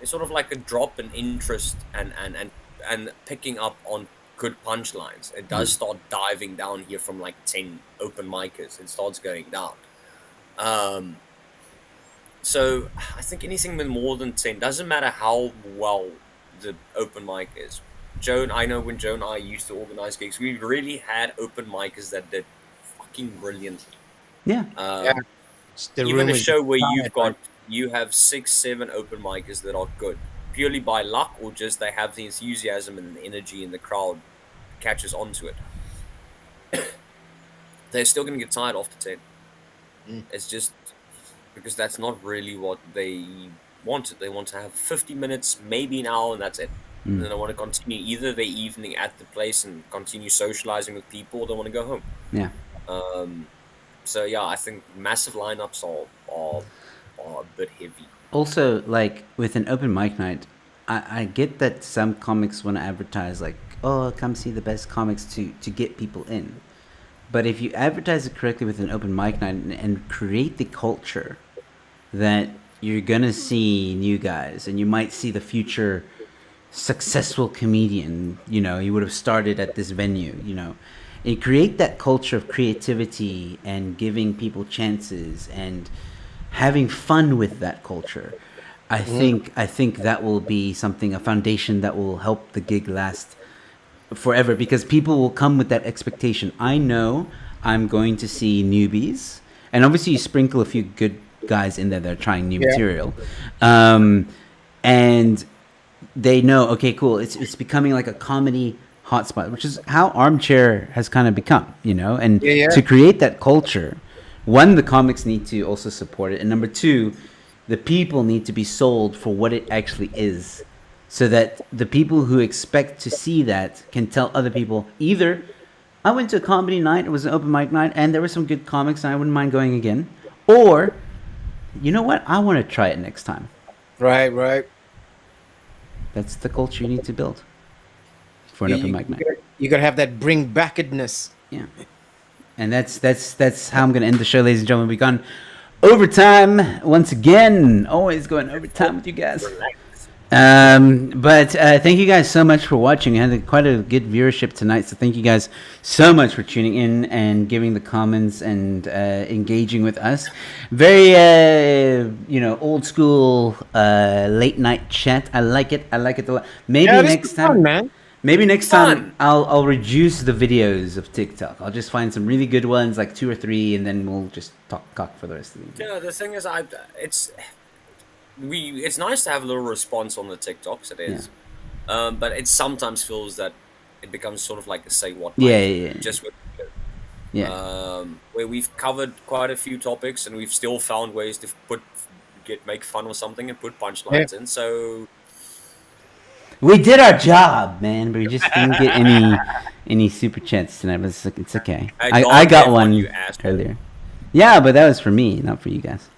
sort of like a drop in interest and picking up on good punchlines. It does start diving down here from like 10 open micers. It starts going down. So I think anything with more than 10, doesn't matter how well the open mic is. I know when Joe and I used to organize gigs, we really had open micers that did fucking brilliantly. Yeah. The Even room a is show where tired, you have 6-7 open micers that are good purely by luck, or just they have the enthusiasm and the energy in the crowd catches onto it. They're still going to get tired after 10. It's just because that's not really what they wanted. They want to have 50 minutes, maybe an hour, and that's it. And then they want to continue either their evening at the place and continue socializing with people, or they want to go home. Yeah. So yeah, I think massive lineups are a bit heavy. Also, like with an open mic night, I get that some comics want to advertise like, oh, come see the best comics to get people in. But if you advertise it correctly with an open mic night and create the culture that you're gonna see new guys and you might see the future successful comedian, you know, you would have started at this venue, you know, and create that culture of creativity and giving people chances and having fun with that culture. I think that will be something, a foundation that will help the gig last forever, because people will come with that expectation. I know I'm going to see newbies, and obviously you sprinkle a few good guys in there that are trying new material, and they know, okay, cool, it's becoming like a comedy hotspot, which is how Armchair has kind of become, you know. And to create that culture, one, the comics need to also support it, and number two, the people need to be sold for what it actually is, so that the people who expect to see that can tell other people, either I went to a comedy night, it was an open mic night, and there were some good comics and I wouldn't mind going again, or, you know what, I want to try it next time. Right. That's the culture you need to build for an open mic night. You gotta have that bring backedness. Yeah. And that's how I'm gonna end the show, ladies and gentlemen. We've gone overtime once again. Always going overtime with you guys. Relax. But thank you guys so much for watching. We had quite a good viewership tonight, so thank you guys so much for tuning in and giving the comments and engaging with us. Very old school late night chat. I like it a lot. Maybe Yeah, this next is time, fun, man. maybe next Fun. time I'll reduce the videos of TikTok. I'll just find some really good ones, like 2 or 3, and then we'll just talk cock for the rest of the evening. Yeah, the thing is, it's nice to have a little response on the TikToks. It is, but it sometimes feels that it becomes sort of like a say what. Yeah. Just with. Yeah. Where we've covered quite a few topics and we've still found ways to make fun of something and put punchlines in. So We did our job, man, but we just didn't get any super chats tonight. But it's okay. I got one you asshole. earlier. Yeah, but that was for me, not for you guys.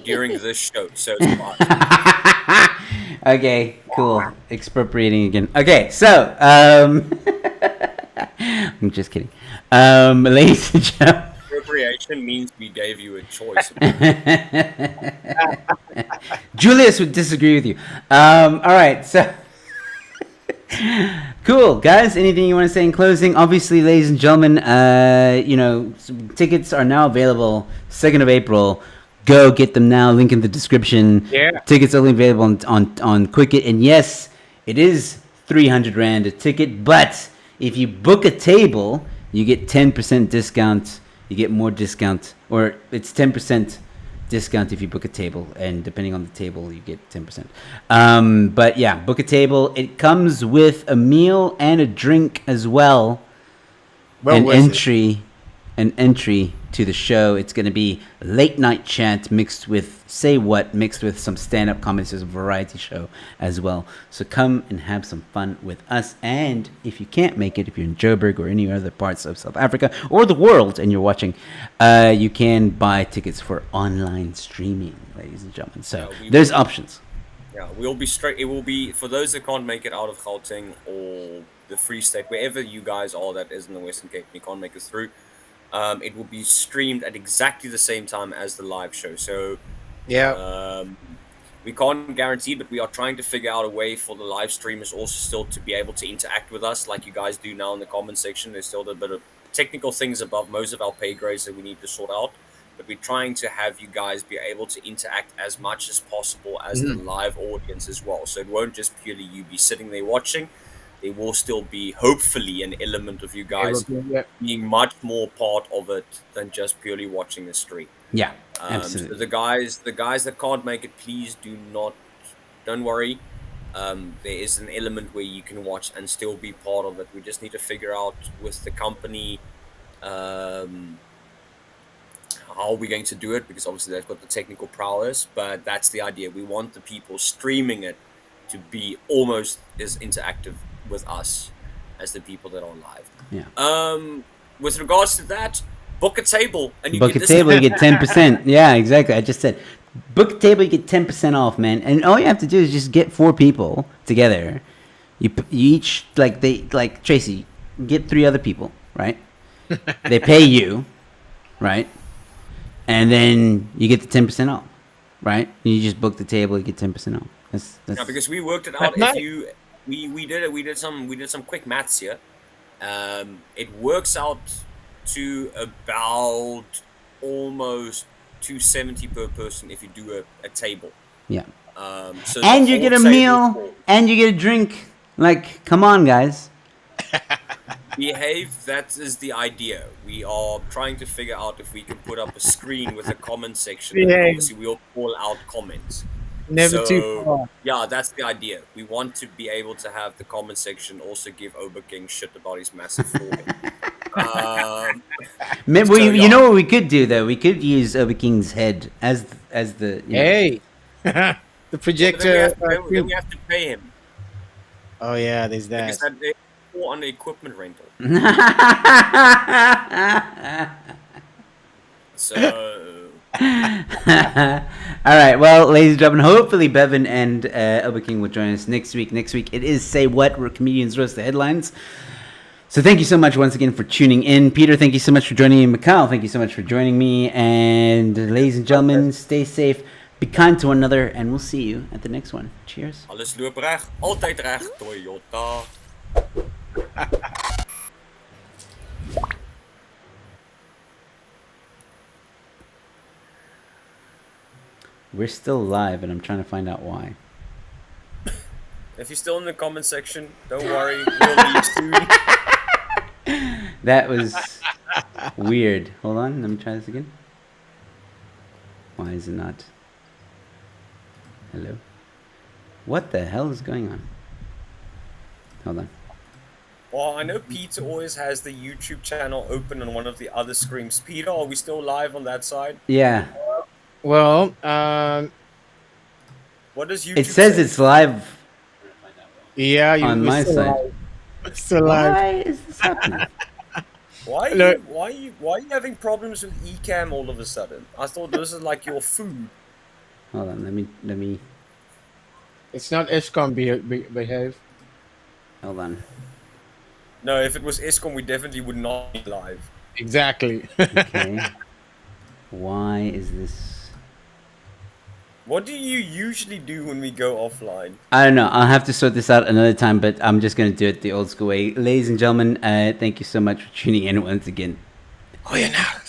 During this show, so it's fine. Okay, cool. Expropriating again. Okay, so I'm just kidding. Ladies and gentlemen. Appropriation means we gave you a choice. Julius would disagree with you. All right, so cool, guys. Anything you want to say in closing? Obviously, ladies and gentlemen, tickets are now available. 2nd of April. Go get them now. Link in the description. Yeah. Tickets only available on Quicket, and yes, it is 300 Rand a ticket. But if you book a table, you get 10% discount. You get more discount, or it's 10% discount if you book a table, and depending on the table, you get 10%. But yeah, book a table. It comes with a meal and a drink as well. An entry to the show. It's going to be late night chat mixed with mixed with some stand-up comedy. It's a variety show as well. So come and have some fun with us. And if you can't make it, if you're in Joburg or any other parts of South Africa or the world and you're watching, you can buy tickets for online streaming, ladies and gentlemen. So there's options. Yeah, we'll be straight. It will be for those that can't make it out of Gauteng or the Free State, wherever you guys are that is in the Western Cape, you can't make it through. It will be streamed at exactly the same time as the live show. So we can't guarantee, but we are trying to figure out a way for the live streamers also still to be able to interact with us like you guys do now in the comment section. There's still a bit of technical things above most of our pay grades that we need to sort out, but we're trying to have you guys be able to interact as much as possible as the live audience as well. So it won't just purely you be sitting there watching. There will still be, hopefully, an element of you guys being much more part of it than just purely watching the stream. Yeah, absolutely. So the guys that can't make it, please don't worry. There is an element where you can watch and still be part of it. We just need to figure out with the company how we're going to do it, because obviously they've got the technical prowess, but that's the idea. We want the people streaming it to be almost as interactive with us as the people that are live. Yeah. With regards to that, book a table and you book get a table, you get 10%. Yeah, exactly. I just said, book a table, you get 10% off, man. And all you have to do is just get 4 people together. You each like Tracy, get 3 other people, right? They pay you, right? And then you get the 10% off, right? You just book the table, you get 10% off. That's yeah, because we worked it out. We did some quick maths here. It works out to about almost 270 per person if you do a table. Yeah. So and you get a meal and you get a drink. Like, come on, guys. Behave. That is the idea. We are trying to figure out if we can put up a screen with a comment section. And obviously, we'll call out comments. Never too far. Yeah, that's the idea. We want to be able to have the comment section also give Ober King shit about his massive forehead. You know what we could do though? We could use Ober King's head as the. Hey, the projector. Then we have to pay him. Oh yeah, there's that. Because that on the equipment rental. So. All right, well, ladies and gentlemen, hopefully Bevan and Ober King will join us next week. Next week it is Say What, where comedians roast the headlines. So thank you so much once again for tuning in. Peter, thank you so much for joining me. Mikhail, thank you so much for joining me. And ladies and gentlemen, stay safe, be kind to one another, and we'll see you at the next one. Cheers. Alles loop recht, altijd recht, Toyota. We're still live, and I'm trying to find out why. If you're still in the comment section, don't worry, we'll leave soon. That was weird. Hold on, let me try this again. Why is it not? Hello? What the hell is going on? Hold on. Well, I know Peter always has the YouTube channel open on one of the other screens. Peter, are we still live on that side? Yeah. Well, What does YouTube It says say? it's live yeah, on we're my still side. live. We're still live. Why is this happening? Why are you having problems with Ecamm all of a sudden? I thought this is like your food. Hold on, let me It's not ESCOM behave. hold on. No, if it was ISCOM, we definitely would not be live. Exactly. Okay. Why is this? What do you usually do when we go offline? I don't know. I'll have to sort this out another time, but I'm just going to do it the old school way. Ladies and gentlemen, thank you so much for tuning in once again. Goeienacht.